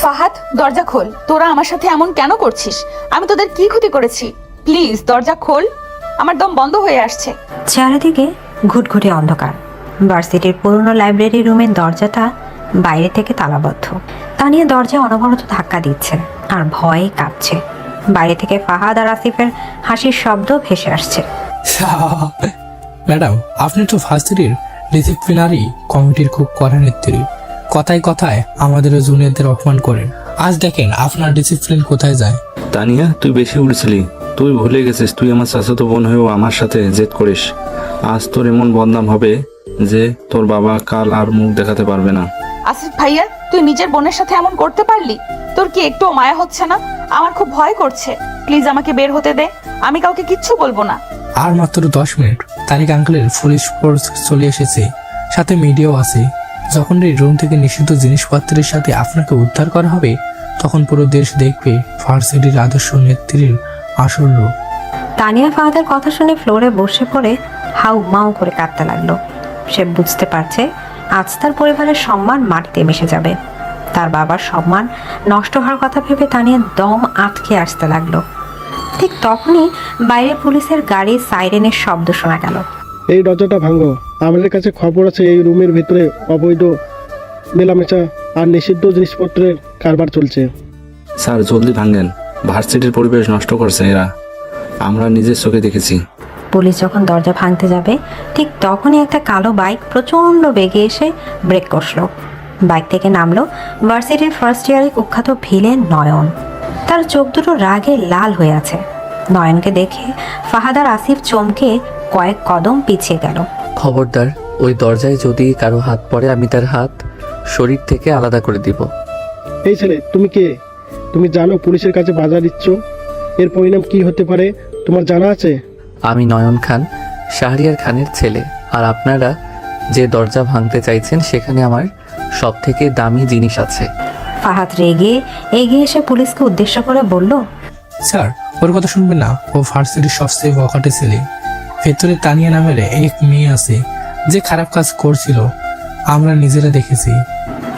ফাহাদ, দরজা খোল। তোরা আমার সাথে এমন কেন করছিস? আমি তোদের কি ক্ষতি করেছি? প্লিজ দরজা খোল, আমার দম বন্ধ হয়ে আসছে। চারিদিকে ঘুটঘুটে অন্ধকার। ভার্সিটির পুরনো লাইব্রেরি রুমের দরজাটা বাইরে থেকে তালাবদ্ধ। তানিয়া দরজায় অনবরত ধাক্কা দিচ্ছে আর ভয়ে কাঁপছে। বাইরে থেকে ফাহাদ আর আসিফের হাসির শব্দ ভেসে আসছে। ম্যাডাম, আপনি তো ভার্সিটির ডিসিপ্লিনারি কমিটির খুব কড়া নেত্রী। কথায় কথায় আমাদের জুনিয়রদের অপমান করেন। আজ দেখেন আপনার ডিসিপ্লিন কোথায় যায়। তানিয়া, তুই বেশি উড়ছিলি। তুই ভুলে গেছিস তুই আমার চাচাতো বোন হয়েও আমার সাথে জেদ করিস। আজ তোর এমন বদনাম হবে যে তোর বাবা কাল আর মুখ দেখাতে পারবে না। আসিফ ভাইয়া, তুই নিজের বোনের সাথে এমন করতে পারলি? তোর কি একটু মায়া হচ্ছে না? আমার খুব ভয় করছে। প্লিজ আমাকে বের হতে দে, আমি কাউকে কিচ্ছু বলবো না। আর মাত্র 10 মিনিট তারিক আঙ্কেলের পুলিশ ফোর্স চলে এসেছে, সাথে মিডিয়াও আছে। যখন এই রুম থেকে নিষিদ্ধ জিনিসপত্রের সাথে আপনাকে উদ্ধার করা হবে, তখন পুরো দেশ দেখবে ভার্সিটির আদর্শ নেত্রীর আসল রূপ। তানিয়া ফাহাদের কথা শুনে ফ্লোরে বসে পড়ে হাউ মাউ করে কাঁদতে লাগলো। সে বুঝতে পারছে আজ তার পরিবারের সম্মান মাটিতে মিশে যাবে। তার বাবার সম্মান নষ্ট হওয়ার কথা ভেবে তানিয়া দম আটকে আসতে লাগলো। ঠিক তখনই বাইরে পুলিশের গাড়ির সাইরেনের শব্দ শোনা গেল। এই দরজাটা ভাঙো, আমাদের কাছে খবর আছে এই রুমের ভিতরে অবৈধ মেলামেশা আর নিষিদ্ধ জিনিসপত্রের কারবার চলছে। স্যার, জলদি ভাঙেন, ভার্সিটির পরিবেশ নষ্ট করছে এরা। আমরা নিজের চোখে দেখেছি। পুলিশ যখন দরজা ভাঙতে যাবে ঠিক তখনই একটা কালো বাইক প্রচণ্ড বেগে এসে ব্রেক কষলো। বাইক থেকে নামলো ভার্সিটির ফার্স্ট ইয়ারে কুখ্যাত ভিলেন নয়ন। তার চোখ দুটো রাগে লাল হয়ে আছে। নয়নকে দেখে ফাহাদ আর আসিফ চমকে কয়েক কদম পিছিয়ে গেল। খবরদার, ওই দরজায় যদি কারো হাত পড়ে আমি তার হাত শরীর থেকে আলাদা করে দিব। এই ছেলে, তুমি কে? তুমি জানো পুলিশের কাছে বাধা দিচ্ছ, এর পরিণাম কি হতে পারে তোমার জানা আছে? আমি নয়ন খান, শাহরিয়ার খানের ছেলে। আর আপনারা যে দরজা ভাঙতে চাইছেন সেখানে আমার সব থেকে দামি জিনিস আছে। ফাহাদ রেগে এগিয়ে এসে পুলিশকে উদ্দেশ্য করে বলল, স্যার, ওর কথা শুনবেন না। ও ভার্সিটির সবচেয়ে বখাটে ছেলে। ভেতরে তানিয়া নামের এক মেয়ে আছে যে খারাপ কাজ করছিল, আমরা নিজেরা দেখেছি।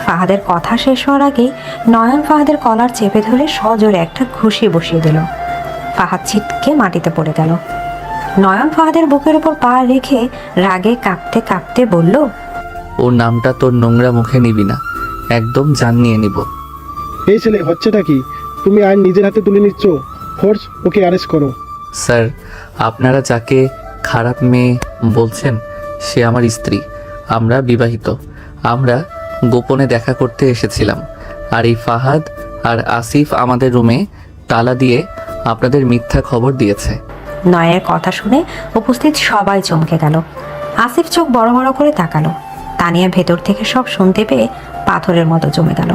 ফাহাদের কথা শেষ হওয়ার আগে নয়ন ফাহাদের কলার চেপে ধরে সজোরে একটা ঘুষি বসিয়ে দিল। ফাহাদ ছিটকে মাটিতে পড়ে গেল। নয়ন ফাহাদের বুকের উপর পা রেখে রাগে কাঁপতে কাঁপতে বলল, ওর নামটা তোর নোংরা মুখে নিবি না, একদম জান নিয়ে নিব। এই ছেলে, হচ্ছেটা কি? তুমি আইন নিজের হাতে তুলে নিচ্ছ। ফোর্স, ওকে অ্যারেস্ট করো। স্যার, আপনারা যাকে খারাপ মেয়ে বলছেন সে আমার স্ত্রী। আমরা বিবাহিত। আমরা গোপনে দেখা করতে এসেছিলাম। আর এই ফাহাদ আর আসিফ আমাদের রুমে তালা দিয়ে আপনাদের মিথ্যা খবর দিয়েছে। নয়নের কথা শুনে উপস্থিত সবাই চমকে গেল। আসিফ চোখ বড় বড় করে তাকালো। তানিয়া ভেতর থেকে সব শুনতে পেয়ে পাথরের মতো জমে গেল।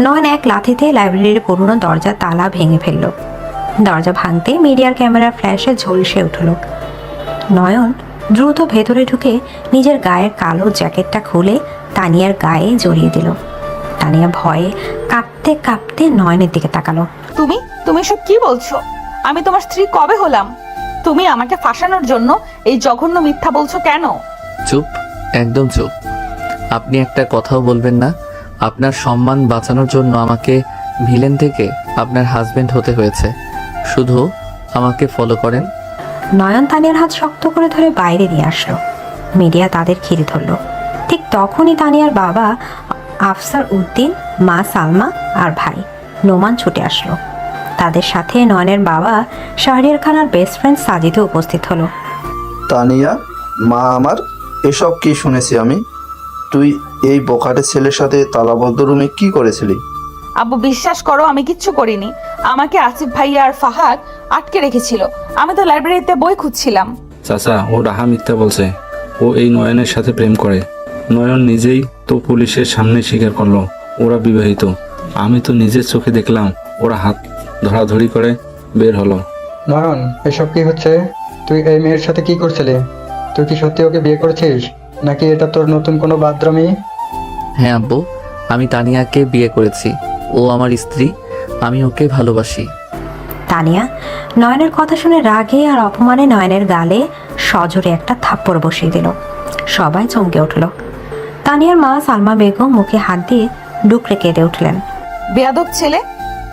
নয়ন এক লাথিতে লাইব্রেরির পুরনো দরজা তালা ভেঙে ফেলল। দরজা ভাঙতে মিডিয়ার ক্যামেরার ফ্ল্যাশে ঝলসে উঠল। নয়ন দ্রুত ভেতরে ঢুকে নিজের গায়ের কালো জ্যাকেটটা খুলে তানিয়ার গায়ে জড়িয়ে দিল। তানিয়া ভয়ে কাঁপতে কাঁপতে নয়নের দিকে তাকালো। তুমি তুমি সব কি বলছো? আমি তোমার স্ত্রী কবে হলাম? তুমি আমাকে ফাঁসানোর জন্য এই জঘন্য মিথ্যা বলছো কেন? চুপ, একদম চুপ। আপনি একটা কথাও বলবেন না। আপনার সম্মান বাঁচানোর জন্য আমাকে ভিলেন থেকে আপনার হাজবেন্ড হতে হয়েছে। শুধু আমাকে ফলো করেন। নয়ন তানিয়ার হাত শক্ত করে ধরে বাইরে নিয়ে আসলো। মিডিয়া তাদের ঘিরে ধরল। ঠিক তখনই তানিয়ার বাবা আফসার উদ্দিন, মা সালমা আর ভাই নোমান ছুটে আসলো। তাদের সাথে নয়নের বাবা শাহরিয়ার খান আর বেস্ট ফ্রেন্ড সাজিদও উপস্থিত হলো। তানিয়া, মা আমার, এসব কি শুনেছি আমি? তুই এই বোকাটে ছেলের সাথে তালাবদ্ধ রুমে কি করেছিলি? আব্বু, বিশ্বাস করো আমি কিচ্ছু করিনি। আমাকে আসিফ ভাইয়া আর ফাহাদ আটকে রেখেছিল। আমি তো লাইব্রেরিতে বই খুঁজছিলাম। চাচা, ও ডাহা মিথ্যা বলছে। ও এই নয়নের সাথে প্রেম করে। নয়ন নিজেই তো পুলিশের সামনে স্বীকার করলো ওরা বিবাহিত। আমি তো নিজের চোখে দেখলাম ওরা হাত ধরাধরি করে বের হলো। নয়ন, এসব কি হচ্ছে? তুই এই মেয়ের সাথে কি করছিলি? তুই কি সত্যি ওকে বিয়ে করেছিস নাকি এটা তোর নতুন কোনো বাদরামি? হ্যাঁ আব্বু, আমি তানিয়াকে বিয়ে করেছি। ও আমার স্ত্রী, আমি ওকে ভালোবাসি। তানিয়া নয়নের কথা শুনে রাগে আর অপমানে নয়নের গালে সজোরে একটা থাপ্পড় বসিয়ে দিল। সবাই চমকে উঠল। তানিয়ার মা সালমা বেগম মুখে হাত দিয়ে ডুকরে কেঁদে উঠলেন। বেয়াদব ছেলে,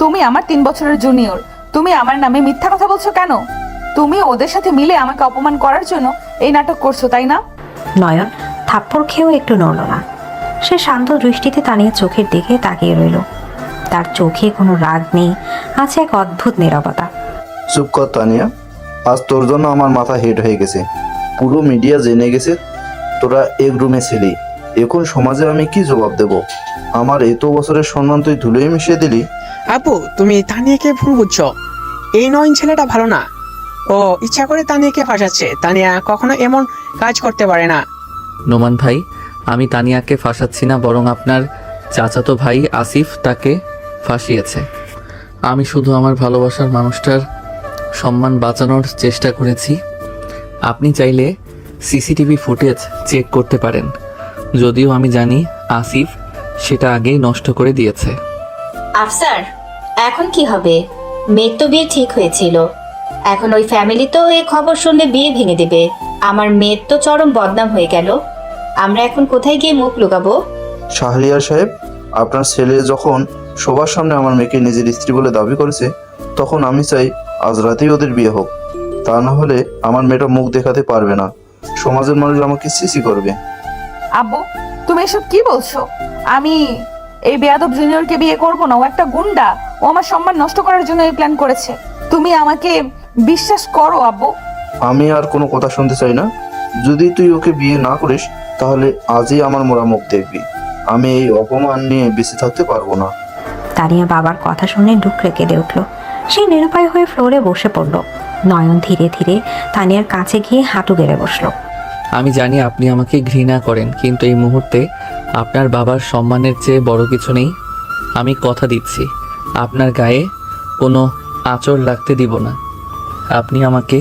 তুমি আমার 3 বছরের জুনিয়র, তুমি আমার নামে মিথ্যা কথা বলছো কেন? তুমি ওদের সাথে মিলে আমাকে অপমান করার জন্য এই নাটক করছো, তাই না? নয়ন থাপ্পড় খেয়েও একটু নড়ল না। সে শান্ত দৃষ্টিতে তানিয়ার চোখের দিকে তাকিয়ে রইল। তার চোখে কোনো রাগ নেই, আছে এক অদ্ভুত নীরবতা। চুপ কর তানিয়া, আজ তোর জন্য আমার মাথা হেড হয়ে গেছে। পুরো মিডিয়া জেনে গেছে তোরা এক রুমে ছিলি। এখন সমাজে আমি কি জবাব দেব? আমার এত বছরের সম্মান তুই ধুলোয় মিশিয়ে দিলি। আপু, তুমি তানিয়াকে ভুল বুঝছো। এই নয়ন ছেলেটা ভালো না, ও ইচ্ছা করে তানিয়াকে ফাঁসাচ্ছে। তানিয়া কখনো এমন কাজ করতে পারে না। নোমান ভাই, আমি তানিয়াকে ফাঁসাচ্ছি না, বরং আপনার চাচাতো ভাই আসিফ তাকে ফাঁসিয়েছে। আমি শুধু আমার ভালোবাসার মানুষটার সম্মান বাঁচানোর চেষ্টা করেছি। আপনি চাইলে সিসিটিভি ফুটেজ চেক করতে পারেন, যদিও আমি জানি আসিফ সেটা আগেই নষ্ট করে দিয়েছে। আফসার, এখন কি হবে? মেয়ের তো বিয়ে ঠিক হয়েছিল, এখন ওই ফ্যামিলি তো এই খবর শুনলে বিয়ে ভেঙে দেবে। আমার মেয়ের তো চরম বদনাম হয়ে গেল। আমরা এখন কোথায় গিয়ে মুখ লুকাবো? শাহরিয়ার সাহেব, আপনার ছেলে যখন সবার সামনে আমার মেয়েকে নিজের স্ত্রী বলে দাবি করেছে, তখন আমি চাই আজ রাতেই ওদের বিয়ে হোক। তা না হলে আমার মেয়েটা মুখ দেখাতে পারবে না, সমাজের মানুষ আমাকে সিসি করবে। আব্বু, তুমি এসব কি বলছো? আমি এই বেয়াদব জুনিয়রকে বিয়ে করব না, ও একটা গুন্ডা। ও আমার সম্মান নষ্ট করার জন্য এই প্ল্যান করেছে। তুমি আমাকে বিশ্বাস করো আব্বু। আমি আর কোনো কথা শুনতে চাই না। যদি তুই ওকে বিয়ে না করিস, তাহলে আজই আমার মোরা মুখ দেখবি। আমি এই অপমান নিয়ে বেঁচে থাকতে পারবো না। তানিয়া বাবার কথা শুনে ডুকরে কেঁদে উঠল। সে নিরুপায় হয়ে ফ্লোরে বসে পড়ল। নয়ন ধীরে ধীরে তানিয়ার কাছে গিয়ে হাঁটু গেড়ে বসলো। আমি জানি আপনি আমাকে ঘৃণা করেন, কিন্তু এই মুহূর্তে আপনার বাবার সম্মানের চেয়ে বড় কিছু নেই। আমি কথা দিচ্ছি, আপনার গায়ে কোনো আঁচড় লাগতে দিব না। আপনি আমাকে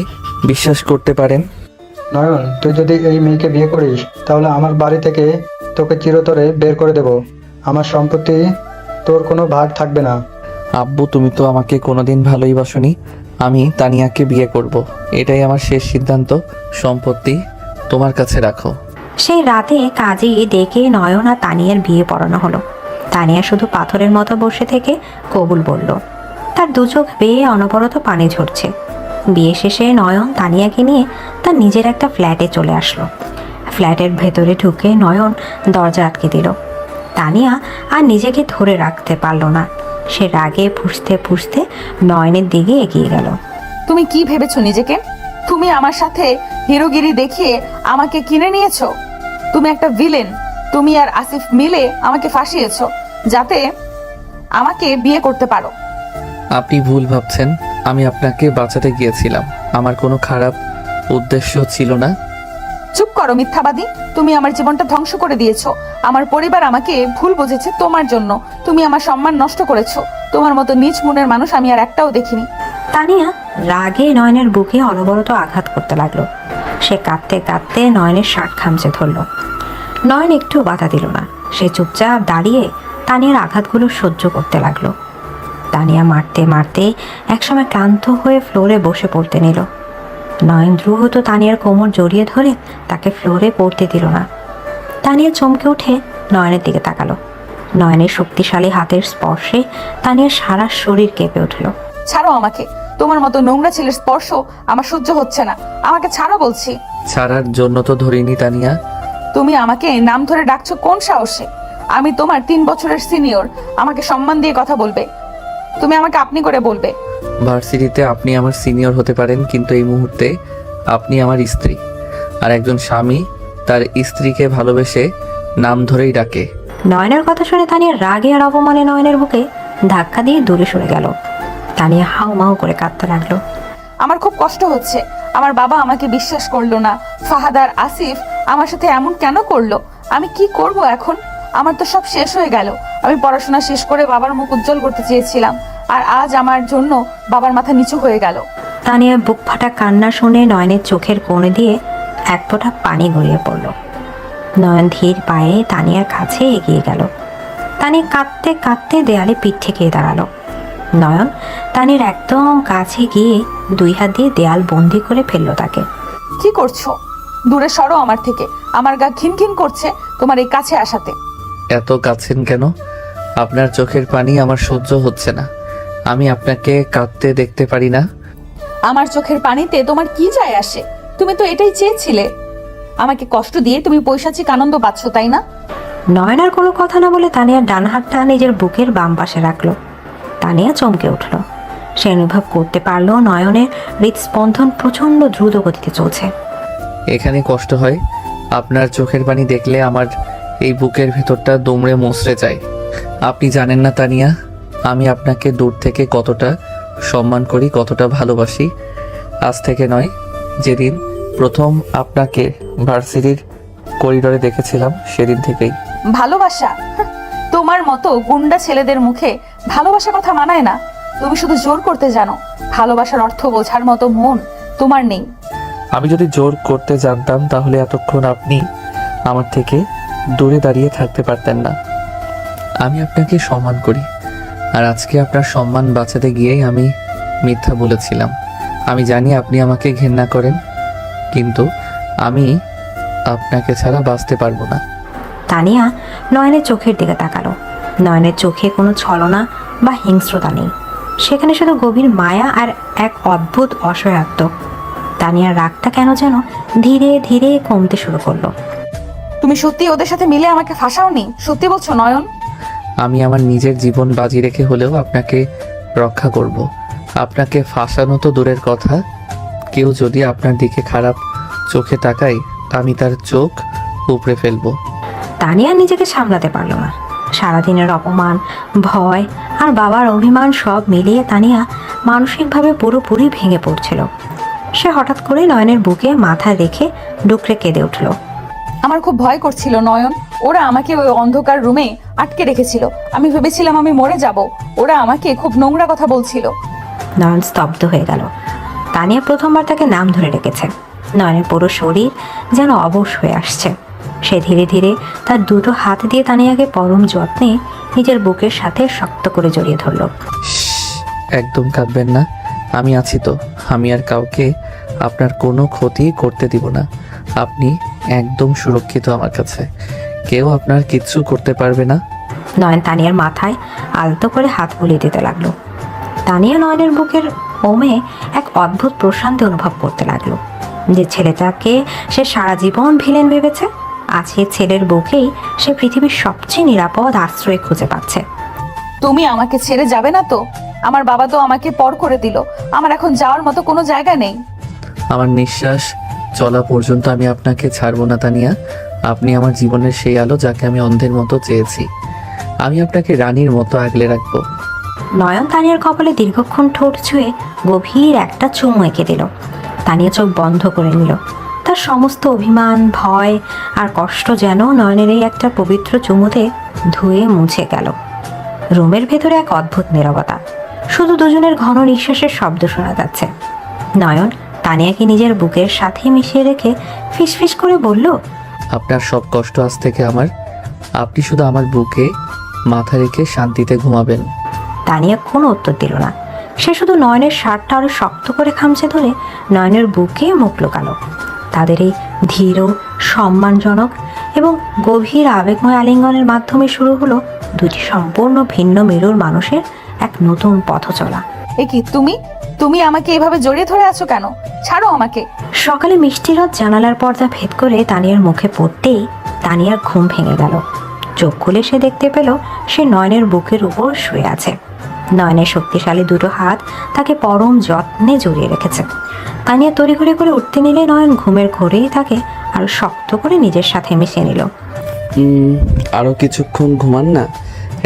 বিশ্বাস করতে পারেন। নয়ন, তুই যদি এই মেয়েকে বিয়ে করিস, তাহলে আমার বাড়ি থেকে তোকে চিরতরে বের করে দেব। আমার সম্পত্তি তোর কোনো ভাগ থাকবে না। আব্বু, তুমি তো আমাকে কোনোদিন ভালোই বাসনি। আমি তানিয়াকে বিয়ে করব, এটাই আমার শেষ সিদ্ধান্ত। সম্পত্তি তোমার কাছে রাখো। সেই রাতে কাজে ডেকে নয়ন আর তানিয়ার বিয়ে পড়ানো হলো। তানিয়া শুধু পাথরের মতো বসে থেকে কবুল বলল। তার দু চোখ বেয়ে অনবরত পানি ঝরছে। বিয়ে শেষে নয়ন তানিয়াকে নিয়ে তার নিজের একটা ফ্ল্যাটে চলে আসলো। ফ্ল্যাটের ভেতরে ঢুকে নয়ন দরজা আটকে দিল। তানিয়া আর নিজেকে ধরে রাখতে পারল না। সে রাগে ফুঁসতে ফুঁসতে নয়নের দিকে এগিয়ে গেল। তুমি কি ভেবেছো নিজেকে? তুমি আমার সাথে হিরোগিরি দেখিয়ে আমাকে কিনে নিয়েছো। তুমি একটা ভিলেন। তুমি আর আসিফ মিলে আমাকে ফাঁসিয়েছো যাতে আমাকে বিয়ে করতে পারো। আপনি ভুল ভাবছেন, আমি আপনাকে বাঁচাতে গিয়েছিলাম, আমার কোনো খারাপ উদ্দেশ্য ছিল না। চুপ করো মিথ্যাবাদী। তুমি আমার জীবনটা ধ্বংস করে দিয়েছো। আমার পরিবার আমাকে ভুল বুঝেছে তোমার জন্য। তুমি আমার সম্মান নষ্ট করেছো। তোমার মতো নিচ মনের মানুষ আমি আর একটাও দেখিনি। তানিয়া রাগে নয়নের বুকে অনবরত আঘাত করতে লাগলো। সে কাঁদতে কাঁদতে নয়নের শার্ট খামচে ধরল। নয়ন একটু বাধা দিল না। সে চুপচাপ দাঁড়িয়ে তানিয়ার আঘাতগুলো সহ্য করতে লাগলো। তানিয়া মারতে মারতে একসময় ক্লান্ত হয়ে ফ্লোরে বসে পড়তে নিল। নয়ন দ্রুত তানিয়ার কোমর জড়িয়ে ধরে তাকে ফ্লোরে পড়তে দিল না। তানিয়া চমকে উঠে নয়নের দিকে তাকালো। নয়নের শক্তিশালী হাতের স্পর্শে তানিয়ার সারা শরীর কেঁপে উঠল। ছাড়ো আমাকে। তোমার মতো নোংরা ছেলের স্পর্শ আমার সহ্য হচ্ছে না। আমাকে ছাড়ো বলছি। ছাড়ার জন্য তো ধরিনি তানিয়া। তুমি আমাকে নাম ধরে ডাকছো কোন সাহসে? আমি তোমার 3 বছরের সিনিয়র। আমাকে সম্মান দিয়ে কথা বলবে। তুমি আমাকে আপনি করে বলবে। ভার্সিটিতে আপনি আমার সিনিয়র হতে পারেন, কিন্তু এই মুহূর্তে আপনি আমার স্ত্রী। আর একজন স্বামী তার স্ত্রীকে ভালোবেসে নাম ধরেই ডাকে। নয়নের কথা শুনে তানিয়া রাগে আর অপমানে নয়নের বুকে ধাক্কা দিয়ে দূরে সরে গেল। তানিয়া হাউ মাউ করে কাঁদতে লাগলো। আমার খুব কষ্ট হচ্ছে। আমার বাবা আমাকে বিশ্বাস করলো না। ফাহাদ আর আসিফ আমার সাথে এমন কেন করলো? আমি কি করব এখন? আমার তো সব শেষ হয়ে গেল। আমি পড়াশোনা শেষ করে বাবার মুখ উজ্জ্বল করতে চেয়েছিলাম, আর আজ আমার জন্য বাবার মাথা নিচু হয়ে গেল। তানিয়ার বুক ফাটা কান্না শুনে নয়নের চোখের কোণে দিয়ে এক ফোঁটা পানি গড়িয়ে পড়ল। নয়ন ধীর পায়ে তানিয়ার কাছে এগিয়ে গেল। তানিয়া কাঁদতে কাঁদতে দেয়ালে পিঠ ঠেকিয়ে দাঁড়ালো। নয়ন তানির একদম কাছে গিয়ে 2 হাত দিয়ে দেয়াল বন্দি করে ফেললো তাকে। কি করছো? দূরে সরো আমার থেকে। আমার গা খিনখিন করছে তোমার এই কাছে আসাতে। এত কাছেন কেন? আপনার চোখের পানি আমার সহ্য হচ্ছে না। আমি আপনাকে কাঁদতে দেখতে পারি না। আমার চোখের পানিতে তোমার কি যায় আসে? তুমি তো এটাই চেয়েছিলে, আমাকে কষ্ট দিয়ে তুমি পৈশাচিক আনন্দ পাচ্ছ, তাই না? নয়ন আর কোনো কথা না বলে তানিয়ার ডান হাতটা নিজের বুকের বাম পাশে রাখলো। তানিয়া চমকে উঠল। সে অনুভব করতে পারলো নয়নের হৃদস্পন্দন প্রচণ্ড দ্রুত গতিতে চলছে। এখানে কষ্ট হয়। আপনার চোখের পানি দেখলে আমার এই বুকের ভেতরটা দুমড়ে মুচড়ে যায়। আপনি জানেন না তানিয়া, আমি আপনাকে দূর থেকে কতটা সম্মান করি, কতটা ভালোবাসি। আজ থেকে নয়, যেদিন প্রথম আপনাকে ভার্সিটির করিডোরে দেখেছিলাম সেদিন থেকেই। ভালোবাসা? হাহ, তোমার মতো গুন্ডা ছেলেদের মুখে ভালোবাসা কথা মানায় না। তুমি শুধু জোর করতে জানো, ভালোবাসার অর্থ বোঝার মতো মন তোমার নেই। আমি যদি জোর করতে জানতাম তাহলে এতক্ষণ আপনি আমার থেকে দূরে দাঁড়িয়ে থাকতে পারতেন না। আমি আপনাকে সম্মান করি, আর আজকে আপনার সম্মান বাঁচাতে গিয়েই আমি মিথ্যা বলেছিলাম। আমি জানি আপনি আমাকে ঘৃণা করেন, কিন্তু আমি আপনাকে ছাড়া বাঁচতে পারবো না। তানিয়া নয়নের চোখের দিকে তাকালো। নয়নের চোখে কোনো ছলনা বা হিংস্রতা নেই, সেখানে শুধু গভীর মায়া আর এক অদ্ভুত অসহায়ত্ব। তানিয়ার রাগটা কেন যেন ধীরে ধীরে কমতে শুরু করলো। তুমি সত্যি ওদের সাথে মিলে আমাকে ফাঁসাওনি? সত্যি বলছো নয়ন? আমি আমার নিজের জীবন বাজি রেখে হলেও আপনাকে রক্ষা করব। আপনাকে ফাঁসানো তো দূরের কথা, কেউ যদি আপনার দিকে খারাপ চোখে তাকায় আমি তার চোখ উপড়ে ফেলবো। তানিয়া নিজেকে সামলাতে পারলো না। সারাদিনের অপমান, ভয় আর বাবার অভিমান সব মিলিয়ে তানিয়া মানসিকভাবে পুরোপুরি ভেঙে পড়ছিল। সে হঠাৎ করে নয়নের বুকে মাথা রেখে ডুকরে কেঁদে উঠল। আমার খুব ভয় করছিল নয়ন। ওরা আমাকে ওই অন্ধকার রুমে আটকে রেখেছিল। আমি ভেবেছিলাম আমি মরে যাব। ওরা আমাকে খুব নোংরা কথা বলছিল। নয়ন স্তব্ধ হয়ে গেল। তানিয়া প্রথমবার তাকে নাম ধরে রেখেছে। নয়নের পুরো শরীর যেন অবশ হয়ে আসছে। সে ধীরে ধীরে তার দুটো হাত দিয়ে তানিয়াকে পরম যত্নে নিজের বুকের সাথে শক্ত করে জড়িয়ে ধরল। একদম কাঁদবেন না, আমি আছি তো। আমি আর কাউকে আপনার কোনো ক্ষতি করতে দিব না। আপনি একদম সুরক্ষিত আমার কাছে, কেউ আপনার কিচ্ছু করতে পারবে না। নয়ন তানিয়ার মাথায় আলতো করে হাত বুলিয়ে দিতে লাগলো। তানিয়া নয়নের বুকের ওমে এক অদ্ভুত প্রশান্তি অনুভব করতে লাগলো। যে ছেলেটাকে সে সারা জীবন ভিলেন ভেবেছে, আজ এই ছেলের বুকেই সে পৃথিবীর সবচেয়ে নিরাপদ আশ্রয় খুঁজে পাচ্ছে। তুমি আমাকে ছেড়ে যাবে না তো? আমার বাবা তো আমাকে পর করে দিল। আমার এখন যাওয়ার মতো কোনো জায়গা নেই। আমার নিঃশ্বাস চলা পর্যন্ত আমি আপনাকে ছাড়বো না তানিয়া। আপনি আমার জীবনের সেই আলো যাকে আমি অন্ধের মতো চেয়েছি। আমি আপনাকে রানীর মতো আগলে রাখবো। নয়ন তানিয়ার কপালে দীর্ঘক্ষণ ঠোঁট ছুঁয়ে গভীর একটা চুমু এঁকে দিল। তানিয়া চোখ বন্ধ করে নিল। তার সমস্ত অভিমান, ভয় আর কষ্ট যেন নয়নের এই একটা পবিত্র চুমুতে ধুয়ে মুছে গেল। রুমের ভেতরে এক অদ্ভুত নীরবতা, শুধু দুজনের ঘন নিঃশ্বাসের শব্দ শোনা যাচ্ছে। নয়ন তানিয়াকে নিজের বুকের সাথে মিশিয়ে রেখে ফিসফিস করে বলল, আপনার সব কষ্ট আজ থেকে আমার। আপনি শুধু আমার বুকে মাথা রেখে শান্তিতে ঘুমাবেন। তানিয়া কোনো উত্তর দিল না। সে শুধু নয়নের শার্টটা আরো শক্ত করে খামচে ধরে নয়নের বুকে মুখ লুকালো। তাদের এই ধীর, সম্মানজনক এবং গভীর আবেগময় আলিঙ্গনের মাধ্যমে শুরু হলো দুটি সম্পূর্ণ ভিন্ন মেরুর মানুষের এক নতুন পথ চলা। এ কি তুমি? তুমি আমাকে এভাবে জড়িয়ে ধরে আছো কেন? ছাড়ো আমাকে। সকালে মিষ্টি রোদ জানালার পর্দা ভেদ করে তানিয়ার মুখে পড়তেই তানিয়ার ঘুম ভেঙে গেল। চোখ খুলে সে দেখতে পেল সে নয়নের বুকের উপর শুয়ে আছে। নয়নের শক্তিশালী দুটো হাত তাকে পরম যত্নে জড়িয়ে রেখেছে। তানিয়া তড়িঘড়ি করে উঠতে নিলে নয়ন ঘুমের ঘোরেই তাকে আরো শক্ত করে নিজের সাথে মিশিয়ে নিল। আরো কিছুক্ষণ ঘুমান না,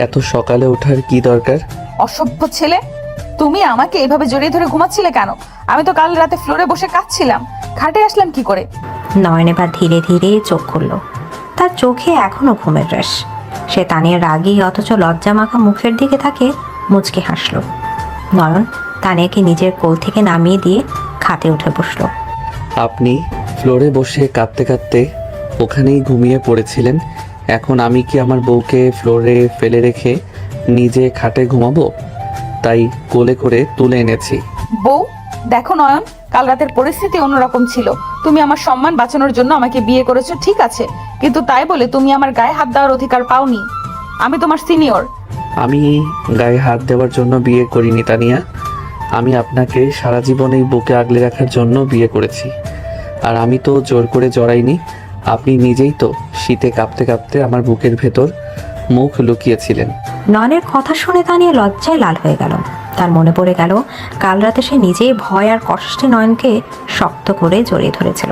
এত সকালে ওঠার কি দরকার? অসভ্য ছেলে, তুমি আমাকে এভাবে জড়িয়ে ধরে ঘুমাচ্ছিলে কেন? আমি তো কাল রাতে ফ্লোরে বসে কাঁদছিলাম। খাটে আসলাম কি করে? নয়ন এবার ধীরে ধীরে চোখ খুলল। তার চোখে এখনো ঘুমের রেশ। সে তানিয়ার রাগী অথচ লজ্জা মাখা মুখের দিকে তাকে মুচকে হাসল। নয়ন তানিয়াকে নিজের কোল থেকে নামিয়ে দিয়ে খাটে উঠে বসল। আপনি ফ্লোরে বসে কাঁদতে কাঁদতে ওখানেই ঘুমিয়ে পড়েছিলেন। এখন আমি কি আমার বউকে ফ্লোরে ফেলে রেখে নিজে খাটে ঘুমাবো? তাই কোলে করে তুলে এনেছি। বউ, দেখো নয়ন, কাল রাতের পরিস্থিতি অন্যরকম ছিল। তুমি আমার সম্মান বাঁচানোর জন্য আমাকে বিয়ে করেছো, ঠিক আছে, কিন্তু তাই বলে তুমি আমার গায়ে হাত দেওয়ার অধিকার পাওনি। আমি তোমার সিনিয়র। আমি গায়ে হাত দেওয়ার জন্য বিয়ে করিনি তানিয়া। আমি আপনাকে সারা জীবন এই বুকে আগলে রাখার জন্য বিয়ে করেছি। আর আমি তো জোর করে জড়াইনি, আপনি নিজেই তো শীতে কাঁপতে কাঁপতে আমার বুকের ভেতর মুখ লুকিয়েছিলেন। নয়নের কথা শুনে তানিয়া লজ্জায় লাল হয়ে গেল। তার মনে পড়ে গেল কাল রাতে সে নিজেই ভয় আর কষ্টে নয়নকে শক্ত করে জড়িয়ে ধরেছিল।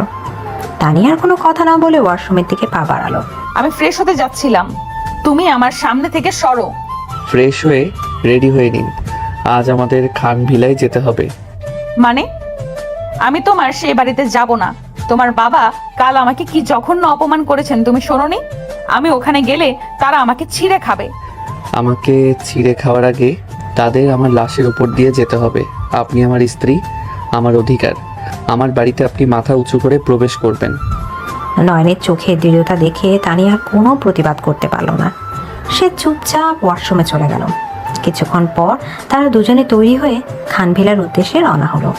তানিয়ার কোনো কথা না বলে ওয়াশরুমের দিকে পা বাড়ালো। আমি ফ্রেশ হতে যাচ্ছিলাম, তুমি আমার সামনে থেকে সরো। ফ্রেশ হয়ে রেডি হয়ে নিন, আজ আমাদের খান ভিলায় যেতে হবে। মানে আমি তোমার সেই বাড়িতে যাব না। তোমার বাবা কাল আমাকে কি জঘন্য অপমান করেছেন তুমি শোনোনি? আমি ওখানে গেলে তারা আমাকে ছিঁড়ে খাবে। আমাকে ছিঁড়ে খাওয়ার আগে তাদের আমার লাশের উপর দিয়ে যেতে হবে। আপনি আমার স্ত্রী, আমার অধিকার। আমার বাড়িতে আপনি মাথা উঁচু করে প্রবেশ করবেন। নয়নের চোখের দৃঢ়তা দেখে তানিয়া আর কোনো প্রতিবাদ করতে পারল না। সে চুপচাপ ওয়াশরুমে চলে গেল। কিছুক্ষণ পর তারা দুজনে তৈরি হয়ে খানভিলার উদ্দেশ্যে রওনা হলো।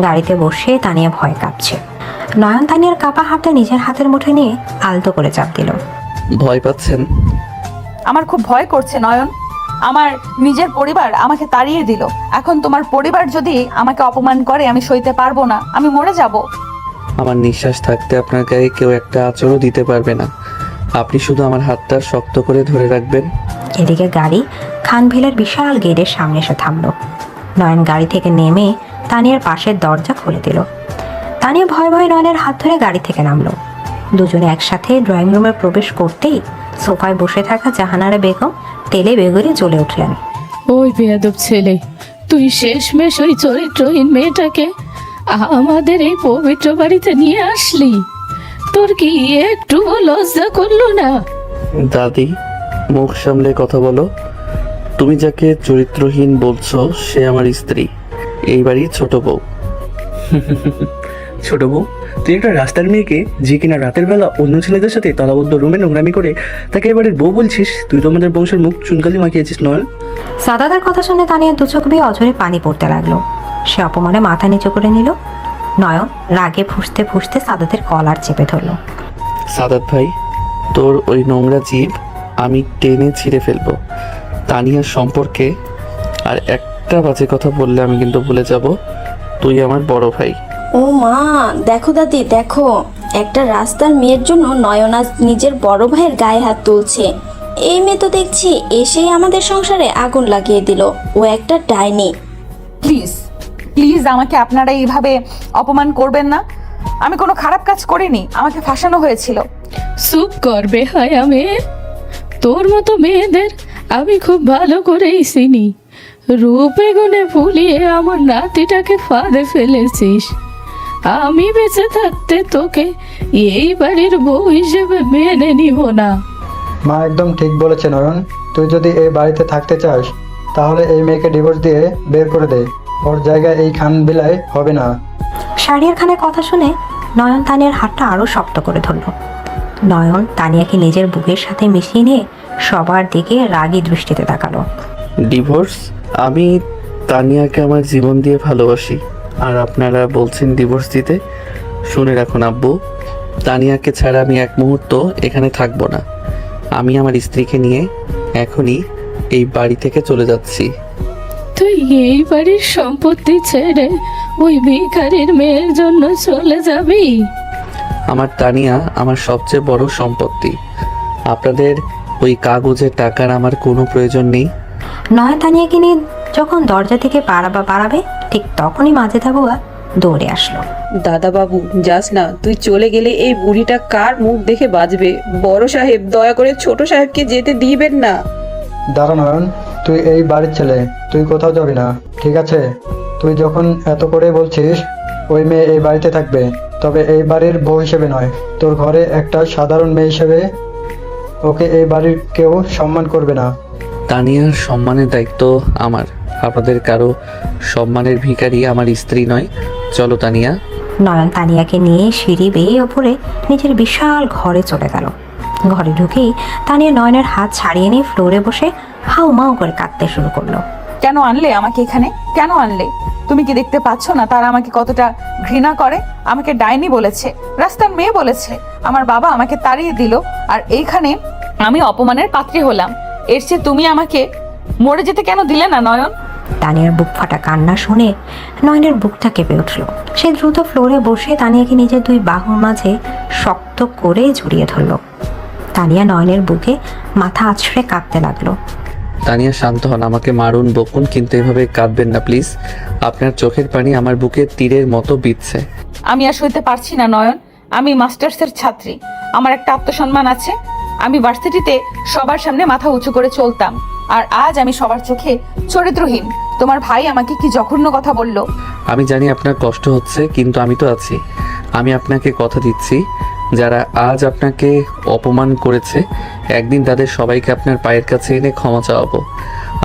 গাড়িতে বসে তানিয়া ভয় কাঁপছে। নয়ন তানিয়ার কাপা হাতটা নিজের হাতের মুঠে নিয়ে আলতো করে চাপ দিল। ভয় পাচ্ছেন? আমার খুব ভয় করছে নয়ন। আমার নিজের পরিবার আমাকে তাড়িয়ে দিল, এখন তোমার পরিবার যদি আমাকে অপমান করে আমি সইতে পারবো না, আমি মরে যাব। আমার নিঃশ্বাস থাকতে আপনার গায়ে কেউ একটা আঁচড়ও দিতে পারবে না। আপনি শুধু আমার হাতটা শক্ত করে ধরে রাখবেন। এদিকে গাড়ি খানভিলার বিশাল গেটের সামনে এসে থামল। নয়ন গাড়ি থেকে নেমে তানিয়ার পাশের দরজা খুলে দিল। তানিয়া ভয়ে ভয়ে নয়নের হাত ধরে গাড়ি থেকে নামলো। দুজনে একসাথে ড্রয়িং রুমে প্রবেশ করতেই সোফায় বসে থাকা জাহানারা বেগম তেলে বেগুনে জ্বলে উঠলেন। ওই বেয়াদব ছেলে, তুই শেষমেশ ওই চরিত্রহীন মেয়েটাকে আমাদের এই পবিত্র বাড়িতে নিয়ে আসলি। তোর কি একটু লজ্জা করলো না? দাদি, মুখ সামলে কথা বলো। তুমি যাকে চরিত্রহীন বলছো সে আমার স্ত্রী, এই বাড়ির ছোট বউ। ছোট বউ? তুই একটা রাস্তার মেয়েকে, যে কিনা রাতের বেলা অন্য ছেলেদের সাথে তালাবদ্ধ রুমে নোংরামি করে, তাকে এবারের বউ বলছিস? তুই তো আমাদের বংশের মুখ চুনকালি মাখিয়েছিস নয়ন। সাদাদার কথা শুনে তানিয়ার দু চোখ বেয়ে অঝরে পানি পড়তে লাগলো। সে অপমানে মাথা নিচু করে নিল। নয়ন রাগে ফুঁসতে ফুঁসতে সাদাতের কলার চেপে ধরলো। সাদাত ভাই, তোর ওই নোংরা জিভ আমি টেনে ছিঁড়ে ফেলবো। তানিয়ার সম্পর্কে আর একটা বাজে কথা বললে আমি কিন্তু ভুলে যাব তুই আমার বড় ভাই। ও মা, দেখো দাদি দেখো, একটা রাস্তার মেয়ের জন্য নয়ন আজ নিজের বড় ভাইয়ের গায়ে হাত তুলছে। এই মেয়ে তো দেখছি এসেই আমাদের সংসারে আগুন লাগিয়ে দিল। ও একটা ডাইনি। প্লিজ প্লিজ আমাকে আপনারা এইভাবে অপমান করবেন না। আমি কোনো খারাপ কাজ করিনি, আমাকে ফাঁসানো হয়েছিল। চুপ করবে হায়া মেয়ে। তোর মতো মেয়েদের আমি খুব ভালো করেই চিনি। রূপে গুণে ভুলিয়ে আমার নাতিটাকে ফাঁদে ফেলেছিস। আমি বেঁচে থাকতে তোকে এই বাড়ির বউ হিসেবে মেনে নিব না। মা একদম ঠিক বলেছে নয়ন। তুই যদি এই বাড়িতে থাকতে চাস তাহলে এই মেয়েকে ডিভোর্স দিয়ে বের করে দে। ওর জায়গায় এই খানবিলায় হবে না। শাহরিয়ার খানের কথা শুনে নয়ন তানিয়ার হাতটা আরো শক্ত করে ধরল। নয়ন তানিয়াকে নিজের বুকের সাথে মিশিয়ে নিয়ে সবার দিকে রাগী দৃষ্টিতে তাকালো। ডিভোর্স? আমি তানিয়াকে আমার জীবন দিয়ে ভালোবাসি, আর আপনারা বলছেন ডিভোর্স দিতে? শুনে রাখুন আব্বু, তানিয়াকে ছাড়া আমি এক মুহূর্ত এখানে থাকবো না। আমি আমার স্ত্রীকে নিয়ে এখনই এই বাড়ি থেকে চলে যাচ্ছি। তুই এই বাড়ির সম্পত্তি ছেড়ে ওই ভিখারির মেয়ের জন্য চলে যাবি? আমার তানিয়া আমার সবচেয়ে বড় সম্পত্তি। আপনাদের ওই কাগজের টাকার আমার কোনো প্রয়োজন নেই। নয়ন তানিয়াকে নিয়ে যখন দরজা থেকে বাড়াবে ঠিক তখনই মাজেদা বুয়া দৌড়ে আসলো। দাদা বাবু, যাস না, তুই চলে গেলে এই বুড়িটা কার মুখ দেখে বাঁচবে? বড় সাহেব, দয়া করে ছোট সাহেবকে যেতে দিবেন না। দাঁড়া নয়ন, তুই এই বাড়ির ছেলে, তুই কোথাও যাবি না, ঠিক আছে? তুই যখন এত করে বলছিস ওই মেয়ে এই বাড়িতে থাকবে, তবে এই বাড়ির বউ হিসেবে নয়, তোর ঘরে একটা সাধারণ মেয়ে হিসেবে। ওকে এই বাড়ির কেউ সম্মান করবে না। তানিয়ার সম্মানের দায়িত্ব আমার, আপনাদের কারো সম্মানের ভিখারি আমার স্ত্রী নয়। চলো তানিয়া। নয়ন তানিয়াকে নিয়ে সিঁড়ি বেয়ে ওপরে নিজের বিশাল ঘরে চলে গেল। ঘরে ঢুকেই তানিয়া নয়নের হাত ছাড়িয়ে নিয়ে ফ্লোরে বসে হাউ মাউ করে কাঁদতে শুরু করলো। কেন আনলে আমাকে এখানে? কেন আনলে? তুমি কি দেখতে পাচ্ছ না তারা আমাকে কতটা ঘৃণা করে? আমাকে ডাইনি বলেছে, রাস্তার মেয়ে বলেছে। আমার বাবা আমাকে তাড়িয়ে দিল, আর এইখানে আমি অপমানের পাত্রী হলাম। এর চেয়ে তুমি আমাকে মরে যেতে কেন দিলে না নয়ন? তানিয়ার বুক ফাটা কান্না শুনে নয়নের বুকটা কেঁপে উঠল। সে দ্রুত ফ্লোরে বসে তানিয়াকে নিজের দুই বাহুর মাঝে শক্ত করে জড়িয়ে ধরল। তানিয়া নয়নের বুকে মাথা আছড়ে কাঁদতে লাগলো। তানিয়া শান্ত হন, আমাকে মারুন বকুন, কিন্তু এভাবে কাঁদবেন না প্লিজ। আপনার চোখের পানি আমার বুকে তীরের মতো বিঁধছে। আমি আর সইতে পারছি না নয়ন। আমি মাস্টার্সের ছাত্রী, আমার একটা আত্মসম্মান আছে। আমি ভার্সিটিতে সবার সামনে মাথা উঁচু করে চলতাম, আর আজ আমি সবার চোখে চরিত্রহীন। তোমার ভাই আমাকে কি জঘন্য কথা বলল। আমি জানি আপনার কষ্ট হচ্ছে, কিন্তু আমি তো আছি। আমি আপনাকে কথা দিচ্ছি, যারা আজ আপনাকে অপমান করেছে একদিন তাদের সবাইকে আপনার পায়ের কাছে এনে ক্ষমা চাওয়াবো।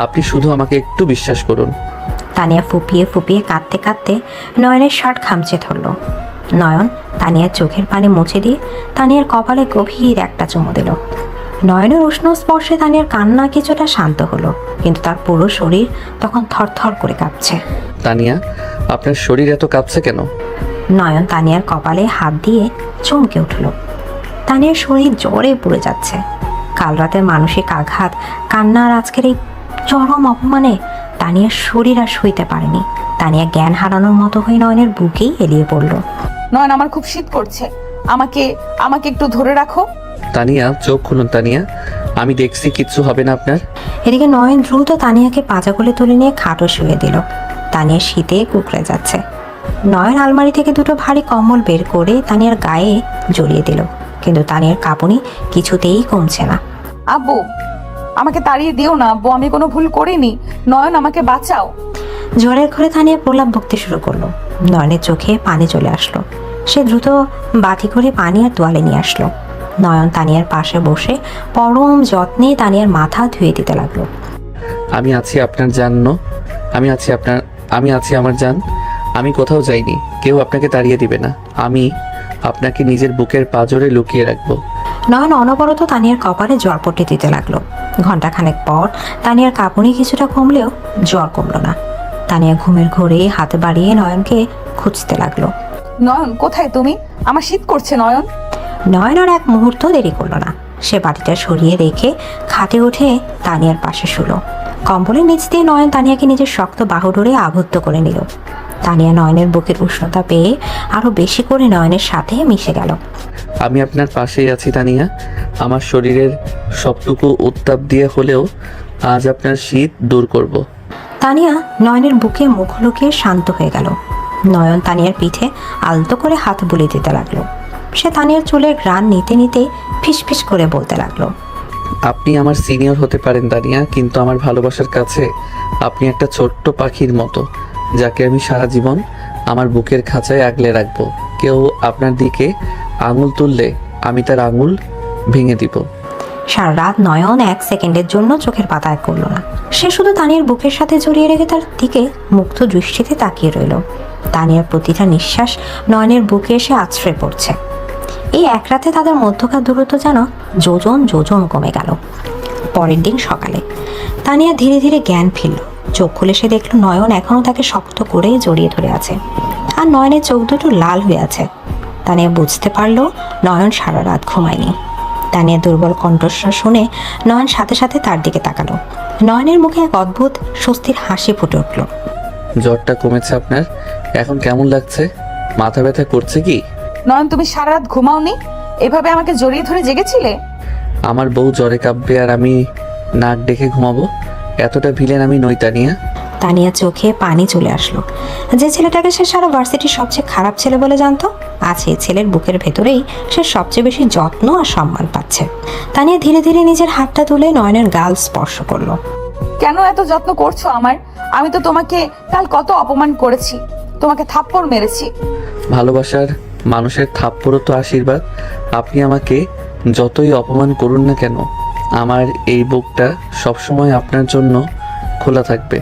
আপনি শুধু আমাকে একটু বিশ্বাস করুন। তানিয়া ফুপিয়ে ফুপিয়ে কাঁদতে কাঁদতে নয়নের শার্ট খামচে ধরল। নয়ন তানিয়ার চোখের পানি মুছে দিয়ে তানিয়ার কপালে গভীর একটা চুমু দিল। নয়নের উষ্ণ স্পর্শে তানিয়ার কান্না কিছুটা শান্ত হলো, কিন্তু তার পুরো শরীর তখন থরথর করে কাঁপছে। তানিয়া, আপনার শরীর এত কাঁপছে কেন? নয়ন তানিয়ার কপালে হাত দিয়ে চমকে উঠল। তানিয়ার শরীর জ্বরে পুড়ে যাচ্ছে। কাল রাতের মানসিক আঘাত, কান্না আর আজকের এই চরম অপমানে তানিয়ার শরীর আর সইতে পারেনি। তানিয়া জ্ঞান হারানোর মতো হয়ে নয়নের বুকেই এলিয়ে পড়ল। নয়ন, আমার খুব শীত করছে, আমাকে আমাকে একটু ধরে রাখো। তানিয়া, চোখ খুলুন। তানিয়া, আমি দেখছি কিচ্ছু হবে না আপনার। এদিকে নয়ন দ্রুত তানিয়াকে পাজা কোলে তুলে নিয়ে খাটও শুয়ে দিল। তানিয়া শীতে কুকড়ে যাচ্ছে। নয়ন আলমারি থেকে দুটো ভারী কম্বল বের করে তানিয়ার গায়ে জড়িয়ে দিল, কিন্তু তানিয়ার কাঁপুনি কিছুতেই কমছে না। আব্বু, আমাকে তাড়িয়ে দিও না আব্বু, আমি কোনো ভুল করিনি। নয়ন, আমাকে বাঁচাও। জ্বরের ঘরে তানিয়া প্রলাপ বকতে শুরু করলো। নয়নের চোখে পানি চলে আসলো। সে দ্রুত বাটি করে পানি আর তোয়ালে নিয়ে আসলো। নয়ন তানিয়ার পাশে বসে পরম যত্নে তানিয়ার মাথা ধুয়ে দিতে লাগলো। আমি আছি আপনার জান্ন, আমি আছি আমার জান। আমি কোথাও যাইনি, কেউ আপনাকে তাড়িয়ে দিবে না। আমি আপনাকে নিজের বুকের পাঁজরে লুকিয়ে রাখবো। নয়ন অনবরত তানিয়ার কপালে জ্বরপট্টি দিতে লাগলো। ঘন্টাখানেক পর তানিয়ার কাঁপুনি কিছুটা কমলেও জ্বর কমলো না। তানিয়া ঘুমের ঘোরে হাতে বাড়িয়ে নয়নকে খুঁজতে লাগলো। নয়ন, কোথায় তুমি? আমার শীত করছে নয়ন। নয়ন আর এক মুহূর্ত দেরি করলো না। সে বাটিটা সরিয়ে রেখে খাটে উঠে তানিয়ার পাশে শুলো। কম্বলের নিচ দিয়ে নয়ন তানিয়াকে নিজের শক্ত বাহু ধরে আবদ্ধ করে নিল। তানিয়া নয়নের বুকের উষ্ণতা পেয়ে আরো বেশি করে নয়নের সাথে মিশে গেল। আমি আপনার পাশেই আছি তানিয়া। আমার শরীরের সবটুকু উত্তাপ দিয়ে হলেও আজ আপনার শীত দূর করব। তানিয়া নয়নের বুকে মুখ লুকিয়ে শান্ত হয়ে গেল। নয়ন তানিয়ার পিঠে আলতো করে হাত বুলিয়ে দিতে লাগলো। সে তানিয়ার চুলের ঘ্রাণ নিতে নিতে ফিসফিস করে বলতে লাগলো, আপনি আমার সিনিয়র হতে পারেন তানিয়া, কিন্তু আমার ভালোবাসার কাছে আপনি একটা ছোট্ট পাখির মতো, যাকে আমি সারা জীবন আমার বুকের খাঁচায় আগলে রাখবো। কেউ আপনার দিকে আঙুল তুললে আমি তার আঙুল ভেঙে দিব। সারা রাত নয়ন এক সেকেন্ডের জন্য চোখের পাতা এক করলো না। সে শুধু তানিয়ার বুকের সাথে জড়িয়ে রেখে তার দিকে মুগ্ধ দৃষ্টিতে তাকিয়ে রইল। তানিয়ার প্রতিটা নিঃশ্বাস নয়নের বুকে এসে আছড়ে পড়ছে। এই এক রাতে তাদের মধ্যকার দূরত্ব যেন যোজন যোজন কমে গেল। পরের দিন সকালে তানিয়া ধীরে ধীরে জ্ঞান ফিরল। চোখ খুলে সে দেখল নয়ন এখনো তাকে শক্ত করে জড়িয়ে ধরে আছে, আর নয়নের চোখ দুটো লাল হয়ে আছে। তানিয়া বুঝতে পারলো নয়ন সারা রাত ঘুমায়নি। তানিয়া দুর্বল কণ্ঠস্বর শুনে নয়ন সাথে সাথে তার দিকে তাকালো। নয়নের মুখে এক অদ্ভুত স্বস্তির হাসি ফুটে উঠল। জ্বরটা কমেছে আপনার? এখন কেমন লাগছে? মাথা ব্যথা করছে কি? নয়ন, তুমি সারা রাত ঘুমাওনি? এভাবে আমাকে জড়িয়ে ধরে জেগেছিলে? আমার বউ জ্বরে কাঁপবে আর আমি নাক ডেকে ঘুমাবো? এতটা ভিলেন আমি নই তানিয়া। তানিয়া চোখে পানি চলে আসলো। যে ছেলেটাকে সে সারা ভার্সিটির সবচেয়ে খারাপ ছেলে বলে জানতো, আজ এই ছেলের বুকের ভেতরেই সে সবচেয়ে বেশি যত্ন আর সম্মান পাচ্ছে। তানিয়া ধীরে ধীরে নিজের হাতটা তুলে নয়নের গাল স্পর্শ করলো। কেন এত যত্ন করছো আমার? আমি তো তোমাকে কাল কত অপমান করেছি, তোমাকে থাপ্পড় মেরেছি। ভালোবাসার মানুষের থাপ্পড়ও তো আশীর্বাদ। আপনি আমাকে যতই অপমান করুন না কেন, আমার এই বুকটা সবসময় আপনার জন্য খোলা থাকবে।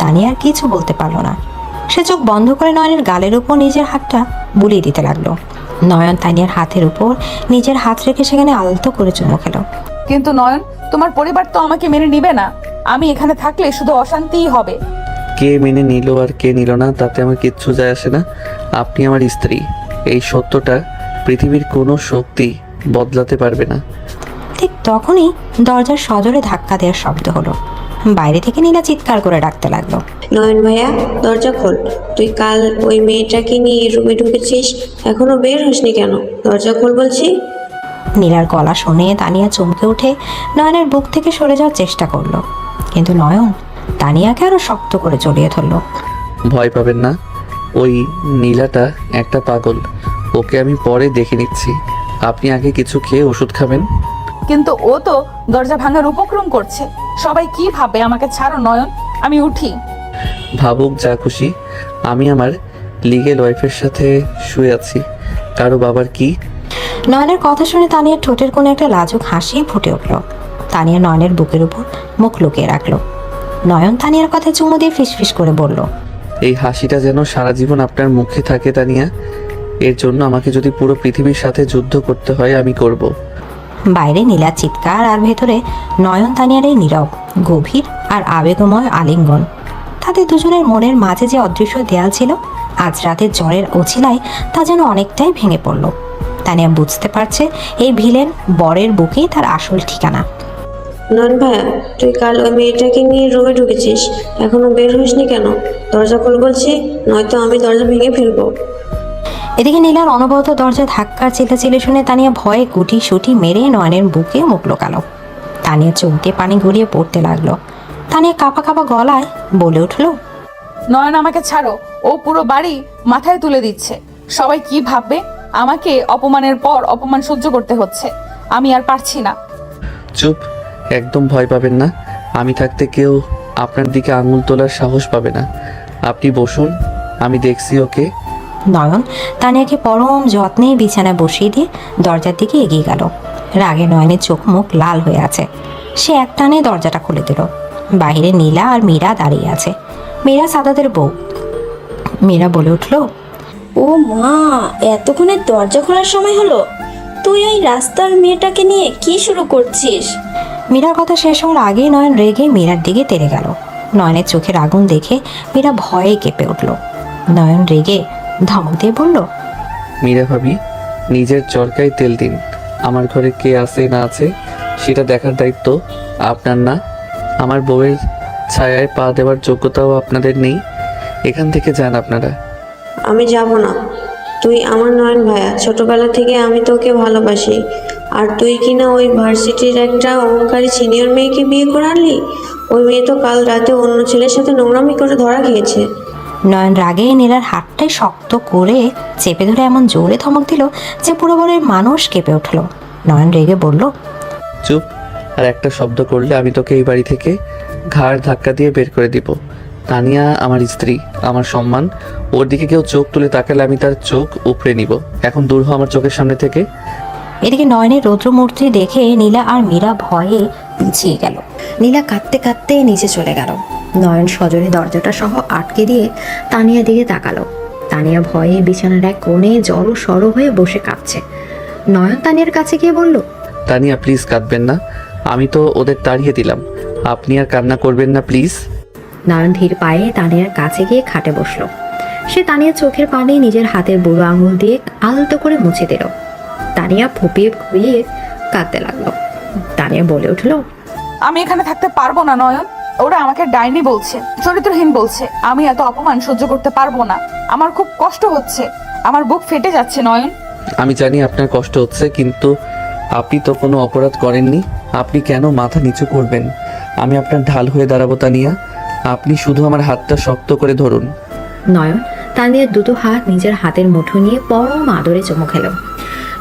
তানিয়া আর কিছু বলতে পারলো না। সে চোখ বন্ধ করে নয়নের গালের উপর নিজের হাতটা বুলিয়ে দিতে লাগলো। নয়ন তানিয়ার হাতের উপর নিজের হাত রেখে সেখানে আলতো করে চুমু খেলো। কিন্তু নয়ন, তোমার পরিবার তো আমাকে মেনে নিবে না। আমি এখানে থাকলে শুধু অশান্তিই হবে। কে মেনে নিল আর কে নিল না তাতে আমার কিচ্ছু যায় আসে না। আপনি আমার স্ত্রী, এই সত্যটা পৃথিবীর কোনো শক্তি বদলাতে পারবে না। ঠিক তখনই দরজার সজোরে ধাক্কা দেওয়ার শব্দ হলো। বাইরে থেকে নীলা চিৎকার করে ডাকতে লাগলো, নয়ন ভাইয়া দরজা খোল। তুই কাল ওই মেয়েটাকে নিয়ে রুমে ঢুকেছিস, এখনো বের হসনি কেন? দরজা খোল বলছি। নীলার গলা শুনে তানিয়া চমকে উঠে নয়নের বুক থেকে সরে যাওয়ার চেষ্টা করলো, কিন্তু নয়ন তানিয়াকে আরো শক্ত করে জড়িয়ে ধরলো। ভয় পাবেন না, ওই নীলাটা একটা পাগল, ওকে আমি পরে দেখে নিচ্ছি। আপনি আগে কিছু খেয়ে ওষুধ খাবেন। কিন্তু ও তো দরজা ভাঙার উপক্রম করছে, সবাই কি ভাবে? আমাকে ছাড়ো নয়ন, আমি উঠি। ভাবুক যা খুশি, আমি আমার লিগেল ওয়াইফের সাথে শুয়ে আছি, কারো বাবার কি? নয়নের কথা শুনে তানিয়ার ঠোঁটের কোণে একটা লাজুক হাসি ফুটে উঠল। তানিয়া নয়নের বুকের উপর মুখ লুকিয়ে রাখলো। নয়ন তানিয়ার কথায় চুমু দিয়ে ফিসফিস করে বলল, এই হাসিটা যেন সারা জীবন আপনার মুখে থাকে তানিয়া। এর জন্য আমাকে যদি পুরো পৃথিবীর সাথে যুদ্ধ করতে হয় আমি করব। বাইরে নীলার চিৎকার আর ভেতরে নয়ন তানিয়ার এই নীরব, গভীর আর আবেগময় আলিঙ্গন। তাদের দুজনের মনের মাঝে যে অদৃশ্য দেয়াল ছিল, আজ রাতের জ্বরের অছিলায় তা যেন অনেকটাই ভেঙে পড়ল। তানিয়া বুঝতে পারছে এই ভিলেন বরের বুকেই তার আসল ঠিকানা। নয়ন ভাইয়া তুই কাল ওই মেয়েটাকে নিয়ে রুমে ঢুকেছিস, এখনো বের হসনি কেন? দরজা খোল বলছি, নয়তো আমি দরজা ভেঙে ফেলবো। এদিকে নীলার অনবরত দরজায় ধাক্কার চিল্লাচিল্লি শুনে তানিয়া ভয়ে গুটি সুটি মেরে নয়নের বুকে মুখ লোকালো। তানিয়া চোখ দিয়ে পানি গড়িয়ে পড়তে লাগলো। তানিয়া কাঁপা কাঁপা গলায় বলে উঠল, নয়ন আমাকে ছাড়ো, ও পুরো বাড়ি মাথায় তুলে দিচ্ছে। সবাই কি ভাববে? আমাকে অপমানের পর অপমান সহ্য করতে হচ্ছে, আমি আর পারছি না। চুপ, একদম ভয় পাবেন না। আমি থাকতে কেউ আপনার দিকে আঙুল তোলার সাহস পাবে না। আপনি বসুন, আমি দেখছি ওকে। নয়ন তানিয়াকে পরম যত্নে বিছানায় বসিয়ে দিয়ে দরজার দিকে এগিয়ে গেল। রাগে নয়নের চোখ মুখ লাল হয়ে আছে। সে একটানে দরজাটা খুলে দিল। বাইরে নীলা আর মীরা দাঁড়িয়ে আছে। মীরা সাদাদের বউ। মীরা বলে উঠল, ও মা, এতক্ষণে দরজা খোলার সময় হলো? তুই ওই রাস্তার মেয়েটাকে নিয়ে কি শুরু করছিস? মীরার কথা শেষ হওয়ার আগেই নয়ন রেগে মীরার দিকে তেড়ে গেল। নয়নের চোখের আগুন দেখে মীরা ভয়ে কেঁপে উঠল। নয়ন রেগে ধমক দিয়ে বলল, মীরা ভাবি, নিজের চরকায় তেল দিন। আমার ঘরে কে আছে না আছে সেটা দেখার দায়িত্ব আপনার না। আমার বউয়ের ছায়ায় পা দেওয়ার যোগ্যতাও আপনাদের নেই। এখান থেকে যান আপনারা। আমি যাব না। তুই আমার নয়ন ভাইয়া, ছোটবেলা থেকে আমি তোকে ভালোবাসি। আর তুই কিনা ওই ভার্সিটির একটা অহংকারী সিনিয়র মেয়েকে বিয়ে করে আনলি। ওই মেয়ে তো কাল রাতে অন্য ছেলের সাথে নোংরামি করে ধরা খেয়েছে। নয়ন রাগে নীলার হাতটাই শক্ত করে চেপে ধরে এমন জোরে ধমক দিল যে পুরো বাড়ির মানুষ কেঁপে উঠল। নয়ন রেগে বলল, চুপ, আর একটা শব্দ করলে আমি তোকে এই বাড়ি থেকে ঘাড় ধাক্কা দিয়ে বের করে দিব। তানিয়া আমার স্ত্রী, আমার সম্মান। ওর দিকে কেউ চোখ তুলে তাকালে আমি তার চোখ উপড়ে নিব। এখন দূর হ আমার চোখের সামনে থেকে। এদিকে নয়নের রৌদ্রমূর্তি দেখে নীলা আর মীরা ভয়ে পিছিয়ে গেল। নীলা কাঁদতে কাঁদতে নিচে চলে গেল। নয়ন সজোরে দরজাটা সহ আটকে দিয়ে তানিয়ার দিকে তাকালো। তানিয়া ভয়ে বিছানার এক কোণে জড়ো সড়ো হয়ে বসে কাঁদছে। নয়ন তানিয়ার কাছে গিয়ে বলল, তানিয়া প্লিজ কাঁদবেন না, আমি তো ওদের তাড়িয়ে দিলাম। আপনি আর কান্না করবেন না প্লিজ। নয়ন ধীর পায়ে তানিয়ার কাছে গিয়ে খাটে বসলো। সে তানিয়ার চোখের পানি নিজের হাতের বুড়ো আঙুল দিয়ে আলতো করে মুছে দিল। তানিয়া ফুপিয়ে ফুপিয়ে কাঁদতে লাগলো। তানিয়া বলে উঠল, আমি এখানে থাকতে পারবো না নয়ন। ওরা আমাকে ডাইনি বলছে, চরিত্রহীন বলছে। আমি এত অপমান সহ্য করতে পারবো না। আমার খুব কষ্ট হচ্ছে, আমার বুক ফেটে যাচ্ছে নয়ন। আমি জানি আপনার কষ্ট হচ্ছে, কিন্তু আপনি তো কোনো অপরাধ করেননি। আপনি কেন মাথা নিচু করবেন? আমি আপনার ঢাল হয়ে দাঁড়াবো তানিয়া। আপনি শুধু আমার হাতটা শক্ত করে ধরুন। নয়ন তানিয়ার দুটো হাত নিজের হাতের মুঠো নিয়ে পরম আদরে চুমু খেল।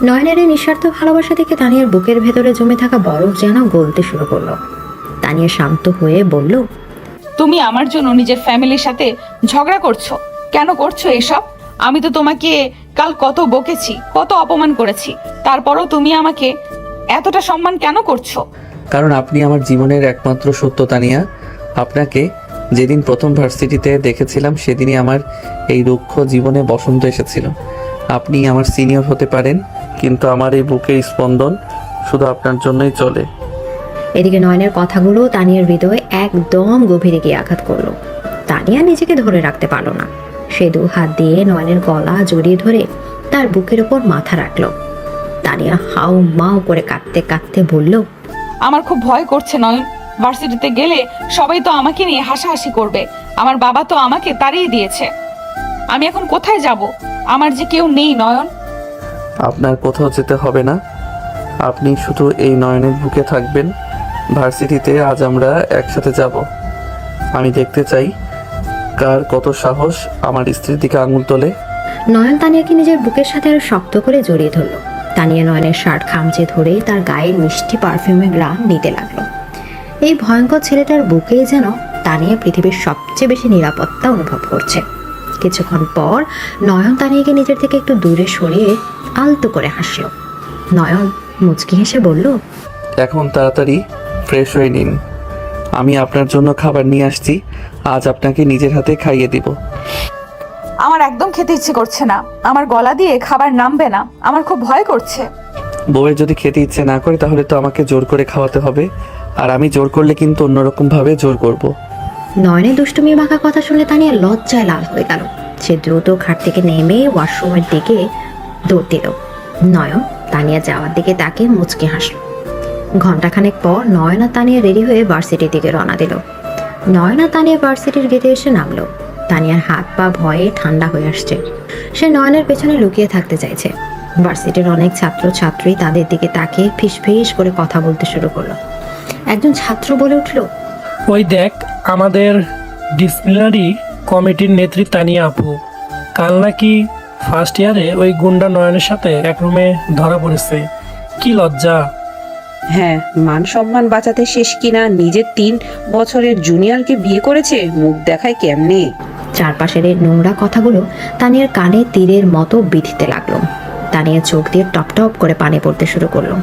নয়নের এই নিঃস্বার্থ ভালোবাসা থেকে তানিয়ার বুকের ভেতরে জমে থাকা বরফ যেন গলতে শুরু করলো। তানিয়া শান্ত হয়ে বলল, তুমি আমার জন্য নিজের ফ্যামিলির সাথে ঝগড়া করছো কেন? করছো এসব? আমি তো তোমাকে কাল কত বকেছি, কত অপমান করেছি, তারপরও তুমি আমাকে এতটা সম্মান কেন করছো? কারণ আপনি আমার জীবনের একমাত্র সত্য তানিয়া। আপনাকে যেদিন প্রথম ভার্সিটিতে দেখেছিলাম সেদিনই আমার এই রুক্ষ জীবনে বসন্ত এসেছিল। আপনি আমার সিনিয়র হতে পারেন, কিন্তু আমার এই বুকের স্পন্দন শুধু আপনার জন্যই চলে। এদিকে নয়নের কথাগুলো তানিয়ার হৃদয়ে একদম গভীরে গিয়ে আঘাত করলো। তানিয়া নিজেকে ধরে রাখতে পারলো না। সে দু হাত দিয়ে নয়নের গলা জড়িয়ে ধরে তার বুকের ওপর মাথা রাখলো। তানিয়া হাউ মাউ করে কাঁদতে কাঁদতে বলল, আমার খুব ভয় করছে নয়ন। ভার্সিটিতে গেলে সবাই তো আমাকে নিয়ে হাসাহাসি করবে। আমার বাবা তো আমাকে তাড়িয়ে দিয়েছে। আমি এখন কোথায় যাব? আমার যে কেউ নেই নয়ন। আপনার কোথাও যেতে হবে না, আপনি শুধু এই নয়নের বুকে থাকবেন। ভার্সিটিতে আজ আমরা একসাথে যাব। আমি দেখতে চাই কার কত সাহস আমার স্ত্রীর দিকে আঙুল তোলে। নয়ন তানিয়াকে নিজের বুকের সাথে আরো শক্ত করে জড়িয়ে ধরল। তানিয়া নয়নের শার্ট খামচে ধরে তার গায়ের মিষ্টি পারফিউমের গ্রাম নিতে লাগলো। এই ভয়ঙ্কর ছেলেটার বুকেই যেন তানিয়া পৃথিবীর সবচেয়ে বেশি নিরাপত্তা অনুভব করছে। কিছুক্ষণ পর নয়ন তানিয়াকে নিজের থেকে একটু দূরে সরিয়ে আলতো করে হাসল। নয়ন মুচকি হেসে বলল, এখন তাড়াতাড়ি ফ্রেশ হয়ে নিন, আমি আপনার জন্য খাবার নিয়ে আসছি। আজ আপনাকে নিজের হাতে খাইয়ে দিব। আমার একদম খেতে ইচ্ছে করছে না। আমার গলা দিয়ে খাবার নামবে না। আমার খুব ভয় করছে। বউয়ের যদি খেতে ইচ্ছে না করে তাহলে তো আমাকে জোর করে খাওয়াতে হবে, আর আমি জোর করলে কিন্তু অন্যরকম ভাবে জোর করব। নয়নের দুষ্টুমি মাখা কথা শুনে তানিয়া লজ্জায় লাল হয়ে গেল। সে দ্রুত খাট থেকে নেমে ওয়াশরুমের দিকে দৌড় দিল। নয়ন তানিয়া যাওয়ার দিকে তাকে মুচকে হাসল। ঘন্টাখানেক পর নয়ন আর তানিয়া রেডি হয়ে ভার্সিটির দিকে রওনা দিল। নয়ন আর তানিয়া ভার্সিটির গেটে এসে নামলো। তানিয়ার হাত পা ভয়ে ঠান্ডা হয়ে আসছে। সে নয়নের পেছনে লুকিয়ে থাকতে চাইছে। ভার্সিটির অনেক ছাত্র ছাত্রী তাদের দিকে তাকিয়ে ফিসফিস করে কথা বলতে শুরু করলো। একজন ছাত্র বলে উঠল, ওই দেখ, আমাদের ডিসিপ্লিনারি কমিটির নেত্রী তানিয়া আপু কাল নাকি ফার্স্ট ইয়ারে ওই গুন্ডা নয়নের সাথে এক রুমে ধরা পড়েছে। কি লজ্জা! হ্যাঁ, মান সম্মান বাঁচাতে শেষ কিনা নিজের 3 বছরের জুনিয়রকে বিয়ে করেছে, মুখ দেখায় কেমনে। চারপাশের এই নোংরা কথাগুলো তানিয়ার কানে তীরের মতো বিঁধতে লাগলো। তানিয়া চোখ দিয়ে টপ টপ করে পানি পড়তে শুরু করলো।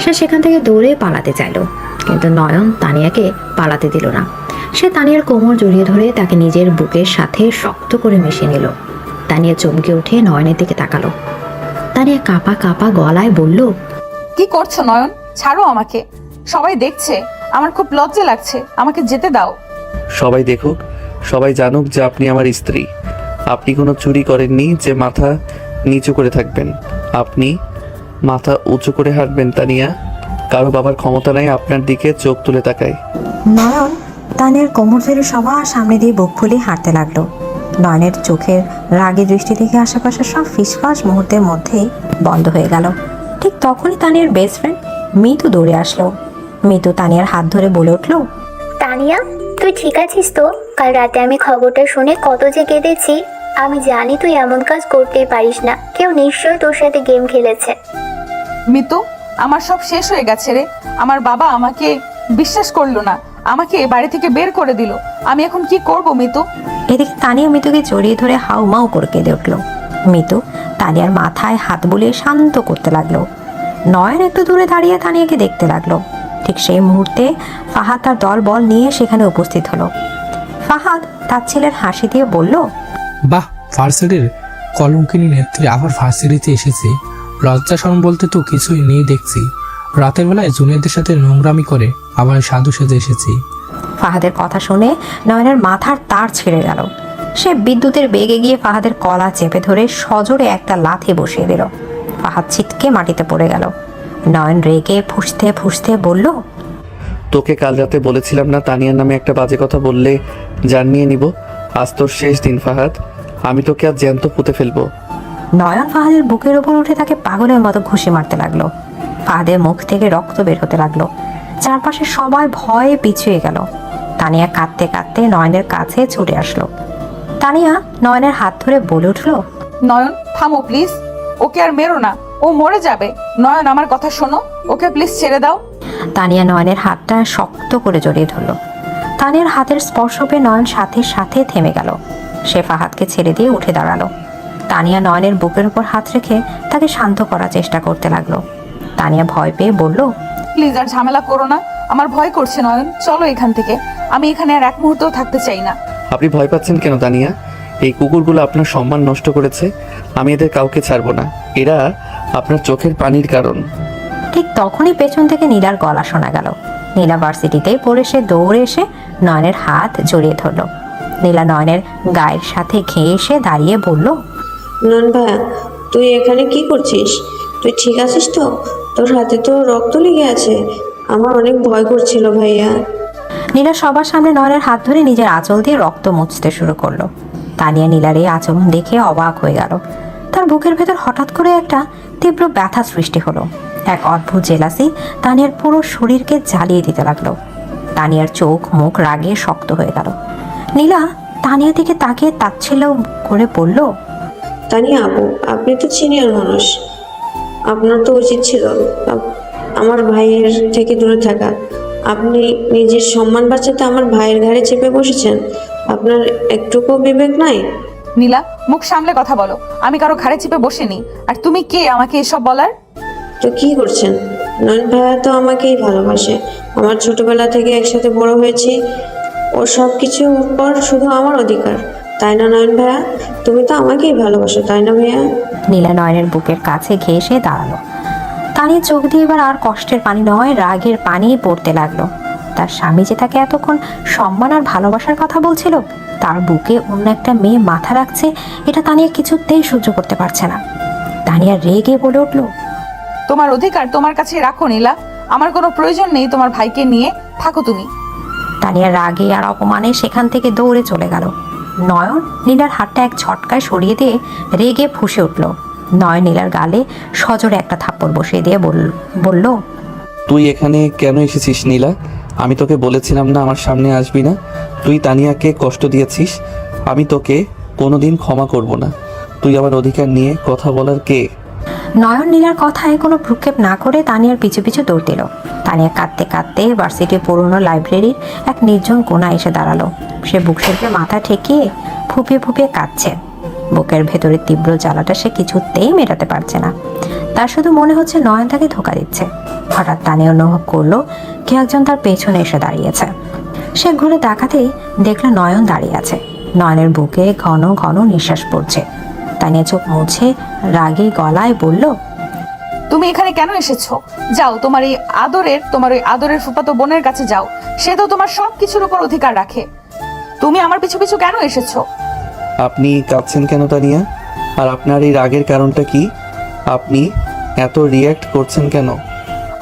সে সেখান থেকে দৌড়ে পালাতে চাইলো, কিন্তু নয়ন তানিয়াকে পালাতে দিল না। সে তানিয়ার কোমর জড়িয়ে ধরে তাকে নিজের বুকের সাথে শক্ত করে মিশিয়ে নিল। তানিয়া চমকে উঠে নয়নের দিকে তাকালো। তানিয়া কাঁপা কাঁপা গলায় বলল, কি করছো নয়ন? ছাড়ো আমাকে। সবাই দেখছে। আমার খুব লজ্জা লাগছে। আমাকে যেতে দাও। সবাই দেখুক, সবাই জানুক যে আপনি আমার স্ত্রী। আপনি কোনো চুরি করেননি যে মাথা নিচু করে থাকবেন। আপনি মাথা উঁচু করে হাঁটবেন তানিয়া। কারো বাবার ক্ষমতা নাই আপনার দিকে চোখ তুলে তাকায়। নয়ন তানিয়ার কোমর ধরে সবার সামনে দিয়ে বুক ফুলিয়ে হাঁটতে লাগলো। নয়নের চোখের রাগী দৃষ্টি থেকে আশেপাশে সব ফিসফাস মুহূর্তের মধ্যেই বন্ধ হয়ে গেল। ঠিক তখনই তানিয়ার বেস্ট ফ্রেন্ড মিতু দৌড়ে আসলো। মিতু তানিয়ার হাত ধরে বলে উঠলো, তানিয়া, তুই ঠিক আছিস তো? কাল রাতে আমি খবরটা শুনে কত যে কেঁদেছি। আমি জানি তুই এমন কাজ করতেই পারিস না। কেউ নিশ্চয়ই তোর সাথে গেম খেলেছে। মিতু, আমার সব শেষ হয়ে গেছে রে। আমার বাবা আমাকে বিশ্বাস করলো না, আমাকে বাড়ি থেকে বের করে দিল। আমি এখন কি করব মিতু? এদিকে তানিয়া মিতুকে জড়িয়ে ধরে হাউমাউ করে কেঁদে উঠলো। মিতু তানিয়ার মাথায় হাত বুলিয়ে শান্ত করতে লাগলো। নয়ন একটু দূরে দাঁড়িয়ে তানিয়াকে দেখতে লাগলো। ঠিক সেই মুহূর্তে ফাহাদ তার দল বল নিয়ে সেখানে উপস্থিত হলো। ফাহাদ তার ছেলের হাসি দিয়ে বলল, বাহ, ভার্সিটির কলঙ্কিনী নেত্রী আবার ভার্সিটিতে এসেছে। লজ্জা শরম বলতে তো কিছুই নেই দেখছি। রাতের বেলায় জুনিয়রদের সাথে নোংরামি করে আবার সাধু সেজে এসেছি। ফাহাদের কথা শুনে নয়নের মাথার তার ছিঁড়ে গেল। সে বিদ্যুতের বেগে গিয়ে ফাহাদের কলা চেপে ধরে সজোরে একটা লাথি বসিয়ে দিল। ফাহাদ ছিটকে মাটিতে পড়ে গেল। নয়ন রেগে ফুঁসতে ফুঁসতে বলল, তোকে কাল রাতে বলেছিলাম না তানিয়ার নামে একটা বাজে কথা বললে জান নিয়ে নিব। আজ তোর শেষ দিন ফাহাদ, আমি তোকে আজ জ্যান্ত পুঁতে ফেলবো। নয়ন ফাহাদের বুকের উপর উঠে তাকে পাগলের মতো ঘুষি মারতে লাগলো। ফাহাদের মুখ থেকে রক্ত বের হতে লাগলো। চারপাশে সবাই ভয়ে পিছিয়ে গেল। তানিয়া কাঁদতে কাঁদতে নয়নের কাছে ছুটে আসলো। তানিয়া নয়নের হাত ধরে বলে উঠলো, নয়ন থামো প্লিজ। ওকে আর মেরো না, ও মরে যাবে। নয়ন আমার কথা শোনো, ওকে প্লিজ ছেড়ে দাও। তানিয়া নয়নের হাতটা শক্ত করে জড়িয়ে ধরল। তানিয়ার হাতের স্পর্শ পেয়ে নয়ন সাথে সাথে থেমে গেল। সে ফাহাদকে ছেড়ে দিয়ে উঠে দাঁড়ালো। তানিয়া নয়নের বুকের উপর হাত রেখে তাকে শান্ত করার চেষ্টা করতে লাগলো। তানিয়া ভয় পেয়ে বলল, প্লিজ আর ঝামেলা করো না। আমার ভয় করছে নয়ন, চলো এখান থেকে। আমি এখানে আর এক মুহূর্তও থাকতে চাই না। আপনি ভয় পাচ্ছেন কেন তানিয়া? এই কুকুরগুলো আপনার সম্মান নষ্ট করেছে। আমি এদের কাউকে ছাড়বো না। এরা আপনার চোখের পানির কারণ। ঠিক তখনই পেছন থেকে নীলার গলা শোনা গেল। নীলা ভার্সিটিতেই পড়ে সে দৌড়ে এসে নয়নের হাত জড়িয়ে ধরল। নীলা নয়নের গায়ের সাথে ঘেয়ে এসে দাঁড়িয়ে বলল, নন ভাইয়া, তুই এখানে কি করছিস? তুই ঠিক আছিস তো? তোর হাতে তো রক্ত লেগে আছে। আমার অনেক ভয় করছিল ভাইয়া। নীলা সবার সামনে নয়নের হাত ধরে নিজের আঁচল দিয়ে রক্ত মুছতে শুরু করলো। তানিয়া নীলার এই আচরণ দেখে অবাক হয়ে গেল। তার বুকের ভেতর হঠাৎ করে একটা তীব্র ব্যথা সৃষ্টি হলো। এক অদ্ভুত জেলাসি তানিয়ার পুরো শরীরকে জ্বালিয়ে দিতে লাগলো। তানিয়ার চোখ মুখ রাগে শক্ত হয়ে গেল। নীলা তানিয়া দিকে তাকিয়ে তাচ্ছিল্য করে বলল, তানিয়া আপু, আপনি তো সিনিয়র মানুষ, আপনার তো উচিত ছিল আমার ভাইয়ের থেকে দূরে থাকা। আপনি নিজের সম্মান বাঁচাতে আমার ভাইয়ের ঘাড়ে চেপে বসেছেন। আপনার একটুকু বিবেক নাই? নীলা, মুখ সামলে কথা বলো। আমি কারো ঘাড়ে চেপে বসিনি। আর তুমি কে আমাকে এসব বলার? তো কি করছেন? নয়ন ভাইয়া তো আমাকেই ভালোবাসে। আমার ছোটবেলা থেকে একসাথে বড় হয়েছি। ও সব কিছুর উপর শুধু আমার অধিকার, তাই না নয়ন ভাইয়া? তুমি তো আমাকেই ভালোবাসো, তাই না ভাইয়া? নীলা নয়নের বুকের কাছে ঘেঁষে দাঁড়ালো। তানির চোখ দিয়ে এবার আর কষ্টের পানি নয়, রাগের পানি পড়তে লাগলো। তার স্বামী যে তাকে এতক্ষণ সম্মান আর ভালোবাসার কথা বলছিল, তার বুকে অন্য একটা মেয়ে মাথা রাখছে, এটা তানিয়া কিছুতেই সহ্য করতে পারছে না। তানিয়া রেগে বলে উঠল, তোমার অধিকার তোমার কাছে রাখো নীলা। আমার কোনো প্রয়োজন নেই, তোমার ভাইকে নিয়ে থাকো তুমি। তানিয়া রাগে আর অপমানে সেখান থেকে দৌড়ে চলে গেল। নয়ন নীলার হাতটা এক ঝটকায় সরিয়ে দিয়ে রেগে ফুঁসে উঠল। নয়ন নীলার গালে সজোরে একটা থাপ্পড় বসিয়ে দিয়ে বলল, তুই এখানে কেন এসেছিস নীলা? আমি তোকে বলেছিলাম না আমার সামনে আসবি না? তুই তানিয়াকে কষ্ট দিয়েছিস, আমি তোকে কোনোদিন ক্ষমা করব না। তুই আমার অধিকার নিয়ে কথা বলার কে? নয়ন নীলার কথায় কোনো ভ্রুক্ষেপ না করে তানিয়ার পিছু পিছু দৌড় দিল। তানিয়া কাঁদতে কাঁদতে ভার্সিটির পুরনো লাইব্রেরির এক নির্জন কোণায় এসে দাঁড়ালো। সে বুকশেলফে মাথা ঠেকিয়ে ফুপিয়ে ফুপিয়ে কাঁদছে। বুকের ভেতরে তীব্র জ্বালাটা সে কিছুতেই মেটাতে পারছে না। তার শুধু মনে হচ্ছে নয়ন তাকে ধোঁকা দিচ্ছে। হঠাৎ তানিয়া অনুভব করলো কেউ একজন তার পেছনে এসে দাঁড়িয়েছে। সে ঘুরে তাকাতেই দেখলো নয়ন দাঁড়িয়ে আছে। নয়নের বুকে ঘন ঘন নিঃশ্বাস পড়ছে। তানিয়া চোখ মুছে রাগে গলায় বলল, তুমি এখানে কেন এসেছো? যাও, তোমার ওই আদরের ফুফাতো বোনের কাছে যাও। সে তো তোমার সব কিছুর উপর অধিকার রাখে। তুমি আমার পিছু পিছু কেন এসেছো? আপনি কাঁদছেন কেন তানিয়া? আর আপনার এই রাগের কারণটা কি? আপনি এত রিয়্যাক্ট করছেন কেন?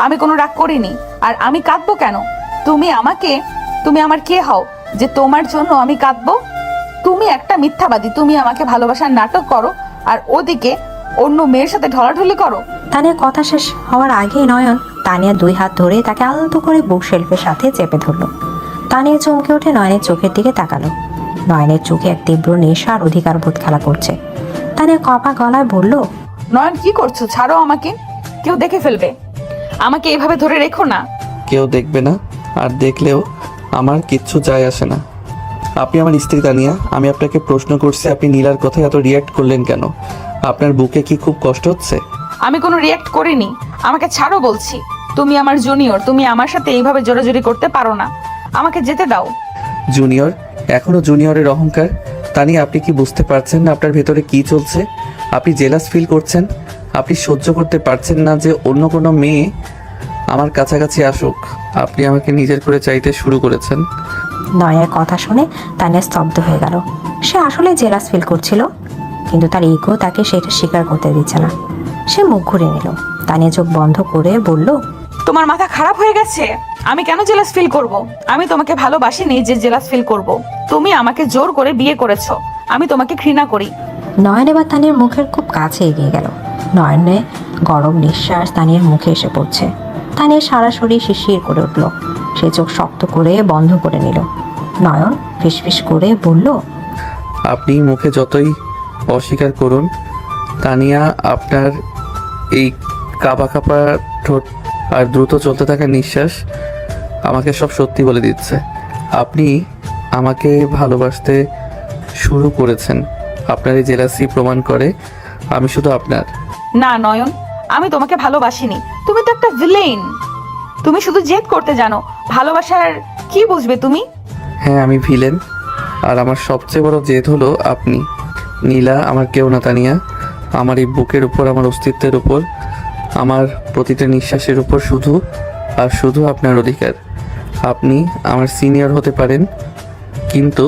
আমি কোনো রাগ করিনি। আর আমি কাঁদবো কেন? তুমি আমার কে হও যে তোমার জন্য আমি কাঁদবো? তুমি একটা মিথ্যাবাদী। তুমি আমাকে ভালোবাসার নাটক করো আর ওদিকে অন্য মেয়ের সাথে ঢলাঢলি করো। তানিয়া কথা শেষ হওয়ার আগেই নয়ন তানিয়া দুই হাত ধরে তাকে আলতো করে বুক শেলফের সাথে চেপে ধরলো। তানিয়া চমকে উঠে নয়নের চোখের দিকে তাকালো। নয়নের চোখে এক তীব্র নেশা আর অধিকার বোধ খেলা করছে। তানিয়া কপা গলায় বলল, নয়ন, কি করছো? ছাড়ো আমাকে, কেউ দেখে ফেলবে। আমাকে এভাবে ধরে রেখো না। কেউ দেখবে না, আর দেখলেও আমার কিচ্ছু যায় আসে না। আপনি আমার স্ত্রী তানিয়া। আমি আপনাকে প্রশ্ন করছি, আপনি নীলার কথায় এত রিয়্যাক্ট করলেন কেন? আপনার বুকে কি খুব কষ্ট হচ্ছে? আমি কোনো রিয়্যাক্ট করিনি। আমাকে ছাড়ো বলছি। তুমি আমার জুনিয়র, তুমি আমার সাথে এইভাবে জোরাজুরি করতে পারো না। আমাকে যেতে দাও। জুনিয়র? এখনো জুনিয়রের অহংকার? তানিয়া, আপনি কি বুঝতে পারছেন না আপনার ভেতরে কি চলছে? আপনি জেলাস ফিল করছেন। আপনি সহ্য করতে পারছেন না যে অন্য কোনো মেয়ে আমার কাছাকাছি আসুক। আপনি আমাকে নিজের করে চাইতে শুরু করেছেন। নয়ের কথা শুনে তানিয়া স্তব্ধ হয়ে গেল। সে আসলে জেলাস ফিল করছিল, কিন্তু তার ইগো তাকে সেটা স্বীকার করতে দিচ্ছে না। সে মুখ ঘুরে নিল। তানিয়া চোখ বন্ধ করে বলল, তোমার মাথা খারাপ হয়ে গেছে? আমি কেন জেলাস ফিল করব? আমি তোমাকে ভালোবাসিনি যে জেলাস ফিল করব। তুমি আমাকে জোর করে বিয়ে করেছো। আমি তোমাকে ঘৃণা করি। নয়ন এবার তানিয়ার মুখের খুব কাছে এগিয়ে গেল। নয়নে গরম নিঃশ্বাস তানিয়ার মুখে এসে পড়ছে। তানিয়া সারা শরীর শিরশির করে উঠল। সে চোখ শক্ত করে বন্ধ করে নিল। নয়ন ফিসফিস করে বলল, আপনি মুখে যতই অস্বীকার করুন তানিয়া, আপনার এই কাঁপা কাঁপা ঠোঁট আর দ্রুত চলতে থাকা নিঃশ্বাস আমাকে সব সত্যি বলে দিচ্ছে। আপনি আমাকে ভালোবাসতে শুরু করেছেন। আপনার এই জেলাসি প্রমাণ করে আমি শুধু আপনার। না নয়ন, আমি তোমাকে ভালোবাসিনি। তুমি তো একটা ভিলেন। তুমি শুধু জেদ করতে জানো। ভালোবাসার কি বুঝবে তুমি? হ্যাঁ, আমি ভিলেন। আর আমার সবচেয়ে বড় জেদ হলো আপনি। নীলা আমার কেউ না তানিয়া। আমার এই বুকের উপর, আমার অস্তিত্বের উপর, আমার প্রতিটা নিঃশ্বাসের উপর শুধু আর শুধু আপনার অধিকার। আপনি আমার সিনিয়র হতে পারেন, কিন্তু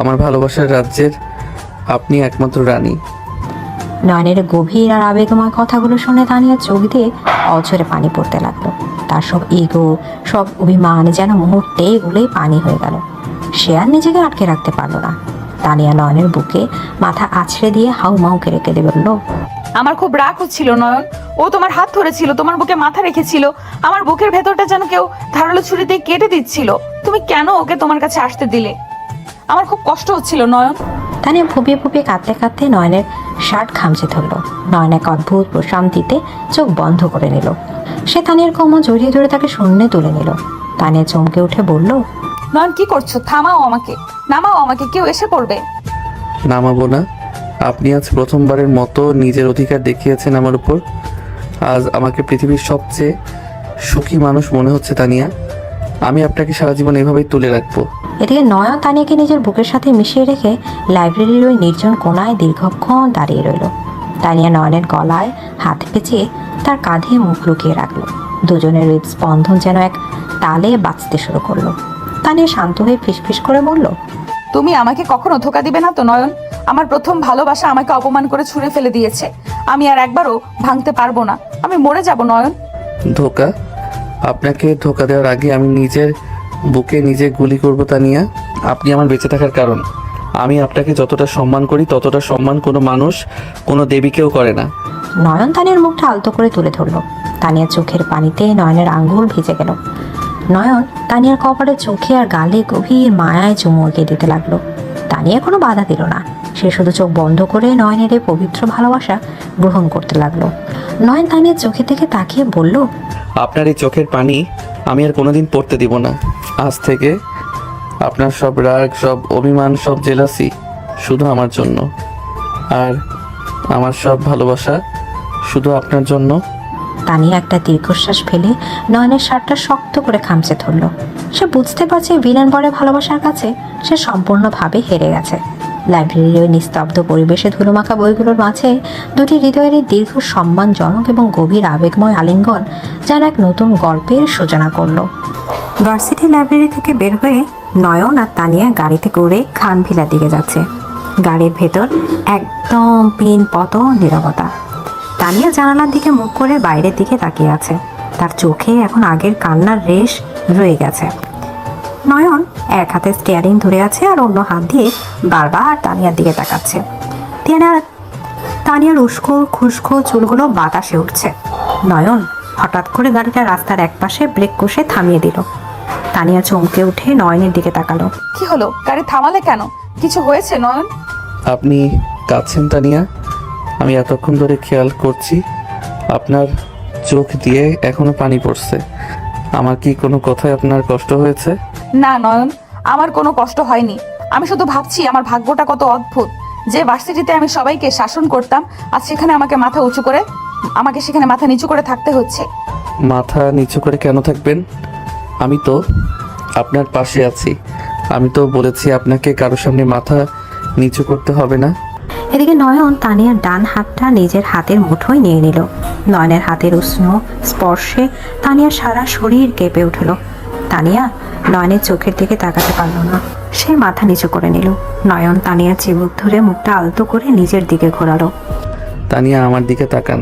আমার ভালোবাসার রাজ্যের আপনি একমাত্র রানী। নয়নের গভীর আর আবেগময় কথাগুলো শুনে তানিয়া চোখ দিয়ে অঝরে পানি পড়তে লাগলো। তার সব ইগো, সব অভিমান যেন মুহূর্তেই গুলে পানি হয়ে গেল। সে আর নিজেকে আটকে রাখতে পারলো না। তানিয়া নয়নের বুকে মাথা আছড়ে দিয়ে হাউমাউ কেড়ে কেঁদে বলল, আমার খুব রাগ হচ্ছিল নয়ন। ও তোমার হাত ধরেছিল, তোমার বুকে মাথা রেখেছিল, আমার বুকের ভেতরটা যেন কেউ ধারালো ছুরি দিয়ে কেটে দিচ্ছিল। তুমি কেন ওকে তোমার কাছে আসতে দিলে? আমার খুব কষ্ট হচ্ছিল নয়ন। তানিয়া ফুপিয়ে ফুপিয়ে কাঁদতে কাঁদতে নয়নের শার্ট খামচে ধরল। নয়ন এক অদ্ভুত প্রশান্তিতে চোখ বন্ধ করে নিল। সে তানিয়ার কোমর জড়িয়ে ধরে তাকে শূন্যে তুলে নিল। তানিয়া চমকে উঠে বলল, নয়ন কি করছো? থামাও আমাকে, নামাও আমাকে, কেউ এসে পড়বে। নামাবো না। আপনি আজ প্রথমবারের মতো নিজের অধিকার দেখিয়েছেন আমার উপর। আজ আমাকে পৃথিবীর সবচেয়ে সুখী মানুষ মনে হচ্ছে তানিয়া। আমি আপনাকে সারা জীবন এভাবেই তুলে রাখবো। এদিকে নয়ন তানিয়াকে নিজের বুকের সাথে মিশিয়ে রেখে লাইব্রেরির ওই নির্জন কোণায় দীর্ঘক্ষণ দাঁড়িয়ে রইল। তানিয়া নয়নের গলায় হাত পেঁচিয়ে তার কাঁধে মুখ লুকিয়ে রাখলো। দুজনের হৃদস্পন্দন যেন এক তালে বাঁচতে শুরু করলো। তানিয়া শান্ত হয়ে ফিসফিস করে বলল, তুমি আমাকে কখনো ধোকা দিবে না তো নয়ন? আমার প্রথম ভালোবাসা আমাকে অপমান করে ছুঁড়ে ফেলে দিয়েছে। আমি আর একবারও ভাঙতে পারবো না। আমি মরে যাব নয়ন। ধোকা? আপনাকে ধোকা দেওয়ার আগে আমি নিজের বুকে নিজে গুলি করব তানিয়া। আপনি আমার বেঁচে থাকার কারণ। আমি আপনাকে যতটা সম্মান করি ততটা সম্মান কোনো মানুষ, কোনো দেবীকেও করে না। নয়ন তানিয়ার মুখটা আলতো করে তুলে ধরলো। তানিয়ার চোখের পানিতে নয়নের আঙ্গুল ভিজে গেল। নয়ন তানিয়ার কপালে, চোখে আর গালে গভীর মায়ায় চুমু এঁকে দিতে লাগলো। তানিয়া কোনো বাধা দিল না। সে শুধু চোখ বন্ধ করে নয়নের এই পবিত্র ভালোবাসা গ্রহণ করতে লাগলো। নয়ন তানিয়ার চোখে থেকে তাকিয়ে বলল, আপনার এই চোখের পানি আমি আর কোনোদিন পড়তে দিব না। আজ থেকে আপনার সব রাগ, সব অভিমান, সব জেলাসি শুধু আমার জন্য, আর আমার সব ভালোবাসা শুধু আপনার জন্য। তানিয়া একটা দীর্ঘশ্বাস ফেলে নয়নের শার্টটা শক্ত করে খামচে ধরল। সে বুঝতে পারছে ভিলেন বলে ভালোবাসার কাছে সে সম্পূর্ণভাবে হেরে গেছে। লাইব্রেরির ওই নিস্তব্ধ পরিবেশে ধুলোমাখা বইগুলোর মাঝে দুটি হৃদয়ের এই দীর্ঘ সম্মানজনক এবং গভীর আবেগময় আলিঙ্গন যেন এক নতুন গল্পের সূচনা করলো। ভার্সিটি লাইব্রেরি থেকে বের হয়ে নয়ন আর তানিয়া গাড়িতে করে খানভিলার দিকে যাচ্ছে। গাড়ির ভেতর একদম পিন পতন নীরবতা। তানিয়া জানালার দিকে মুখ করে বাইরের দিকে তাকিয়ে আছে। তার চোখে এখন আগের কান্নার রেশ রয়ে গেছে। নয়ন এক হাতে স্টিয়ারিং ধরে আছে আর অন্য হাত দিয়ে বারবার তানিয়ার দিকে তাকাচ্ছে। তানিয়ার উস্কো খুস্কো চুলগুলো বাতাসে উঠছে। নয়ন হঠাৎ করে গাড়িটা রাস্তার একপাশে ব্রেক কষে থামিয়ে দিল। তানিয়া চমকে উঠে নয়নের দিকে তাকালো। কি হলো? গাড়ি থামালে কেন? কিছু হয়েছে নয়ন? আপনি কাঁদছেন তানিয়া? আমি এতক্ষণ ধরে খেয়াল করছি আপনার চোখ দিয়ে এখনো পানি পড়ছে। আমার কি কোনো কথায় আপনার কষ্ট হয়েছে? না নয়ন, আমার কোনো কষ্ট হয়নি। আমি শুধু ভাবছি আমার ভাগ্যটা কত অদ্ভুত। যে ভার্সিটিতে আমি সবাইকে শাসন করতাম, আজ সেখানে আমাকে সেখানে মাথা নিচু করে থাকতে হচ্ছে। মাথা নিচু করে কেন থাকবেন? আমি তো আপনার পাশে আছি। আমি তো বলেছি আপনাকে কারোর সামনে মাথা নিচু করতে হবে না। এদিকে নয়ন তানিয়ার ডান হাতটা নিজের হাতের মুঠোয় নিয়ে নিল। নয়নের হাতের উষ্ণ স্পর্শে তানিয়ার সারা শরীর কেঁপে উঠল। তানিয়া নয়নের চোখের দিকে তাকাতে পারল না। সে মাথা নিচু করে নিল। নয়ন তানিয়ার চিবুক ধরে মুখটা আলতো করে নিজের দিকে ঘোরালো। তানিয়া আমার দিকে তাকান।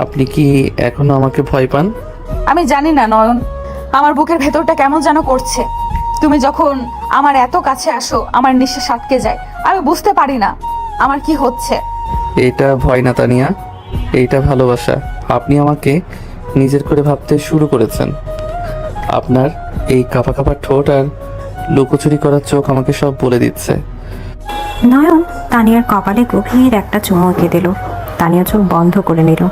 আপনি কি এখনো আমাকে ভয় পান? আমি জানি না নয়ন, আমার বুকের ভেতরটা কেমন যেন করছে। তুমি যখন আমার এত কাছে আসো আমার নিঃশ্বাস আটকে যায়। আমি বুঝতে পারি না আমার কি হচ্ছে। এটা ভয় না তানিয়া, এইটা ভালোবাসা। আপনি আমাকে নিজের করে ভাবতে শুরু করেছেন। আপনার এই কাঁপা কাঁপা ঠোঁট আর লুকোচুরি করার চোখ আমাকে সব বলে দিচ্ছে। নয়ন তানিয়ার কপালে গভীর একটা চুমু এঁকে দিল। তানিয়া চোখ বন্ধ করে নিল।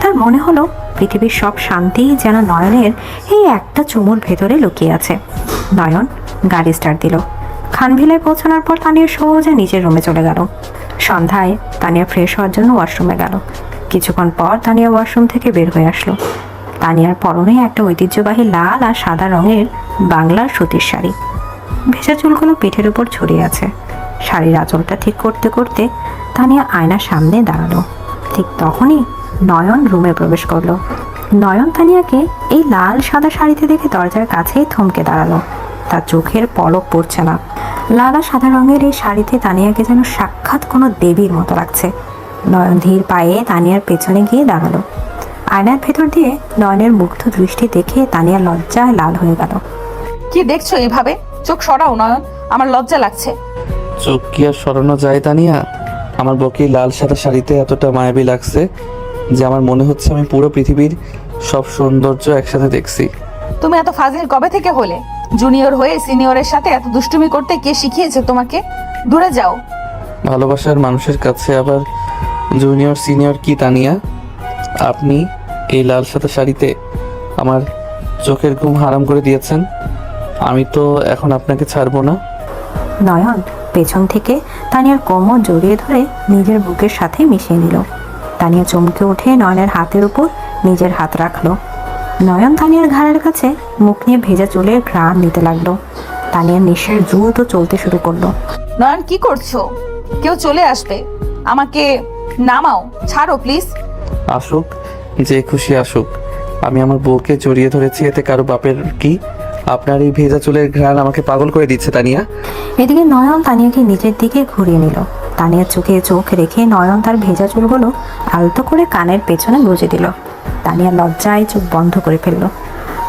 তার মনে হলো পৃথিবীর সব শান্তি যেন নয়নের এই একটা চুমুর ভেতরে লুকিয়ে আছে। নয়ন গাড়ি স্টার্ট দিল। খানভিলায় পৌঁছানোর পর তানিয়া সহজে নিজের রুমে চলে গেল। সন্ধ্যায় তানিয়া ফ্রেশ হওয়ার জন্য ওয়াশরুমে গেল। কিছুক্ষণ পর তানিয়া ওয়াশরুম থেকে বের হয়ে আসলো। তানিয়ার পরনে একটা ঐতিহ্যবাহী লাল আর সাদা রঙের বাংলার সুতির শাড়ি। ভেজা চুলগুলো পিঠের উপর ছড়িয়ে আছে। শাড়ির আঁচলটা ঠিক করতে করতে তানিয়া আয়নার সামনে দাঁড়ালো। ঠিক তখনই নয়ন রুমে প্রবেশ করলো। নয়ন তানিয়াকে এই লাল সাদা শাড়িতে দেখে দরজার কাছেই থমকে দাঁড়ালো। তার চোখের পলক পড়ছে না। লাল আর সাদা রঙের এই শাড়িতে তানিয়াকে যেন সাক্ষাৎ কোনো দেবীর মতো লাগছে। নয়ন ধীর পায়ে তানিয়ার পেছনে গিয়ে দাঁড়ালো। আয়নার ভেতর দিয়ে নয়নের মুগ্ধ দৃষ্টি দেখে তানিয়া লজ্জায় লাল হয়ে গেল। কি দেখছো এইভাবে? চোখ সরাও নয়ন, আমার লজ্জা লাগছে। চোখ কি আর সরানো যায় তানিয়া? আমার বউকে লাল সাদা শাড়িতে এতটা মায়াবী লাগছে যে আমার মনে হচ্ছে আমি পুরো পৃথিবীর সব সৌন্দর্য একসাথে দেখছি। তুমি এত ফাজিল কবে থেকে হলে? জুনিয়র হয়ে সিনিয়রের সাথে এত দুষ্টুমি করতে কে শিখিয়েছে তোমাকে? দূরে যাও। ভালোবাসার মানুষের কাছে আবার জুনিয়র সিনিয়র কি তানিয়া? আপনি এই লাল সাদা শাড়িতে আমার চোখের ঘুম হারাম করে দিয়েছেন। আমি তো এখন আপনাকে ছাড়বো না। নয়ন পেছন থেকে তানিয়ার কোমর জড়িয়ে ধরে নিজের বুকের সাথে মিশিয়ে নিল। তানিয়া চমকে উঠে নয়নের হাতের উপর নিজের হাত রাখলো। নয়ন তানিয়ার ঘাড়ের কাছে মুখ নিয়ে ভেজা চুলের ঘ্রাণ নিতে লাগলো। তানিয়ার নিঃশ্বাস দ্রুত চলতে শুরু করলো। নয়ন কি করছো? কেউ চলে আসবে, আমাকে নামাও, ছাড়ো প্লিজ। আসুক, যে খুশি আসুক। আমি আমার বউকে জড়িয়ে ধরেছি, এতে কারো বাপের কি? আপনার এই ভেজা চুলের ঘ্রাণ আমাকে পাগল করে দিচ্ছে তানিয়া। এদিকে নয়ন তানিয়াকে নিজের দিকে ঘুরিয়ে নিল। তানিয়ার চোখে চোখ রেখে নয়ন তার ভেজা চুলগুলো আলতো করে কানের পেছনে গুজে দিল। তানিয়া লজ্জায় চোখ বন্ধ করে ফেলল।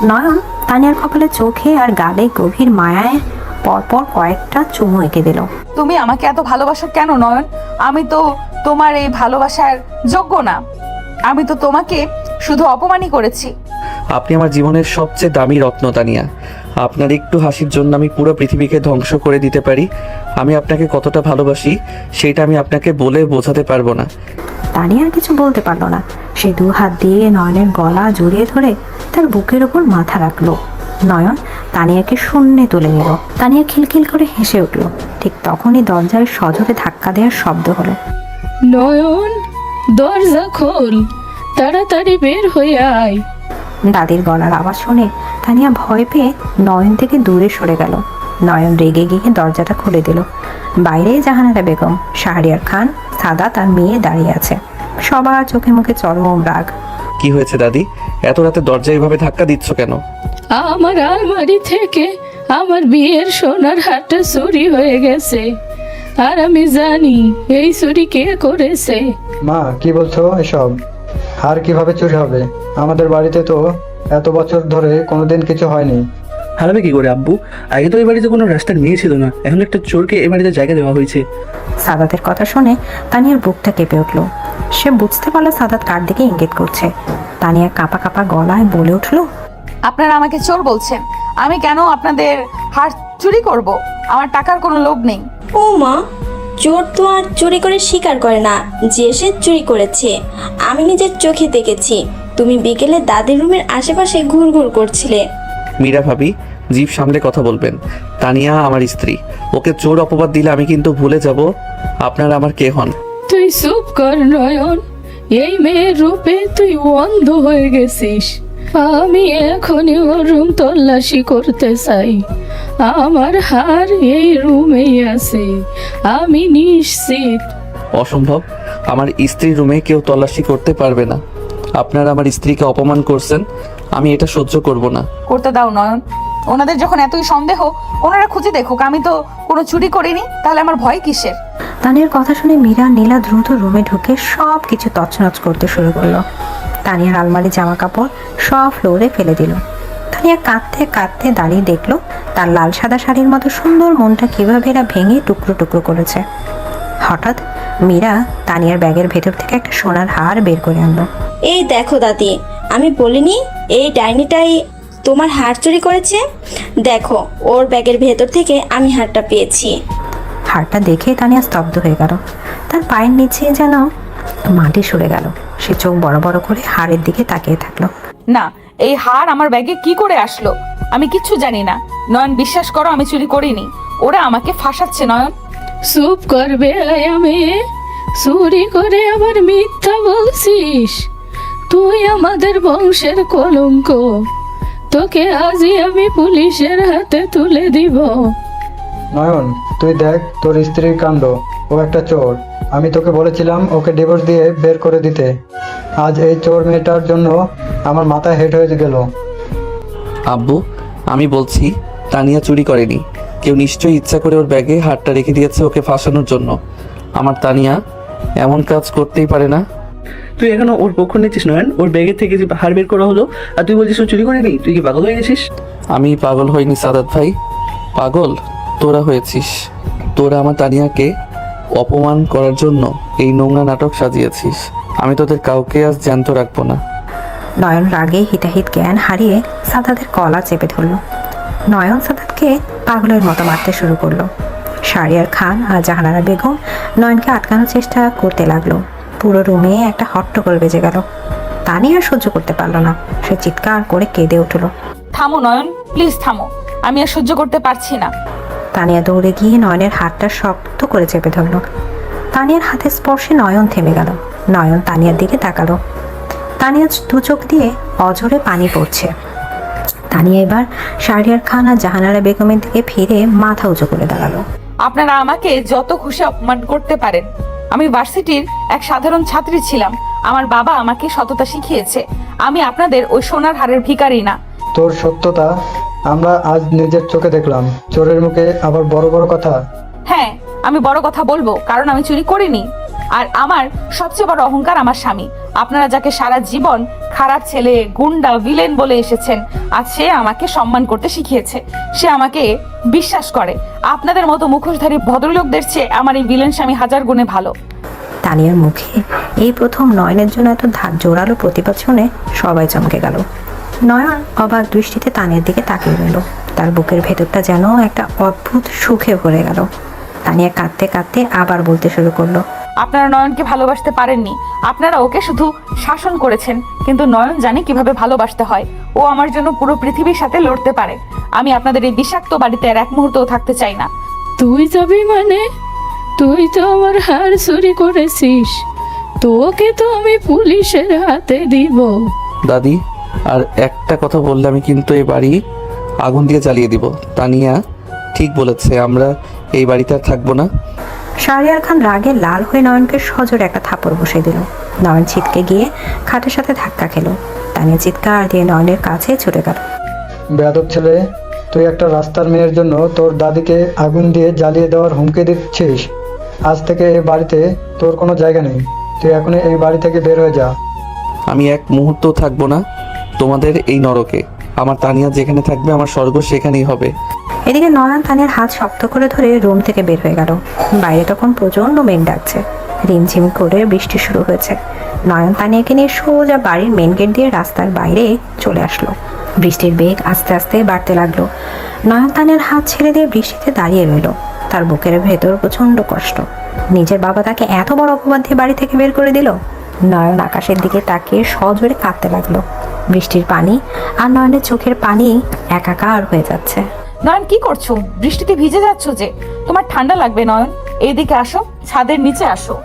নয়ন তানিয়ার কপালে চোখে আর গালে গভীর মায়ায় পরপর কয়েকটা চুমু এঁকে দিল। তুমি আমাকে এত ভালোবাসো কেন নয়ন? আমি তো তোমার এই ভালোবাসার যোগ্য না। আমি তো তোমাকে শুধু অপমানই করেছি। আপনি আমার জীবনের সবচেয়ে দামি রত্ন তানিয়া। আপনার একটু হাসির জন্য আমি পুরো পৃথিবীকে ধ্বংস করে দিতে পারি। আমি আপনাকে কতটা ভালোবাসি সেটা আমি আপনাকে বলে বোঝাতে পারবো না। তানিয়া আর কিছু বলতে পারলো না। সে দু হাত দিয়ে নয়নের গলা জড়িয়ে ধরে তার বুকের ওপর মাথা রাখলো। নয়ন তানিয়াকে শূন্যে তুলে নিল। তানিয়া খিলখিল করে হেসে উঠল। ঠিক তখনই দরজায় সজোরে ধাক্কা দেওয়ার শব্দ হলো। নয়ন, দরজা খোল, তাড়াতাড়ি বের হয়ে আয়। দাদির গলার আওয়াজ শুনে তানিয়া ভয় পেয়ে নয়ন থেকে দূরে সরে গেল। নয়ন রেগে গিয়ে দরজাটা খুলে দিল। বাইরে জাহানারা বেগম, শাহরিয়ার খান, সাদা তার মেয়ে দাঁড়িয়ে আছে। সবার চোখে মুখে চরম রাগ। কি হয়েছে দাদি? এত রাতে দরজা এভাবে ধাক্কা দিচ্ছ কেন? আমার আলমারি থেকে আমার বিয়ের সোনার হারটা চুরি হয়ে গেছে, আর আমি জানি এই চুরি কে করেছে। মা কি বলছো এসব? হার কিভাবে চুরি হবে? আমাদের বাড়িতে তো এত বছর ধরে কোনোদিন কিছু হয়নি। হারাবে কি করে আব্বু? আগে তো এই বাড়িতে কোনো রাস্তার মেয়ে ছিল না, এখন একটা চোরকে এই বাড়িতে জায়গা দেওয়া হয়েছে। সাদাতের কথা শুনে তানিয়ার বুকটা কেঁপে উঠল। সে বুঝতে পারলো সাদাত কার দিকে ইঙ্গিত করছে। তানিয়া কাঁপা কাঁপা গলায় বলে উঠল, আপনারা আমাকে চোর বলছেন? আমি কেন আপনাদের হার চুরি করব? আমার টাকার কোনো লোভ নেই। ও মা, চোর তো আর চুরি করে স্বীকার করে না যে সে চুরি করেছে। আমি নিজের চোখে দেখেছি তুমি বিকেলে দাদির রুমের আশেপাশে ঘুরঘুর করছিলে। মীরা ভাবি, জিভ সামলে কথা বলবেন। তানিয়া আমার স্ত্রী, ওকে চোর অপবাদ দিলে আমি কিন্তু ভুলে যাব আপনারা আমার কে হন। তুই চুপ কর নয়ন, এই মেয়ের রূপে তুই অন্ধ হয়ে গেছিস। আমি এখনই ওর রুম তল্লাশি করতে চাই। আমার হার এই রুমেই আছে, আমি নিশ্চিত। অসম্ভব, আমার স্ত্রীর রুমে কেউ তল্লাশি করতে পারবে না। আপনারা আমার স্ত্রীকে অপমান করছেন, আমি এটা সহ্য করব না। করতে দাও নয়ন, ওনাদের যখন এতই সন্দেহ, ওনারা খুঁজে দেখুক। আমি তো কোনো চুরি করিনি, তাহলে আমার ভয় কিসের? তানিয়ার কথা শুনে মীরা নীলা দ্রুত রুমে ঢুকে সব কিছু তছনছ করতে শুরু করলো। তানিয়ার আলমারি জামা কাপড় সব ফ্লোরে ফেলে দিল। তানিয়া কাঁদতে কাঁদতে দাঁড়িয়ে দেখলো তার লাল সাদা শাড়ির মতো সুন্দর মনটা কিভাবে এরা ভেঙে টুকরো টুকরো করেছে। হঠাৎ মীরা তানিয়ার ব্যাগের ভেতর থেকে একটা সোনার হার বের করে আনলো। এই দেখো দাদি, আমি বলিনি এই ডাইনিটাই তোমার হার চুরি করেছে? দেখো, ওর ব্যাগের ভেতর থেকে আমি হারটা পেয়েছি। হারটা দেখে তানিয়া স্তব্ধ হয়ে গেল। তার পায়ের নিচে যেন মাটি সরে গেল। সে চোখ বড় বড় করে হারের দিকে তাকিয়ে থাকলো। না, এই হার আমার ব্যাগে কি করে আসলো? আমি কিচ্ছু জানি না। নয়ন, বিশ্বাস করো, আমি চুরি করিনি। ওরা আমাকে ফাঁসাচ্ছে। নয়ন, চুপ করবে আমি? চুরি করে আবার মিথ্যা বলছিস? তুই আমাদের বংশের কলঙ্ক। তোকে আজই আমি পুলিশের হাতে তুলে দিব। নয়ন, তুই দেখ তোর স্ত্রীর কাণ্ড। ও একটা চোর। আমি তোকে বলেছিলাম ওকে ডিভোর্স দিয়ে বের করে দিতে। আজ এই চোর মেয়েটার জন্য আমার মাথা হেট হয়ে গেল। আব্বু, আমি বলছি তানিয়া চুরি করেনি। কেউ নিশ্চয়ই ইচ্ছা করে ওর ব্যাগে হারটা রেখে দিয়েছে ওকে ফাঁসানোর জন্য। আমার তানিয়া এমন কাজ করতেই পারে না। তুই এখনো ওর পক্ষ নিচ্ছিস নয়ন? ওর ব্যাগের থেকে যে হার বের করা হলো আর তুই বলছিস ও চুরি করেনি? তুই কি পাগল হয়ে গেছিস? আমি পাগল হইনি সাদাত ভাই, পাগল তোরা হয়েছিস। তোরা আমার তানিয়াকে অপমান করার জন্য এই নোংরা নাটক সাজিয়েছিস। আমি তোদের কাউকে আজ জ্যান্ত রাখবো না। নয়ন রাগে হিতাহিত জ্ঞান হারিয়ে সাদাতের কলা চেপে ধরল। নয়ন সাদাতকে পাগলের মতো মারতে শুরু করলো। শাহরিয়ার খান আর জাহানারা বেগম নয়নকে আটকানোর চেষ্টা করতে লাগলো। পুরো রুমে একটা হট্টগোল বেজে গেল। তানিয়া সহ্য করতে পারলো না, সে চিৎকার করে কেঁদে উঠলো। থামো নয়ন, প্লিজ থামো, আমি আর সহ্য করতে পারছি না। তানিয়া দৌড়ে গিয়ে নয়নের হাতটা শক্ত করে চেপে ধরল। তানিয়ার হাতের স্পর্শে নয়ন থেমে গেল। নয়ন তানিয়ার দিকে তাকালো। তানিয়ার দু চোখ দিয়ে অঝরে পানি পড়ছে। তানিয়া এবার শাহরিয়ার খান আর জাহানারা বেগমের দিকে ফিরে মাথা উঁচু করে দাঁড়ালো। আপনারা আমাকে যত খুশি অপমান করতে পারেন, আমি ভার্সিটির এক সাধারণ ছাত্রী ছিলাম। আমার বাবা আমাকে সততা শিখিয়েছে। আমি আপনাদের ওই সোনার হারের ভিখারি না। তোর সত্যতা আমরা আজ নিজের চোখে দেখলাম। চোরের মুখে আবার বড় বড় কথা। হ্যাঁ, আমি বড় কথা বলবো, কারণ আমি চুরি করিনি। আর আমার সবচেয়ে বড় অহংকার আমার স্বামী। আপনারা যাকে সারা জীবন খারাপ ছেলে, গুন্ডা, ভিলেন বলে এসেছেন, আজ সে আমাকে সম্মান করতে শিখিয়েছে। সে আমাকে বিশ্বাস করে। আপনাদের মতো মুখোশধারী ভদ্রলোকদের চেয়ে আমার এই ভিলেন স্বামী হাজার গুণে ভালো। তানিয়ার মুখে এই প্রথম নয়নের জন্য এত জোরালো প্রতিবাদ শুনে সবাই চমকে গেল। নয়ন অবাক দৃষ্টিতে তানিয়ার দিকে তাকিয়ে রইল। তার বুকের ভেতরটা যেন একটা অদ্ভুত সুখে ভরে গেল। তানিয়া কাঁদতে কাঁদতে আবার বলতে শুরু করলো। আপনারা নয়নকে ভালোবাসতে পারেননি। আপনারা ওকে শুধু শাসন করেছেন, কিন্তু নয়ন জানে কিভাবে ভালোবাসতে হয়। ও আমার জন্য পুরো পৃথিবীর সাথে লড়তে পারে। আমি আপনাদের এই বিষাক্ত বাড়িতে আর এক মুহূর্তও থাকতে চাই না। তুই যাবি মানে? তুই তো আমার হার চুরি করেছিস, তোকে তো আমি পুলিশের হাতে দিব। দাদি, আর একটা কথা বললে আমি কিন্তু এই বাড়ি আগুন দিয়ে জ্বালিয়ে দিব। তানিয়া ঠিক বলেছে, আমরা এই বাড়িতে আর থাকবো না। শাহরিয়ার খান রাগে লাল হয়ে নয়নকে সজোরে একটা থাপড় বসিয়ে দিল। নয়ন ছিটকে গিয়ে খাটের সাথে ধাক্কা খেলো। তানিয়া চিৎকার দিয়ে নয়নের কাছে ছুটে গেল। বেয়াদব ছেলে, তুই একটা রাস্তার মেয়ের জন্য তোর দাদিকে আগুন দিয়ে জ্বালিয়ে দেওয়ার হুমকি দিচ্ছিস। আজ থেকে এই বাড়িতে তোর কোনো জায়গা নেই। তুই এখনই এই বাড়ি থেকে বের হয়ে যা। আমি এক মুহূর্তও থাকবো না তোমাদের এই নরকে। আমার তানিয়া যেখানে থাকবে, আমার স্বর্গ সেখানেই হবে। এদিকে নয়ন তানিয়ার হাত শক্ত করে ধরে রুম থেকে বের হয়ে গেল। বাইরে তখন প্রচন্ড মেঘ ডাকছে। রিমঝিম করে বৃষ্টি শুরু হয়েছে। নয়ন তানিয়াকে নিয়ে সোজা বাড়ির মেন গেট দিয়ে রাস্তার বাইরে চলে আসলো। বৃষ্টির বেগ আস্তে আস্তে বাড়তে লাগলো। নয়ন তানিয়ার হাত ছেড়ে দিয়ে বৃষ্টিতে দাঁড়িয়ে রইল। তার বুকের ভেতর প্রচন্ড কষ্ট। নিজের বাবা তাকে এত বড় অপবাদ দিয়ে বাড়ি থেকে বের করে দিল। নয়ন আকাশের দিকে তাকিয়ে সজোরে কাঁদতে লাগলো। বৃষ্টির পানি আর নয়নের চোখের পানি একাকার হয়ে যাচ্ছে। নয়ন, কি করছো? বৃষ্টিতে ভিজে যাচ্ছ যে। তোমার ঠান্ডা লাগবে নয়ন, এইদিকে আসো, ছাদের নিচে আসো।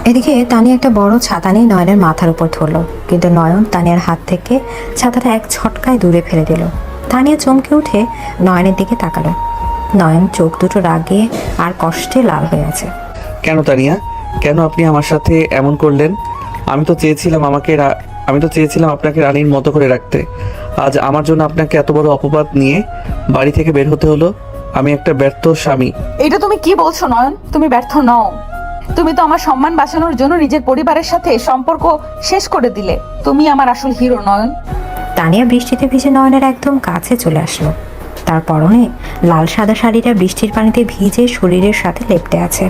এদিকে তানিয়া একটা বড় ছাতা নিয়ে নয়নের মাথার উপর ধরলো, কিন্তু নয়ন তানিয়ার হাত থেকে ছাতাটা এক ঝটকায় দূরে ফেলে দিল। তানিয়া চমকে উঠে নয়নের দিকে তাকালো। নয়ন চোখ দুটো রাগে আর কষ্টে লাল হয়ে আছে। কেন তানিয়া, কেন আপনি আমার সাথে এমন করলেন? আমি তো চেয়েছিলাম আপনাকে রানীর মতো করে রাখতে। আজ আমার জন্য আপনাকে এত বড় অপবাদ নিয়ে বাড়ি থেকে বের হতে হলো। আমি একটা ব্যর্থ স্বামী। এটা তুমি কি বলছো নয়ন? তুমি ব্যর্থ নও। তুমি তো আমার সম্মান বাঁচানোর জন্য নিজের পরিবারের সাথে সম্পর্ক শেষ করে দিলে। তুমি আমার আসল হিরো নয়ন। তানিয়া বৃষ্টিতে ভিজে নয়নের একদম কাছে চলে আসলো। তার পরনে লাল সাদা শাড়িটা বৃষ্টির পানিতে ভিজে শরীরের সাথে লেপ্টে আছে।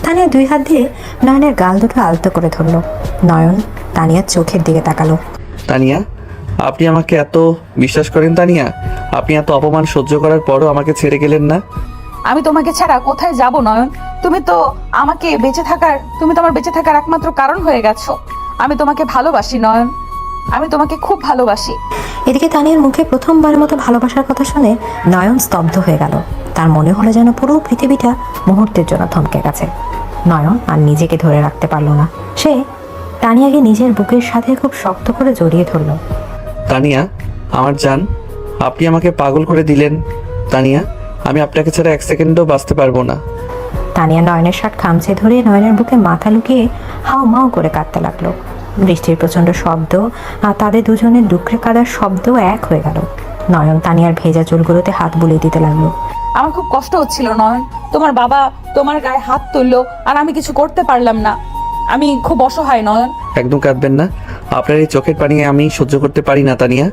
তানিয়া দুই হাত দিয়ে নয়নের গাল দুটো আলতো করে ধরলো। নয়ন তানিয়ার চোখের দিকে তাকালো। তানিয়া, আপনি আমাকে এত বিশ্বাস করেন? তানিয়া, আপনি এত অপমান সহ্য করার পরও আমাকে ছেড়ে গেলেন না। আমি তোমাকে ছাড়া কোথায় যাব নয়ন? তুমি তো আমার বেঁচে থাকার একমাত্র কারণ হয়ে গেছো। আমি তোমাকে ভালোবাসি নয়ন, আমি তোমাকে খুব ভালোবাসি। এদিকে তানিয়ার মুখে প্রথমবারের মতো ভালোবাসার কথা শুনে নয়ন স্তব্ধ হয়ে গেল। তার মনে হলো যেন পুরো পৃথিবীটা মুহূর্তের জন্য থমকে গেছে। নয়ন আর নিজেকে ধরে রাখতে পারলো না। সে তানিয়াকে নিজের বুকের সাথে খুব শক্ত করে জড়িয়ে ধরলো। তানিয়া, আমার জান, আপনি আমাকে পাগল করে দিলেন। তানিয়া, আমি আপনাকে ছাড়া এক সেকেন্ডও বাঁচতে পারবো না। তানিয়া নয়নের শার্ট খামচে ধরে নয়নের বুকে মাথা লুকিয়ে হাউ মাউ করে কাঁদতে লাগলো। বৃষ্টির প্রচন্ড শব্দ আর তাদের দুজনের ডুকরে কাদার শব্দ এক হয়ে গেল। নয়ন তানিয়ার ভেজা চুলগুলোতে হাত বুলিয়ে দিতে লাগলো। আমার খুব কষ্ট হচ্ছিল নয়ন। তোমার বাবা তোমার গায়ে হাত তুললো আর আমি কিছু করতে পারলাম না। আমি খুব অসহায় নয়ন। একদম কাঁদবেন না। আপনার এই চোখের পানি আমি সহ্য করতে পারি না তানিয়া।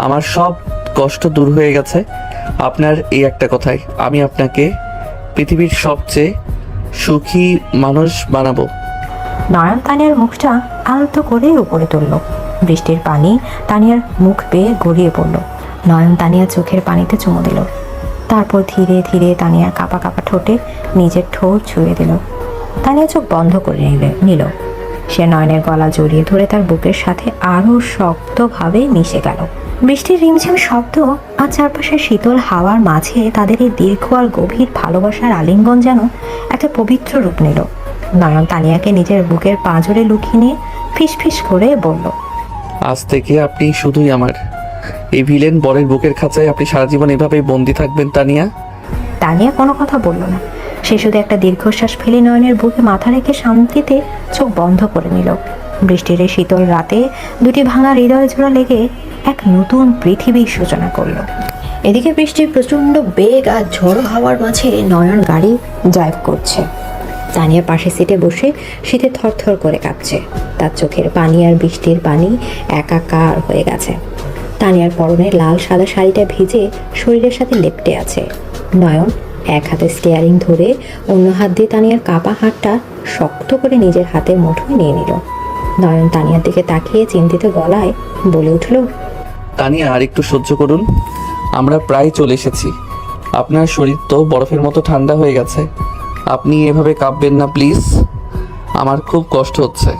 আমার সব কষ্ট দূর হয়ে গেছে আপনার এই একটা কথায়। আমি আপনাকে পৃথিবীর সবচেয়ে সুখী মানুষ বানাবো। নয়ন তানিয়ার মুখটা আলতো করে উপরে তুলল। বৃষ্টির পানি তানিয়ার মুখ বেয়ে গড়িয়ে পড়ল। নয়ন তানিয়ার চোখের পানিতে চুমু দিল। তারপর ধীরে ধীরে তানিয়ার কাঁপা কাঁপা ঠোঁটে নিজের ঠোঁট ছুঁয়ে দিল। তানিয়া চোখ বন্ধ করে নিল। সে নয়নের গলা জড়িয়ে ধরে তার বুকের সাথে আরও শক্তভাবে মিশে গেল। বৃষ্টির রিমঝিম শব্দ আর চারপাশের শীতল হাওয়ার মাঝে তাদের এই দীর্ঘ আর গভীর ভালোবাসার আলিঙ্গন যেন একটা পবিত্র রূপ নিল। নয়ন তানিয়াকে নিজের বুকের পাঁজরে লুকিয়ে নিয়ে ফিসফিস করে বলল, আজ থেকে আপনি শুধুই আমার। এই ভিলেন বরের বুকের খাঁচায় আপনি সারা জীবন এভাবেই বন্দি থাকবেন তানিয়া। তানিয়া কোনো কথা বলল না। সে শুধু একটা দীর্ঘশ্বাস ফেলে নয়নের বুকে মাথা রেখে শান্তিতে চোখ বন্ধ করে নিল। বৃষ্টির এই শীতল রাতে দুটি ভাঙা হৃদয় জোড়া লেগে এক নতুন পৃথিবীর সূচনা করল। এদিকে বৃষ্টির প্রচণ্ড বেগ আর ঝড়ো হাওয়ার মাঝে নয়ন গাড়ি ড্রাইভ করছে। তানিয়া পাশে সিটে বসে শীতে থরথর করে কাঁপছে। তার চোখের পানি আর বৃষ্টির পানি একাকার হয়ে গেছে। তানিয়ার পরনে লাল সাদা শাড়িটা ভিজে শরীরের সাথে লেপ্টে আছে। নয়ন এক হাতে স্টিয়ারিং ধরে অন্য হাত দিয়ে তানিয়ার কাঁপা হাতটা শক্ত করে নিজের হাতের মুঠোয় নিয়ে নিল। নয়ন তানিয়ার দিকে তাকিয়ে চিন্তিত গলায় বলে উঠল, তানিয়া আর একটু সহ্য করুন, আমরা প্রায় চলে এসেছি। আপনার শরীর তো বরফের মতো ঠান্ডা হয়ে গেছে। আপনি এভাবে কাঁপবেন না প্লিজ, আমার খুব কষ্ট হচ্ছে।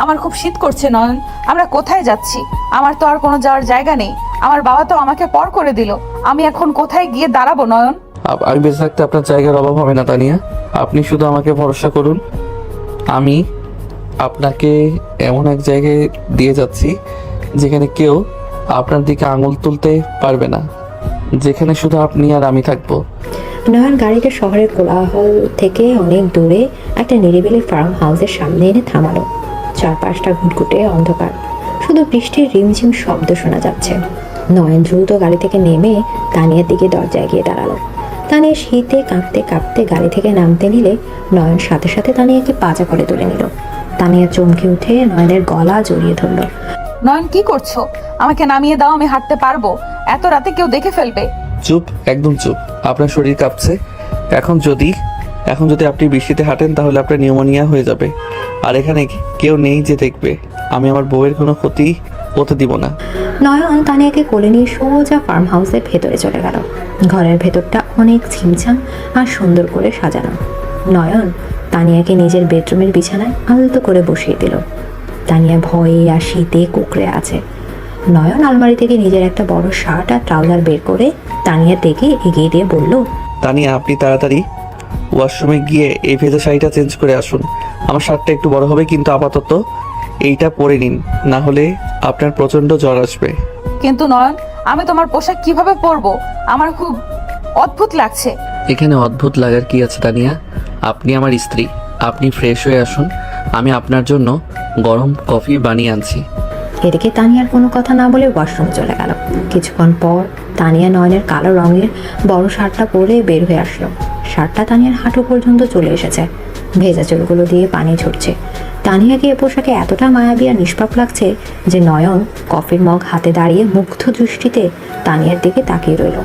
আমার খুব শীত করছে নয়ন। আমরা কোথায় যাচ্ছি? আমার তো আর কোনো যাওয়ার জায়গা নেই। আমার বাবা তো আমাকে পর করে দিল। আমি এখন কোথায় গিয়ে দাঁড়াবো নয়ন? আমি বেঁচে থাকতে আপনার জায়গার অভাব হবে না তানিয়া। আপনি শুধু আমাকে ভরসা করুন। আমি আপনাকে এমন এক জায়গায় দিয়ে যাচ্ছি যেখানে কেউ আপনার দিকে আঙুল তুলতে পারবে না, যেখানে শুধু আপনি আর আমি থাকবো। নয়ন গাড়িটা শহরের কোলাহল থেকে অনেক দূরে একটা নিরিবিলি ফার্ম হাউসের সামনে এনে থামালো। চারপাশটা ঘুটঘুটে অন্ধকার, শুধু বৃষ্টির রিমঝিম শব্দ শোনা যাচ্ছে। নয়ন দ্রুত গাড়ি থেকে নেমে তানিয়ার দিকে দরজায় গিয়ে দাঁড়ালো। তানিয়া শীতে কাঁপতে কাঁপতে গাড়ি থেকে নামতে নিলে নয়ন সাথে সাথে তানিয়াকে পাজা করে তুলে নিল। তানিয়া চমকে উঠে নয়নের গলা জড়িয়ে ধরল। নয়ন কি করছো? আমাকে নামিয়ে দাও, আমি হাঁটতে পারবো। এত রাতে কেউ দেখে ফেলবে। চুপ, একদম চুপ। আপনার শরীর কাঁপছে। এখন যদি আপনি বৃষ্টিতে হাঁটেন তাহলে আপনার নিউমোনিয়া হয়ে যাবে। আর এখানে কেউ নেই যে দেখবে। আমি আমার বউয়ের কোনো ক্ষতি হতে দিব না। নয়ন তানিয়াকে কোলে নিয়ে সোজা ফার্ম হাউসের ভেতরে চলে গেল। ঘরের ভেতরটা অনেক ছিমছাম আর সুন্দর করে সাজানো। নয়ন তানিয়াকে নিজের বেডরুমের বিছানায় আলতো করে বসিয়ে দিল। তানিয়া ভয়ে আর শীতে কুঁকড়ে আছে। নয়ন আলমারি থেকে নিজের একটা বড় শার্ট আর ট্রাউজার বের করে তানিয়ার দিকে এগিয়ে দিয়ে বলল, তানিয়া আপনি তাড়াতাড়ি ওয়াশরুমে গিয়ে এই ভেজা শাড়িটা চেঞ্জ করে আসুন। আমার শার্টটা একটু বড় হবে, কিন্তু আপাতত এইটা পরে নিন, না হলে আপনার প্রচণ্ড জ্বর আসবে। কিন্তু নয়ন, আমি তোমার পোশাক কিভাবে পরবো? আমার খুব অদ্ভুত লাগছে। এখানে অদ্ভুত লাগার কি আছে তানিয়া? আপনি আমার স্ত্রী, আপনি ফ্রেশ হয়ে আসুন। আমি আপনার জন্য গরম কফি বানিয়ে আনছি। এদিকে তানিয়ার কোনো কথা না বলে ওয়াশরুম চলে গেল। কিছুক্ষণ পর তানিয়া নয়নের কালো রঙের বড় শার্টটা পরে বের হয়ে আসলো। শার্টটা তানিয়ার হাঁটু পর্যন্ত চলে এসেছে। ভেজা চুলগুলো দিয়ে পানি ঝরছে। তানিয়াকে এ পোশাকে এতটা মায়াবী আর নিষ্পাপ লাগছে যে নয়ন কফির মগ হাতে দাঁড়িয়ে মুগ্ধ দৃষ্টিতে তানিয়ার দিকে তাকিয়ে রইল।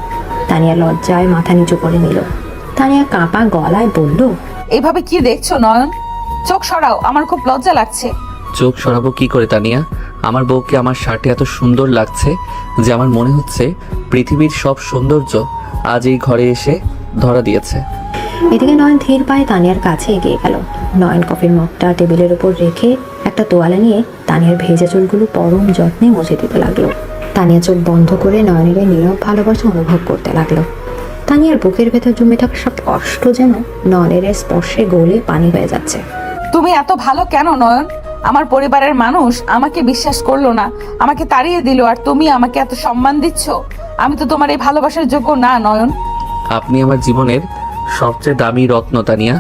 তানিয়া লজ্জায় মাথা নিচু করে নিল। তানিয়া কাঁপা গলায় বলল, এইভাবে কি দেখছো নয়ন? চোখ সরাও, আমার খুব লজ্জা লাগছে। চোখ সরাবো কি করে তানিয়া? আমার বউকে আমার শার্টে এত সুন্দর লাগছে যে আমার মনে হচ্ছে পৃথিবীর সব সৌন্দর্য আজ এই ঘরে এসে ধরা দিয়েছে। এদিকে নয়ন ধীর পায়ে তানিয়ার কাছে এগিয়ে গেল। নয়ন কফির মগটা টেবিলের উপর রেখে একটা তোয়ালে নিয়ে তানিয়ার ভেজা চুলগুলো পরম যত্নে মুছে দিতে লাগলো। তানিয়া চোখ বন্ধ করে নয়নের নীরব ভালোবাসা অনুভব করতে লাগলো। তানিয়ার বুকের ভেতর জমে থাকা সব কষ্ট যেন নয়নের স্পর্শে গলে পানি হয়ে যাচ্ছে। তুমি এত ভালো কেন নয়ন? আমার পরিবারের মানুষ আমাকে বিশ্বাস করলো না, আমাকে তাড়িয়ে দিল, আর তুমি আমাকে এত সম্মান দিচ্ছ। আমি তো তোমার এই ভালোবাসার যোগ্য না নয়ন। আপনি আমার জীবনের সবচেয়ে দামি রত্ন তানিয়া।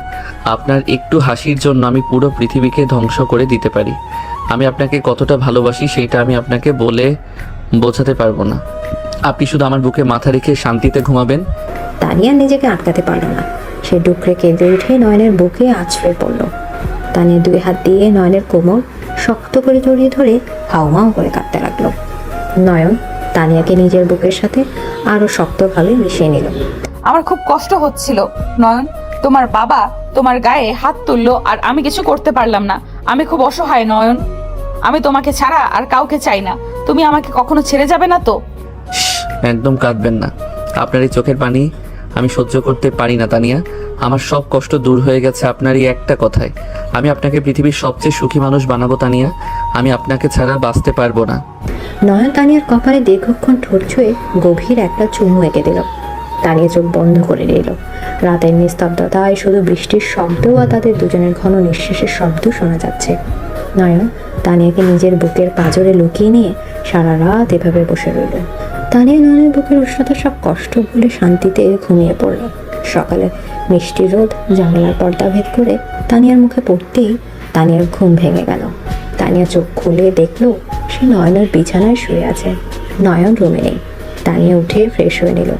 আপনার একটু হাসির জন্য আমি পুরো পৃথিবীকে ধ্বংস করে দিতে পারি। আমি আপনাকে কতটা ভালোবাসি সেটা আমি আপনাকে বলে বোঝাতে পারবো না। আপনি শুধু আমার বুকে মাথা রেখে শান্তিতে ঘুমাবেন। তানিয়া নিজেকে আটকাতে পারল না। সে ডুকরে কেঁদে উঠে নয়নের বুকে আছড়ে পড়ল। তানিয়া 2 হাত দিয়ে নয়নের কোমর শক্ত করে জড়িয়ে ধরে হাউমাউ করে কাঁদতে লাগলো। নয়ন তানিয়াকে নিজের বুকের সাথে আরো শক্তভাবে মিশিয়ে নিল। আমার খুব কষ্ট হচ্ছিল নয়ন, তোমার বাবা তোমার গায়ে হাত তুললো আর আমি কিছু করতে পারলাম না। আমি খুব অসহায় নয়ন, আমি তোমাকে ছাড়া আর কাউকে চাই না। তুমি আমাকে কখনো ছেড়ে যাবে না তো? একদম কাঁদবেন না, আপনার এই চোখের পানি আমি সহ্য করতে পারি না তানিয়া। আমার সব কষ্ট দূর হয়ে গেছে আপনার এই একটা কথায়। আমি আপনাকে পৃথিবীর সবচেয়ে সুখী মানুষ বানাবো তানিয়া, আমি আপনাকে ছাড়া বাঁচতে পারবো না। নয়ন তানিয়ার কপালে দীর্ঘক্ষণ ঠোঁট ছুঁয়ে গভীর একটা চুমু এঁকে দিল। তানিয়া চোখ বন্ধ করে নিল। রাতের নিস্তব্ধতায় শুধু বৃষ্টির শব্দ আর তাদের দুজনের ঘন নিঃশ্বাসের শব্দ শোনা যাচ্ছে। নয়ন তানিয়াকে নিজের বুকের পাঁজরে লুকিয়ে নিয়ে সারা রাত এভাবে বসে রইল। তানিয়া নয়নের বুকের উষ্ণতা সব কষ্ট ভুলে শান্তিতে ঘুমিয়ে পড়ল। সকালে মিষ্টি রোদ জানালার পর্দা ভেদ করে তানিয়ার মুখে পড়তেই তানিয়ার ঘুম ভেঙে গেল। তানিয়া চোখ খুলে দেখলো সে নয়নের বিছানায় শুয়ে আছে। নয়ন রুমে নেই। তানিয়া উঠে ফ্রেশ হয়ে নিল।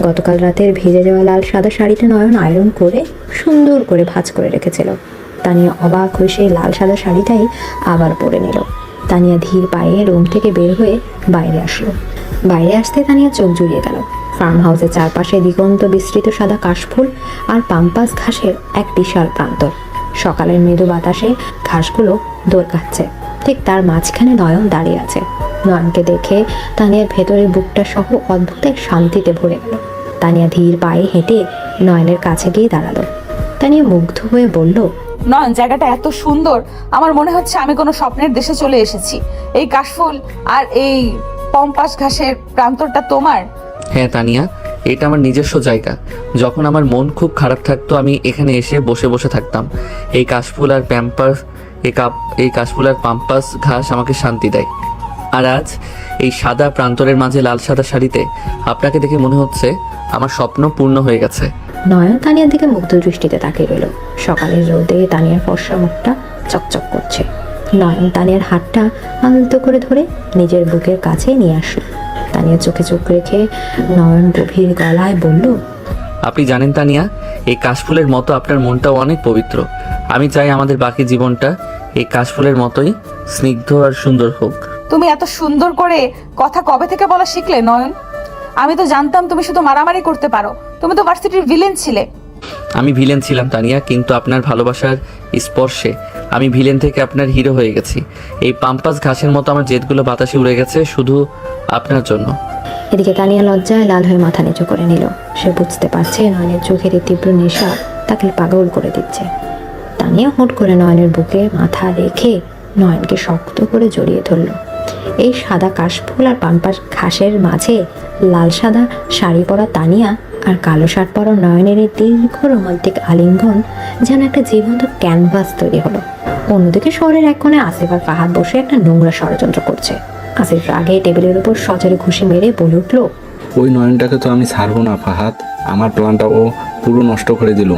গতকাল রাতের ভিজে যাওয়া লাল সাদা শাড়িটা নয়ন আয়রন করে সুন্দর করে ভাঁজ করে রেখেছিল। তানিয়া অবাক হয়ে সেই লাল সাদা শাড়িটাই আবার পরে নিল। তানিয়া ধীর পায়ে রুম থেকে বের হয়ে বাইরে আসলো। বাইরে আসতে তানিয়া চোখ জুড়িয়ে গেল। ফার্ম হাউসের চারপাশে দিগন্ত বিস্তৃত সাদা কাশফুল আর পাম্পাস ঘাসের এক বিশাল প্রান্তর। সকালের মৃদু বাতাসে ঘাসগুলো দোল খাচ্ছে। ঠিক তার মাঝখানে নয়ন দাঁড়িয়ে আছে। নয়নকে দেখে তানিয়ার ভেতরের বুকটা সহ অদ্ভুত এক শান্তিতে ভরে গেল। তানিয়া ধীর পায়ে হেঁটে নয়নের কাছে গিয়ে দাঁড়ালো। তানিয়া মুগ্ধ হয়ে বলল, নয়ন, জায়গাটা এত সুন্দর, আমার মনে হচ্ছে আমি কোনো স্বপ্নের দেশে চলে এসেছি। এই কাশফুল আর এই পম্পাস ঘাসের প্রান্তরটা তোমার? হ্যাঁ তানিয়া, এটা আমার নিজস্ব জায়গা। যখন আমার মন খুব খারাপ থাকতো আমি এখানে এসে বসে বসে থাকতাম। এই কাশফুল আর পাম্পাস ঘাস আমাকে শান্তি দেয়। আর আজ এই সাদা প্রান্তরের মাঝে লাল সাদা শাড়িতে আপনাকে দেখে মনে হচ্ছে আমার স্বপ্ন পূর্ণ হয়ে গেছে। নয়ন তানিয়ার দিকে মুগ্ধ দৃষ্টিতে তাকিয়ে রইল। সকালের রোদে তানিয়ার ফর্সা মুখটা চকচক করছে। নয়ন তানিয়ার হাতটা আলতো করে ধরে নিজের বুকের কাছে নিয়ে আসলো। তানিয়া চোখে চোখ রেখে নয়ন গভীর গলায় বলল, আপনি জানেন তানিয়া, এই কাশফুলের মতো আপনার মনটাও অনেক পবিত্র। আমি চাই আমাদের বাকি জীবনটা এই কাশফুলের মতোই স্নিগ্ধ আর সুন্দর হোক। তুমি এত সুন্দর করে কথা কবে থেকে বলা শিখলে নয়ন? আমি তো জানতাম তুমি শুধু মারামারি করতে পারো। তুমি তো ভার্সিটির ভিলেন ছিলে। আমি ভিলেন ছিলাম তানিয়া, কিন্তু আপনার ভালোবাসার স্পর্শে আমি ভিলেন থেকে আপনার হিরো হয়ে গেছি। এই পাম্পাস ঘাসের মতো আমার জেদগুলো বাতাসে উড়ে গেছে শুধু আপনার জন্য। এদিকে তানিয়া লজ্জায় লাল হয়ে মাথা নিচু করে নিল। সে বুঝতে পারছে নয়নের চোখের এই তীব্র নেশা তাকে পাগল করে দিচ্ছে। তানিয়া হুট করে নয়নের বুকে মাথা রেখে নয়নকে শক্ত করে জড়িয়ে ধরল। এই সাদা কাশফুল আর পাম্পাস ঘাসের মাঝে লাল সাদা শাড়ি পরা তানিয়া আর কালো শার্ট পরা নয়নের এই দীর্ঘ রোমান্টিক আলিঙ্গন যেন একটা জীবন্ত ক্যানভাস তৈরি হলো। অন্যদিকে শহরের এক কোণে আসিফ আর ফাহাদ বসে একটা নোংরা ষড়যন্ত্র করছে। আসিফ রাগে টেবিলের উপর সজোরে ঘুষি মেরে বলে উঠল, ওই নয়নটাকে তো আমি ছাড়বো না ফাহাদ। আমার প্ল্যানটা ও পুরো নষ্ট করে দিল।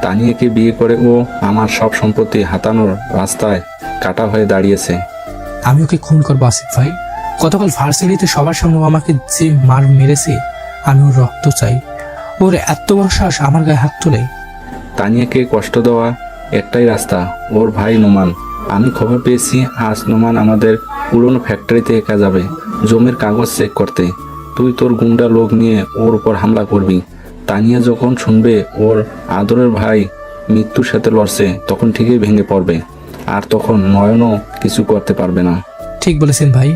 তানিয়াকে বিয়ে করে ও আমার সব সম্পত্তি হাতানোর রাস্তায় কাটা হয়ে দাঁড়িয়েছে। আমি ওকে খুন করবো আসিফ ভাই। গতকাল ভার্সিটিতে সবার সামনে ও আমাকে যে মার মেরেছে, আমি ওর রক্ত চাই। ওর এত বড় সাহস আমার গায়ে হাত তোলে। তানিয়াকে কষ্ট দেওয়া একটাই রাস্তা, ওর ভাই নোমান। আমি খবর পেয়েছি আজ নোমান আমাদের পুরনো ফ্যাক্টরিতে একা যাবে জমির কাগজ চেক করতে। তুই তোর গুন্ডা লোক নিয়ে ওর উপর হামলা করবি। তানিয়া যখন শুনবে ওর আদরের ভাই মৃত্যুর সাথে লড়ছে, তখন ঠিকই ভেঙে পড়বে। আর তখন নয়নও কিছু করতে পারবে না। ঠিক বলেছেন ভাই,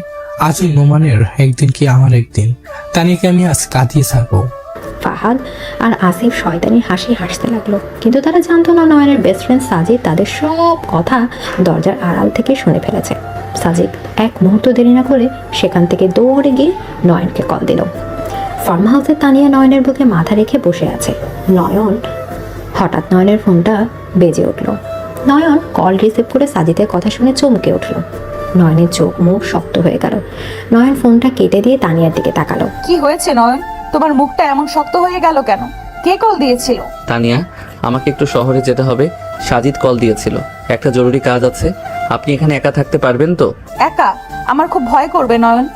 আজ ওই নোমানের একদিন কি আমার একদিন। তানিয়াকে আমি আজ কাঁদিয়ে ছাড়বো। ফাহাদ আর আসিফ শয়তানি হাসি হাসতে লাগলো, কিন্তু তারা জানতো না নয়নের বেস্ট ফ্রেন্ড সাজিদ তাদের সব কথা দরজার আড়াল থেকে শুনে ফেলেছে। সাজিদ এক মুহূর্ত দেরি না করে সেখান থেকে দৌড়ে গিয়ে নয়নকে কল দিল। ফার্ম হাউসে তানিয়া নয়নের বুকে মাথা রেখে বসে আছে। হঠাৎ নয়নের ফোনটা বেজে উঠল। নয়ন কল রিসিভ করে সাজিদের কথা শুনে চমকে উঠল। নয়নের চোখ মুখ শক্ত হয়ে গেল। নয়ন ফোনটা কেটে দিয়ে তানিয়ার দিকে তাকালো। কি হয়েছে নয়ন? তোমার মুখটা এমন শক্ত হয়ে গেল কেন? কে কল দিয়েছিল? তানিয়া, আমাকে একটু শহরে যেতে হবে। সাজিদ কল দিয়েছিল, একটা জরুরি কাজ আছে। আপনি এখানে একা থাকতে পারবেন তো? একা? আমার খুব ভয় করবে নয়ন।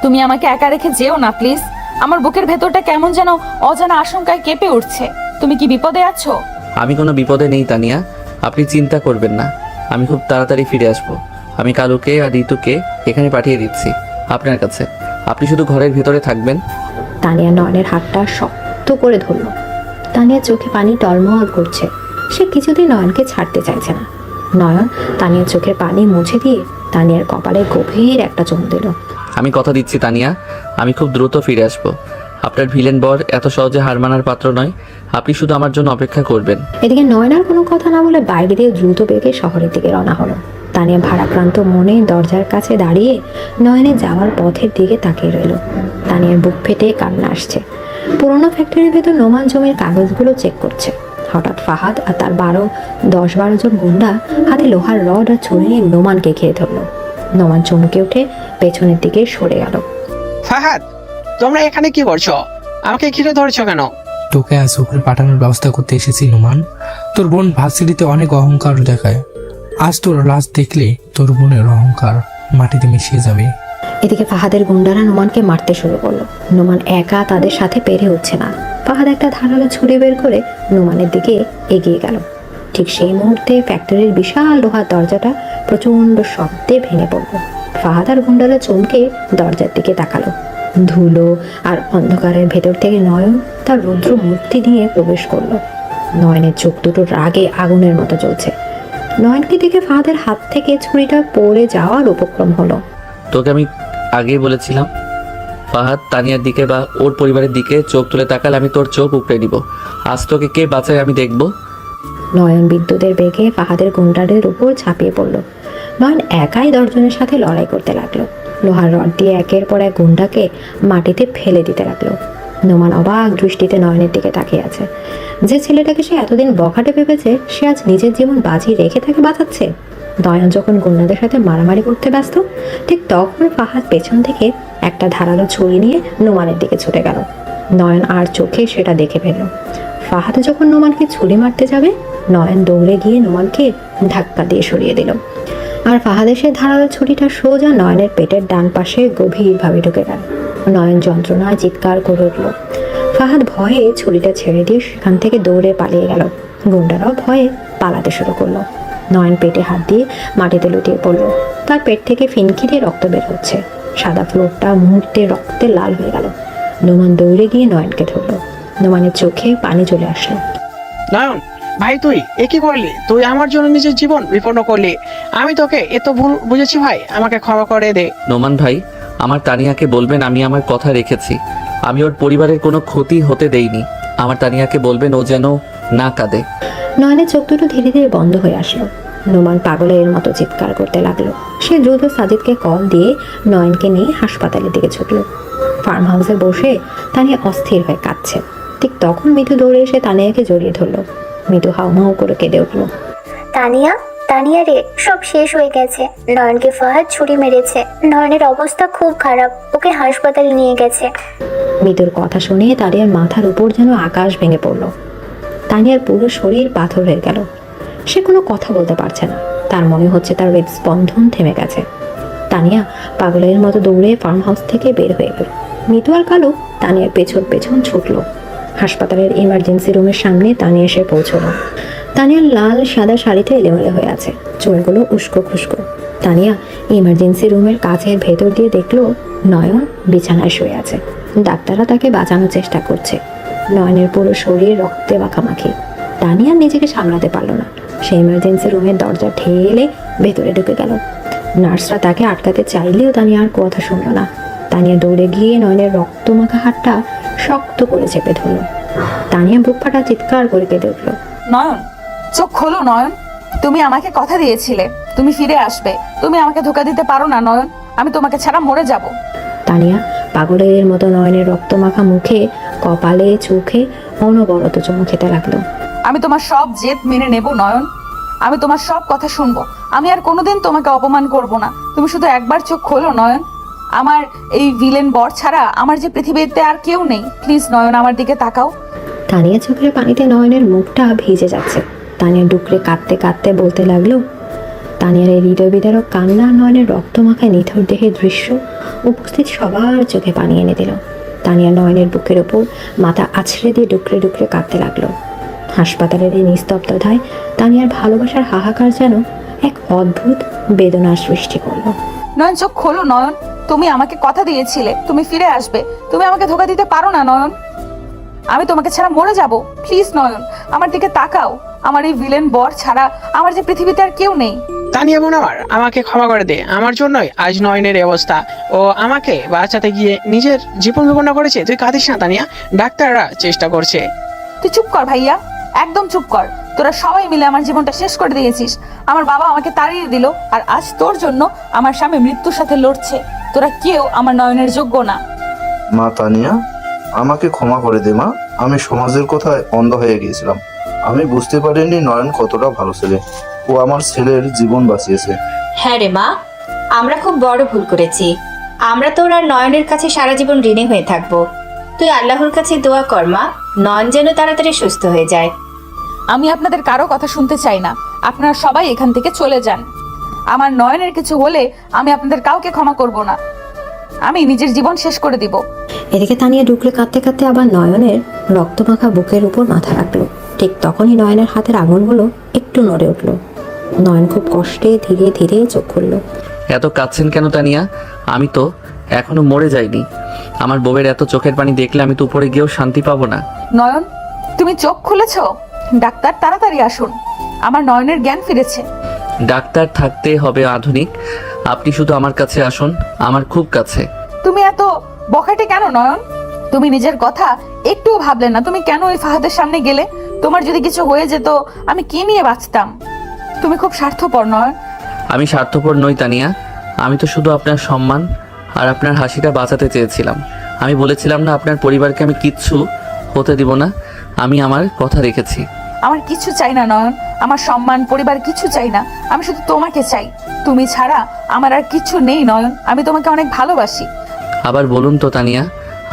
তুমি আমাকে একা রেখে যেও না প্লিজ। আমার বুকের ভেতরটা কেমন যেন অজানা আশঙ্কায় কেঁপে উঠছে। তুমি কি বিপদে আছো? আমি কোনো বিপদে নেই তানিয়া। আপনি চিন্তা করবেন না, আমি খুব তাড়াতাড়ি ফিরে আসব। আমি কালুকে আর ঋতুকে এখানে পাঠিয়ে দিচ্ছি আপনার কাছে। আপনি শুধু ঘরের ভেতরে থাকবেন। তানিয়া নয়নের হাতটা শক্ত করে ধরল। তানিয়ার চোখে পানি টলমল করছে। সে কিছুতেই নয়নকে ছাড়তে চাইছে না। নয়ন তানিয়ার চোখের পানি মুছে দিয়ে তানিয়ার কপালে গভীর একটা চুমু দিল। আমি কথা দিচ্ছি তানিয়া, আমি খুব দ্রুত ফিরে আসব। আপনার ভিলেন বর এত সহজে হার মানার পাত্র নয়। আপনি শুধু আমার জন্য অপেক্ষা করবেন। এদিকে নয়ন আর কোনো কথা না বলে বাইরে দিয়ে দ্রুত বেগে শহরের দিকে রওনা হলো। তানিয়া ভারাক্রান্ত মনে দরজার কাছে দাঁড়িয়ে নয়নের যাওয়ার পথের দিকে তাকিয়ে রইল। তানিয়ার বুক ফেটে কান্না আসছে। পুরোনো ফ্যাক্টরির ভেতর নোমান জমির কাগজগুলো চেক করছে। হঠাৎ ফাহাদ আর তার 10-12 জন গুন্ডা হাতে লোহার রড আর ছুরি নিয়ে নোমানকে ঘিরে ধরল। নোমান চমকে উঠে পেছনের দিকে সরে গেল। ফাহাদ, তোমরা এখানে কি করছো? আমাকে ঘিরে ধরেছো কেন? তোকে আজ উপরে পাঠানোর ব্যবস্থা করতে এসেছি নোমান। তোর বোন ভার্সিটিতে অনেক অহংকার দেখায়। আজ তোর লাশ দেখলে তোর বোনের অহংকার মাটিতে মিশিয়ে যাবে। এদিকে ফাহাদের গুন্ডারা নোমানকে মারতে শুরু করলো। নোমান একা তাদের সাথে পেরে উঠছে না। ফাহাদ একটা ধারালো ছুরি বের করে নোমানের দিকে এগিয়ে গেল। ঠিক সেই মুহূর্তে ফ্যাক্টরির বিশাল লোহার দরজাটা প্রচণ্ড শব্দে ভেঙে পড়ল। ফাহাদ আর গুন্ডারা চমকে দরজার দিকে তাকালো। ধুলো আর অন্ধকারের ভেতর থেকে নয়ন তার রুদ্র মূর্তি দিয়ে প্রবেশ করলো। নয়নের চোখ দুটো রাগে আগুনের মতো জ্বলছে। নয়নকে দেখে ফাহাদের হাত থেকে ছুরিটা পড়ে যাওয়ার উপক্রম হলো। তোকে আমি আগেই বলেছিলাম, ফাহাদ তানিয়ার দিকে বা ওর পরিবারের দিকে চোখ তুলে তাকালে আমি তোর চোখ উপড়ে দিব। আজ তোকে কে বাঁচায় আমি দেখব। নয়ন বিদ্যুতের বেগে ফাহাদের গুন্ডাদের উপর ঝাঁপিয়ে পড়ল। নয়ন একাই 10 জনের সাথে লড়াই করতে লাগলো। লোহার রড দিয়ে একের পর এক গুন্ডাকে মাটিতে ফেলে দিতে লাগলো। নোমান অবাক দৃষ্টিতে নয়নের দিকে তাকিয়ে আছে। যে ছেলেটাকে সে এতদিন বখাটে ভেবেছে, সে আজ নিজের জীবন বাজি রেখে তাকে বাঁচাচ্ছে। নয়ন যখন গুন্ডাদের সাথে মারামারি করতে ব্যস্ত, ঠিক তখন ফাহাদ পেছন থেকে একটা ধারালো ছুরি নিয়ে নোমানের দিকে ছুটে গেল। নয়ন আর চোখে সেটা দেখে ফেলল। ফাহাদ যখন নোমানকে ছুরি মারতে যাবে, নয়ন দৌড়ে গিয়ে নোমানকে ধাক্কা দিয়ে সরিয়ে দিল। আর ফাহাদের সে ধারালো ছুরিটা সোজা নয়নের পেটের ডান পাশে গভীরভাবে ঢুকে গেল। নয়ন যন্ত্রণায় চিৎকার করে উঠল। ফাহাদ ভয়ে ছুরিটা ছেড়ে দিয়ে সেখান থেকে দৌড়ে পালিয়ে গেল। গুন্ডারাও ভয়ে পালাতে শুরু করলো। নয়ন পেটে হাত দিয়ে মাটিতে লুটিয়ে পড়ল। তার পেট থেকে ফিনকি দিয়ে রক্ত বের হচ্ছে। সাদা ফ্লোরটা মুহূর্তে রক্তে লাল হয়ে গেল। নোমান দৌড়ে গিয়ে নয়নকে ধরল। নোমানের চোখে পানি চলে আসলো। নয়ন ভাই, তুই এ কি করলি? তুই আমার জন্য নিজের জীবন বিপন্ন করলি। আমি তোকে এত ভুল বুঝেছি ভাই, আমাকে ক্ষমা করে দে। নোমান ভাই, আমার তানিয়াকে বলবেন আমি আমার কথা রেখেছি। আমি ওর পরিবারের কোনো ক্ষতি হতে দেইনি। আমার তানিয়াকে বলবেন ও যেন না কাঁদে। নয়নের চোখ দুটো ধীরে ধীরে বন্ধ হয়ে আসলো। নোমান পাগলের মতো চিৎকার করতে লাগলো। সে দ্রুত সাজিদকে কল দিয়ে নয়নকে নিয়ে হাসপাতালের দিকে ছুটল। ফার্ম হাউসে বসে তানিয়া অস্থির হয়ে কাঁদছে। ঠিক তখন মিতু দৌড়ে এসে তানিয়াকে জড়িয়ে ধরলো। মিতু হাউমাউ করে কেঁদে উঠল। তানিয়া, তানিয়া রে, সব শেষ হয়ে গেছে। নয়নকে ফাহাদ ছুরি মেরেছে। নয়নের অবস্থা খুব খারাপ, ওকে হাসপাতালে নিয়ে গেছে। মিতুর কথা শুনে তানিয়ার মাথার উপর যেন আকাশ ভেঙে পড়ল। তানিয়ার পুরো শরীর পাথর হয়ে গেল। সে কোনো কথা বলতে পারছে না। তার মনে হচ্ছে তার হৃদস্পন্দন থেমে গেছে। তানিয়া পাগলের মতো দৌড়ে ফার্ম হাউস থেকে বের হয়ে গেল। মিতু আর কালু তানিয়ার পেছন পেছন ছুটল। হাসপাতালের ইমার্জেন্সি রুমের সামনে তানিয়া এসে পৌঁছলো। তানিয়ার লাল সাদা শাড়িতে এলোমেলো হয়ে আছে, চুলগুলো উস্কো খুস্কো। তানিয়া ইমার্জেন্সি রুমের কাছের ভেতর দিয়ে দেখলো নয়ন বিছানায় শুয়ে আছে। ডাক্তাররা তাকে বাঁচানোর চেষ্টা করছে। নয়নের পুরো শরীর রক্তে মাখামাখি। তানিয়া নিজেকে সামলাতে পারলো না। সে ইমার্জেন্সি রুমের দরজা ঠেলে ভেতরে ঢুকে গেল। নার্সরা তাকে আটকাতে চাইলেও তানিয়া আর কথা শুনলো না। তানিয়া দৌড়ে গিয়ে নয়নের রক্তমাখা হাতটা শক্ত করে চেপে ধরল। তানিয়া বুক ফাটা চিৎকার করে কেঁদে উঠল। নয়ন, চোখ খোলো নয়ন। তুমি আমাকে কথা দিয়েছিলে তুমি ফিরে আসবে। তুমি আমাকে ধোকা দিতে পারো না নয়ন। আমি তোমাকে ছাড়া মরে যাব। তানিয়া পাগলের মতো নয়নের রক্তমাখা মুখে, কপালে, চোখে অনবরত চুমু খেতে লাগলো। আমি তোমার সব জেদ মেনে নেব নয়ন। আমি তোমার সব কথা শুনবো। আমি আর কোনোদিন তোমাকে অপমান করব না। তুমি শুধু একবার চোখ খোলো নয়ন। আমার এই ভিলেন বর ছাড়া আমার যে পৃথিবীতে আর কেউ নেই। প্লিজ নয়ন, আমার দিকে তাকাও। তানিয়া চোখের পানিতে নয়নের মুখটা ভিজে যাচ্ছে। তানিয়া ডুকরে কাঁদতে কাঁদতে বলতে লাগলো। তানিয়ার এই হৃদয় বিদারক কান্না, নয়নের রক্তমাখায় নিথর দেহের দৃশ্য উপস্থিত সবার চোখে পানি এনে দিল। তানিয়া নয়নের বুকের ওপর মাথা আছড়ে দিয়ে ডুকরে ডুকরে কাঁদতে লাগলো। হাসপাতালের এই নিস্তব্ধতায় তানিয়ার ভালোবাসার হাহাকার যেন এক অদ্ভুত বেদনার সৃষ্টি করলো। নয়ন চোখ খোলো নয়ন, তুমি আমাকে কথা দিয়েছিলে তুমি ফিরে আসবে, তুমি আমাকে ধোকা দিতে পারো না নয়ন। আমি তোমাকে ছাড়া মরে যাব, প্লিজ নয়ন আমার দিকে তাকাও। আমার এই ভিলেন বর ছাড়া আমার যে পৃথিবীতে আর কেউ নেই। তানিয়া বোন আমার, আমাকে ক্ষমা করে দে। আমার জন্যই আজ নয়নের এই অবস্থা। ও আমাকে বাঁচাতে গিয়ে নিজের জীবন বিপন্ন করেছে। তুই কাঁদিস না তানিয়া, ডাক্তাররা চেষ্টা করছে। তুই চুপ কর ভাইয়া, একদম চুপ কর। তোরা সবাই মিলে আমার জীবনটা শেষ করে দিয়েছিস। আমার বাবা আমাকে তাড়িয়ে দিল, আর আজ তোর জন্য আমার স্বামী মৃত্যুর সাথে লড়ছে। তোরা কেউ আমার নয়নের যোগ্য না। মা তানিয়া, আমাকে ক্ষমা করে দে মা। আমি সমাজের কথায় অন্ধ হয়ে গিয়েছিলাম। আমি বুঝতে পারিনি নয়ন কতটা ভালো ছেলে। ও আমার ছেলের জীবন বাঁচিয়েছে। হ্যাঁ রে মা, আমরা খুব বড় ভুল করেছি। আমরা তোর আর নয়নের কাছে সারা জীবন ঋণী হয়ে থাকবো। তুই আল্লাহর কাছে দোয়া কর মা, নয়ন যেন তাড়াতাড়ি সুস্থ হয়ে যায়। আমি আপনাদের কারো কথা শুনতে চাই না, আপনারা সবাই এখান থেকে চলে যান। আমার নয়নের কিছু হলে আমি আপনাদের কাউকে ক্ষমা করব না, আমি নিজের জীবন শেষ করে দিব। এদিকে তানিয়া ডুকরে কাঁদতে কাঁদতে আবার নয়নের রক্তমাখা বুকের উপর মাথা রাখলো। ঠিক তখনই নয়নের হাতের আঙুলগুলো একটু নড়ে উঠল। নয়ন খুব কষ্টে ধীরে ধীরে চোখ খুলল। এত কাঁদছেন কেন তানিয়া? আমি তো এখনো মরে যাইনি। আমার বউয়ের এত চোখের পানি দেখলে আমি তো উপরে গিয়েও শান্তি পাবো না। নয়ন, তুমি চোখ খুলেছো? ডাক্তার তাড়াতাড়ি আসুন, আমার নয়নের জ্ঞান ফিরেছে। ডাক্তার থাকতে হবে আধুনিক, আপনি শুধু আমার কাছে আসুন, আমার খুব কাছে। তুমি এত বখাটে কেন নয়ন? তুমি নিজের কথা একটুও ভাবলে না। তুমি কেন ওই ফাহাদের সামনে গেলে? তোমার যদি কিছু হয়ে যেত আমি কি নিয়ে বাঁচতাম? তুমি খুব স্বার্থপর নয়ন। আমি স্বার্থপর নই তানিয়া, আমি তো শুধু আপনার সম্মান আর আপনার হাসিটা বাঁচাতে চেয়েছিলাম। আমি বলেছিলাম না আপনার পরিবারকে আমি কিচ্ছু হতে দিব না। আমি আমার কথা রেখেছি। আমার কিছু চাই না নয়ন, আমার সম্মান পরিবার কিছু চাই না। আমি শুধু তোমাকে চাই, তুমি ছাড়া আমার আর কিছু নেই নয়ন। আমি তোমাকে অনেক ভালোবাসি। আবার বলুন তো তানিয়া,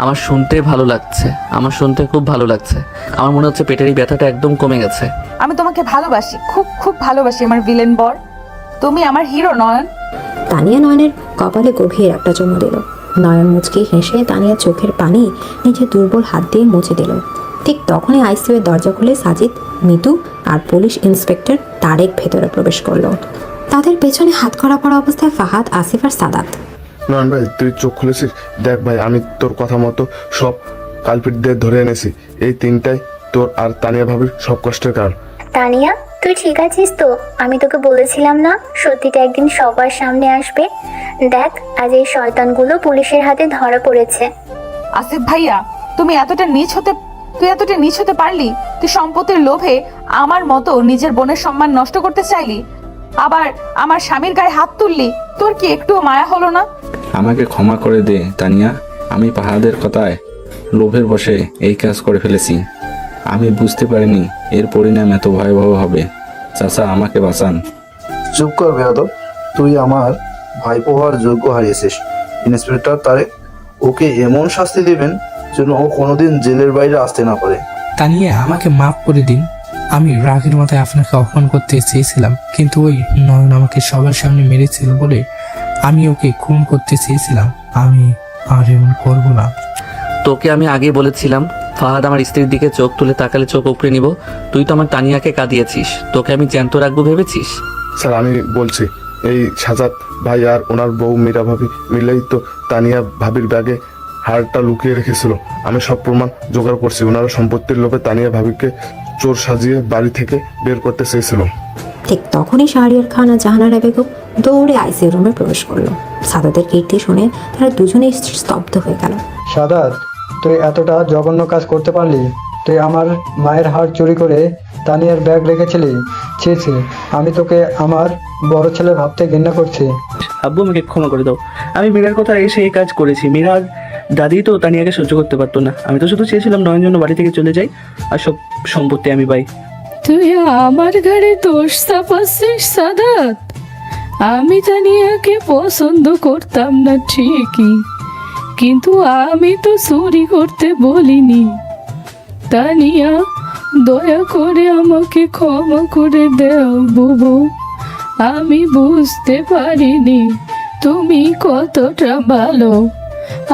আমার শুনতে ভালো লাগছে, আমার শুনতে খুব ভালো লাগছে। আমার মনে হচ্ছে পেটের এই ব্যথাটা একদম কমে গেছে। আমি তোমাকে ভালোবাসি, খুব খুব ভালোবাসি আমার ভিলেন বর। তুমি আমার হিরো নয়ন। তানিয়া নয়নের কপালে গভীর একটা চুমু দিল। নয়ন মুচকি হেসে তানিয়া চোখের পানি নিজের দুর্বল হাত দিয়ে মুছে দিল। ঠিক তখনই আইসিইউ এর দরজা খুলে সাজিদ, মিতু আর পুলিশ ইন্সপেক্টর তারেক ভেতরে প্রবেশ করলো। তাদের পেছনে হাত করা পড়া অবস্থায় ফাহাদ, আসিফ আর সাদাত। নয়ন ভাই, তুই চোখ খুলেছিস? দেখ ভাই, আমি তোর কথা মতো সব কালপিটদের ধরে এনেছি। এই তিনটাই তোর আর তানিয়া ভাবির সব কষ্টের কারণ। তানিয়া, তুই ঠিক আছিস তো? আমি তোকে বলেছিলাম না সত্যিটা একদিন সবার সামনে আসবে। দেখ, আজ এই শয়তানগুলো পুলিশের হাতে ধরা পড়েছে। আসিফ ভাইয়া, তুই এতটা নীচ হতে পারলি? তুই সম্পত্তির লোভে আমার মতো নিজের বোনের সম্মান নষ্ট করতে চাইলি, আবার আমার স্বামীর গায়ে হাত তুললি। তোর কি একটু মায়া হলো না? আমাকে ক্ষমা করে দে তানিয়া। আমি পাহাড়ের কথায় লোভের বশে এই কাজ করে ফেলেছি। আমি বুঝতে পারিনি এর পরিণাম এত ভয়াবহ হবে। চাচা, আমাকে বাঁচান। চুপ কর বেয়াদব, তুই আমার ভাইপো হওয়ার যোগ্য হারিয়েছিস। ইন্সপেক্টর তারেক, ওকে এমন শাস্তি দেবেন যেন ও কোনোদিন জেলের বাইরে আসতে না পারে। তানিয়া, আমাকে মাফ করে দিন। আমি রাগের মাথায় আপনাকে অপমান করতে চেয়েছিলাম, কিন্তু ওই নয়ন আমাকে সবার সামনে মেরেছিল বলে আমি ওকে খুন করতে চেয়েছিলাম। আমি আর এমন করবো না। তোকে আমি আগে বলেছিলাম ফাহাদ আমার স্ত্রীর দিকে চোখ তুলে তাকালে চোখ উপড়ে নিব। তুই তো আমার তানিয়াকে কাঁদিয়েছিস, তোকে আমি জ্যান্ত রাখবো ভেবেছিস? স্যার, আমি বলছি, এই সাজাদ ভাই আর ওনার বউ মীরা ভাবি মিলেই তো তানিয়া ভাবির ব্যাগে হারটা লুকিয়ে রেখেছিল। আমি সব প্রমাণ জোগাড় করছি। ওনারা সম্পত্তির লোভে তানিয়া ভাবিকে চোর সাজিয়ে বাড়ি থেকে বের করতে চেয়েছিল। ঠিক তখনই শাহরিয়ার খান আর জাহানারা বেগম দৌড়ে আইসিইউ রুমে প্রবেশ করলো। সাদাতের কীর্তি শুনে তারা দুজনেই স্তব্ধ হয়ে গেল। সাদাত, তুই এতটা জঘন্য কাজ করতে পারলি? তুই আমার মায়ের হার চুরি করে তানিয়ার ব্যাগ রেখেছিলি। ছি ছি, আমি তোকে আমার বড় ছেলে ভাবতে ঘৃণা করছি। আব্বু, আমাকে ক্ষমা করে দাও। আমি মীরার কথা এসে এই কাজ করেছি। মীরা দাদি তো তানিয়াকে সহ্য করতে পারতো না। আমি তো শুধু চেয়েছিলাম নয়ন জন্য বাড়ি থেকে চলে যাই আর সব সম্পত্তি আমি পাই। তুই আমার ঘাড়ে দোষ চাপাচ্ছিস সাদাত? আমি তানিয়াকে পছন্দ করতাম না ঠিকই, কিন্তু আমি তো চুরি করতে বলিনি। তানিয়া, দয়া করে আমাকে ক্ষমা করে দাও বুবু। আমি বুঝতে পারিনি তুমি কতটা ভালো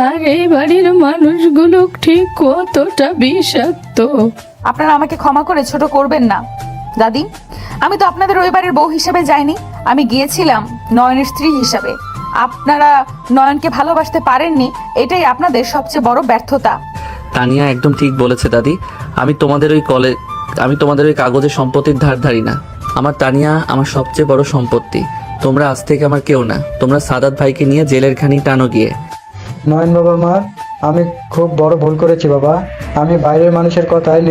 আর এই বাড়ির মানুষগুলো ঠিক কতটা বিষাক্ত। আপনারা আমাকে ক্ষমা করে ছোট করবেন না। দাদি, আমি তো আপনাদের ওই বাড়ির বউ হিসেবে যাইনি, আমি গিয়েছিলাম নয়নের স্ত্রী হিসাবে। আপনারা নয়নকে ভালোবাসতে পারেননি, এটাই আপনাদের সবচেয়ে বড় ব্যর্থতা। তানিয়া একদম ঠিক বলেছে দাদি। আমি তোমাদের ওই কাগজের সম্পত্তির ধারধারি না। আমার তানিয়া আমার সবচেয়ে বড় সম্পত্তি। তোমরা আজ থেকে আমার কেউ না। তোমরা সাদাত ভাইকে নিয়ে জেলের খানি টানো গিয়ে। নয়ন বাবা মা, আমি খুব বড় ভুল করেছি বাবা। আমি বাইরের মানুষের কথায়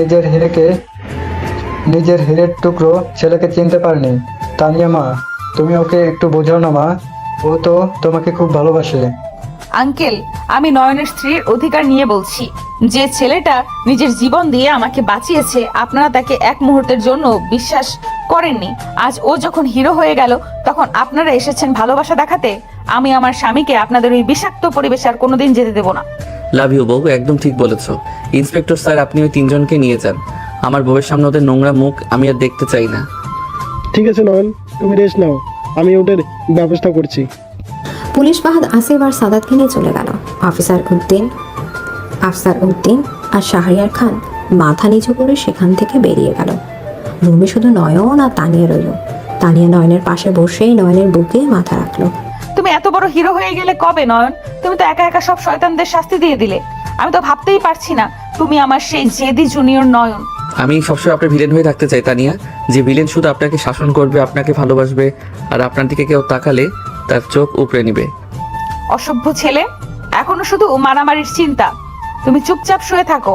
নিজের হীরের টুকরো ছেলেকে চিনতে পারিনি। তানিয়া মা, তুমি ওকে একটু বোঝাও না মা, ও তো তোমাকে খুব ভালোবাসে। আঙ্কেল, আমি নয়নের স্ত্রীর অধিকার নিয়ে বলছি। যে ছেলেটা নিজের জীবন দিয়ে আমাকে বাঁচিয়েছে, আপনারা তাকে এক মুহূর্তের জন্য বিশ্বাস করেননি। আজ ও যখন হিরো হয়ে গেল, তখন আপনারা এসেছেন ভালোবাসা দেখাতে। আমি আমার স্বামীকে আপনাদের ওই বিষাক্ত পরিবেশে আর কোনোদিন যেতে দেব না। লাভ ইউ বউ, একদম ঠিক বলেছো। ইন্সপেক্টর স্যার, আপনি ওই তিনজনকে নিয়ে যান। আমার বউয়ের সামনে ওদের নোংরা মুখ আমি আর দেখতে চাই না। ঠিক আছে নয়ন, তুমি রেস্ট নাও, আমি ওদের ব্যবস্থা করছি। পুলিশ ফাহাদ, আসিফ আর সাদাতকে নিয়ে চলে গেল। আফসার উদ্দিন আর শাহরিয়ার খান মাথা নিচু করে সেখান থেকে বেরিয়ে গেল। রুমে শুধু নয়ন আর তানিয়া রইল। তানিয়া নয়নের পাশে বসেই নয়নের বুকে মাথা রাখলো। তুমি এত বড় হিরো হয়ে গেলে কবে নয়ন? তুমি তো একা একা সব শয়তানদের শাস্তি দিয়ে দিলে। আমি তো ভাবতেই পারছি না তুমি আমার সেই জেদি জুনিয়র নয়ন। আমি সবসময় আপনার ভিলেন হয়ে থাকতে চাই তানিয়া, যে ভিলেন শুধু আপনাকে শাসন করবে, আপনাকে ভালোবাসবে, আর আপনার দিকে কেউ তাকালে তার চোখ উপড়ে নিবে। অসভ্য ছেলে, এখনো শুধু মারামারির চিন্তা। তুমি চুপচাপ শুয়ে থাকো।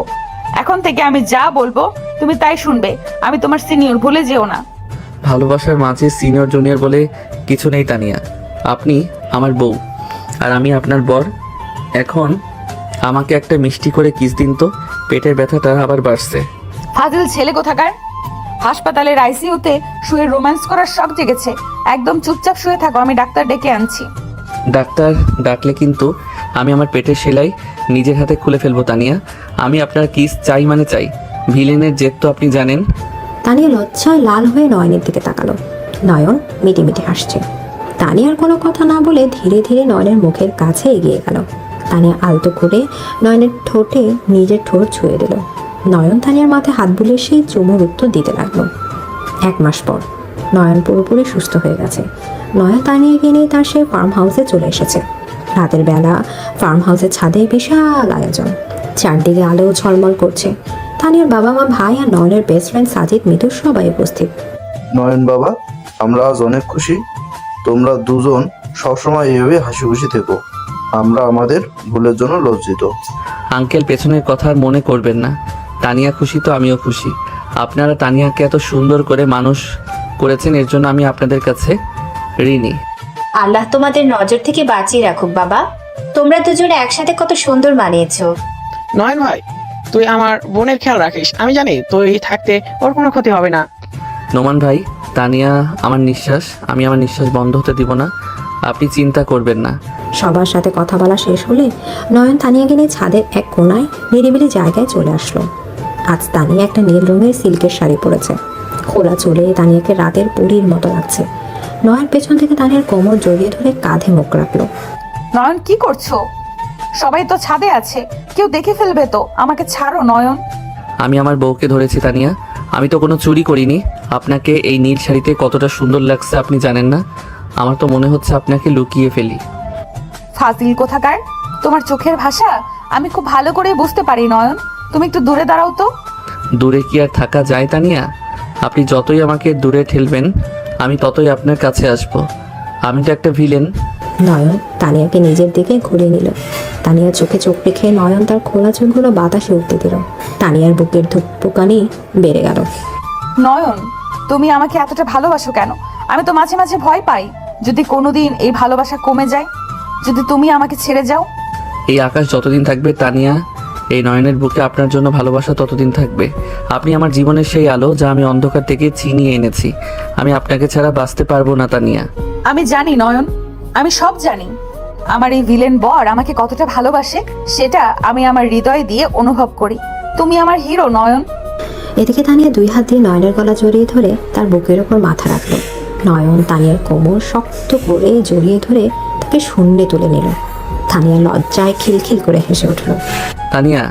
এখন থেকে আমি যা বলবো তুমি তাই শুনবে। আমি তোমার সিনিয়র, ভুলে যেও না। ভালোবাসার মাঝে সিনিয়র জুনিয়র বলে কিছু নেই তানিয়া। আপনি আমার বউ আর আমি আপনার বর। এখন আমাকে একটা মিষ্টি করে কিস দিন তো, পেটের ব্যথাটা আবার বাড়ছে। ফাজিল ছেলে কোথাকার। হাসপাতালের আইসিইউতে শুয়ে রোম্যান্স করার শখ জেগেছে। একদম চুপচাপ শুয়ে থাকো, আমি ডাক্তার ডেকে আনছি। ডাক্তার ডাকলে কিন্তু আমি আমার পেটের সেলাই নিজের হাতে খুলে ফেলবো তানিয়া। আমি আপনার কিস চাই মানে চাই। ভিলেনের জেদ তো আপনি জানেন। তানিয়া লজ্জায় লাল হয়ে নয়নের দিকে তাকালো। নয়ন মিটিমিটি হাসছে। তানিয়ার কোনো কথা না বলে ধীরে ধীরে নয়নের মুখের কাছে এগিয়ে গেল। তানিয়া আলতো করে নয়নের ঠোঁটে নিজের ঠোঁট ছুঁয়ে দিল। নয়ন তানিয়ার মাথায় হাত বুলিয়ে সেই চুমুর উত্তর দিতে লাগলো। 1 মাস পর নয়ন পুরোপুরি সুস্থ হয়ে গেছে। নয়ন তানিয়াকে নিয়ে তার সেই ফার্ম হাউসে চলে এসেছে। রাতের বেলা ফার্ম হাউসের ছাদে বিশাল আয়োজন, চারদিকে আলো ঝলমল করছে। তানিয়ার বাবা মা, ভাই আর নয়নের বেস্ট ফ্রেন্ড সাজিদ, মিতু সবাই উপস্থিত। নয়ন বাবা, আমরা আজ অনেক খুশি। তোমরা দুজন সবসময় এভাবে হাসি খুশি থেকো। আমরা আমাদের ভুলের জন্য লজ্জিত। আঙ্কেল, পেছনের কথা আর মনে করবেন না। তানিয়া খুশি তো আমিও খুশি। আপনারা তানিয়াকে এত সুন্দর করে মানুষ করেছেন, এর জন্য আমি আপনাদের কাছে ঋণী। আল্লাহ তোমাদের নজর থেকে বাঁচিয়ে রাখুক বাবা। তোমরা দুজনে একসাথে কত সুন্দর মানিয়েছো। নয়ন ভাই, তুই আমার বোনের খেয়াল রাখিস। আমি জানি তুই থাকতে ওর কোনো ক্ষতি হবে না। নোমান ভাই, তানিয়া আমার নিঃশ্বাস, আমি আমার নিঃশ্বাস বন্ধ হতে দিব না। আপনি চিন্তা করবেন না। সবার সাথে কথা বলা শেষ হলে নয়ন তানিয়াকে নিয়ে ছাদের এক কোণায় নিরিবিলি জায়গায় চলে আসলো। আজ তানিয়া একটা নীল রঙের সিল্কের শাড়ি পরেছে। খোলা চুলে তানিয়াকে রাতের পরীর মতো লাগছে। নয়ন পেছন থেকে তানিয়ার কোমর জড়িয়ে ধরে কাঁধে মুখ রাখলো। নয়ন, কি করছো? সবাই তো ছাদে আছে, কেউ দেখে ফেলবে তো। আমাকে ছাড়ো নয়ন। আমি আমার বউকে ধরেছি তানিয়া। আমি তো কোনো চুরি করিনি। আপনাকে এই নীল শাড়িতে কতটা সুন্দর লাগছে আপনি জানেন না। আমার তো মনে হচ্ছে আপনাকে লুকিয়ে ফেলি। ফাজিল কোথাকার, তোমার চোখের ভাষা আমি খুব ভালো করে বুঝতে পারি নয়ন। তুমি একটু দূরে দাঁড়াও তো। দূরে কি আর থাকা যায় তানিয়া? আপনি যতই আমাকে দূরে ঠেলবেন আমি ততই আপনার কাছে আসব। আমি তো একটা ভিলেন। নয়ন তানিয়াকে নিজের দিকে ঘুরিয়ে নিল। তানিয়া চোখে চোখ রেখে নয়ন তার খোলা চোখগুলো বাতাসে উঠতে দিল। তানিয়ার বুকের ধুকপুকানি বেড়ে গেল। নয়ন, তুমি আমাকে এতটা ভালোবাসো কেন? আমি তো মাঝে মাঝে ভয় পাই, যদি কোনোদিন এই ভালোবাসা কমে যায়, যদি তুমি আমাকে ছেড়ে যাও। এই আকাশ যতদিন থাকবে তানিয়া, এই নয়নের বুকে আপনার জন্য ভালোবাসা ততদিন থাকবে। আপনি আমার জীবনের সেই আলো যা আমি অন্ধকার থেকে ছিনিয়ে এনেছি। আমি আপনাকে ছাড়া বাঁচতে পারবো না তানিয়া। আমি জানি নয়ন, আমি সব জানি। আমার এই ভিলেন বর আমাকে কতটা ভালোবাসে সেটা আমি আমার হৃদয় দিয়ে অনুভব করি। তুমি আমার হিরো নয়ন। এদিকে তানিয়া 2 হাত দিয়ে নয়নের গলা জড়িয়ে ধরে তার বুকের ওপর মাথা রাখলো। নয়ন তানিয়ার কোমর শক্ত করে জড়িয়ে ধরে তাকে শূন্যে তুলে নিল। তানিয়া লজ্জায় খিলখিল করে হেসে উঠল। তানিয়া,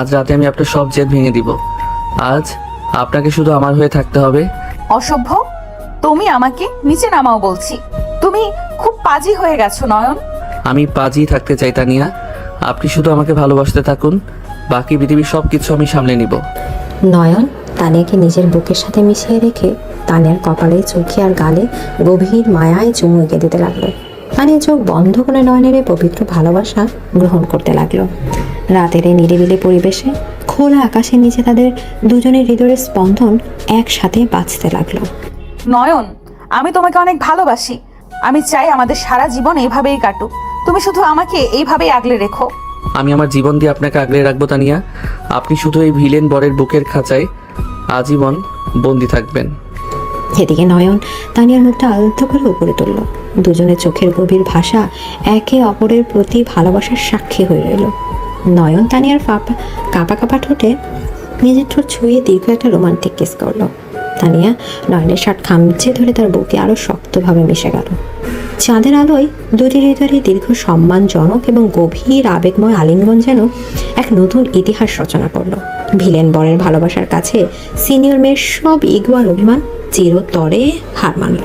আজ রাতে আমি আপনার সব জেদ ভেঙে দিব। আজ আপনাকে শুধু আমার হয়ে থাকতে হবে। অসভ্য, তুমি আমাকে নিচে নামাও বলছি। তুমি খুব পাজি হয়ে গেছো নয়ন। আমি পাজি থাকতে চাই তানিয়া, আপনি শুধু আমাকে ভালোবাসতে থাকুন, বাকি পৃথিবীর সব কিছু আমি সামলে নিব। নয়ন তানিয়াকে নিজের বুকের সাথে মিশিয়ে রেখে তানিয়ার কপালে, চোখে আর গালে গভীর মায়ায় চুমু এঁকে দিতে লাগলো। তানিয়া চোখ বন্ধ করে নয়নের এই পবিত্র ভালোবাসা গ্রহণ করতে লাগলো। রাতের এই নিরিবিলি পরিবেশে খোলা আকাশের নিচে তাদের দুজনের হৃদয়ের স্পন্দন একসাথে বাজতে লাগলো। নয়ন, আমি তোমাকে অনেক ভালোবাসি। আমি চাই আমাদের সারা জীবন এইভাবেই কাটুক। তুমি শুধু আমাকে এইভাবেই আগলে রেখো। আমি আমার জীবন দিয়ে আপনাকে আগলে রাখবো তানিয়া। আপনি শুধু এই ভিলেন বরের বুকের খাঁচায় আজীবন বন্দি থাকবেন। এদিকে নয়ন তানিয়ার মুখটা আলতো করে উপরে তুলল। দুজনের চোখের গভীর ভাষা একে অপরের প্রতি ভালোবাসার সাক্ষী হয়ে রইল। নয়ন তানিয়ার কাঁপা কাঁপা ঠোঁটে নিজের ঠোঁট ছুঁয়ে দীর্ঘ একটা রোমান্টিক কিস করলো। তানিয়া নয়নের শার্ট খামচে ধরে তার বুকে আরো শক্তভাবে মিশে গেল। চাঁদের আলোয় দুটি হৃদয়ে দীর্ঘ সম্মানজনক এবং গভীর আবেগময় আলিঙ্গন যেন এক নতুন ইতিহাস রচনা করলো। ভিলেন বরের ভালোবাসার কাছে সিনিয়র মেয়ের সব ইগো আর অভিমান চিরতরে হার মানল।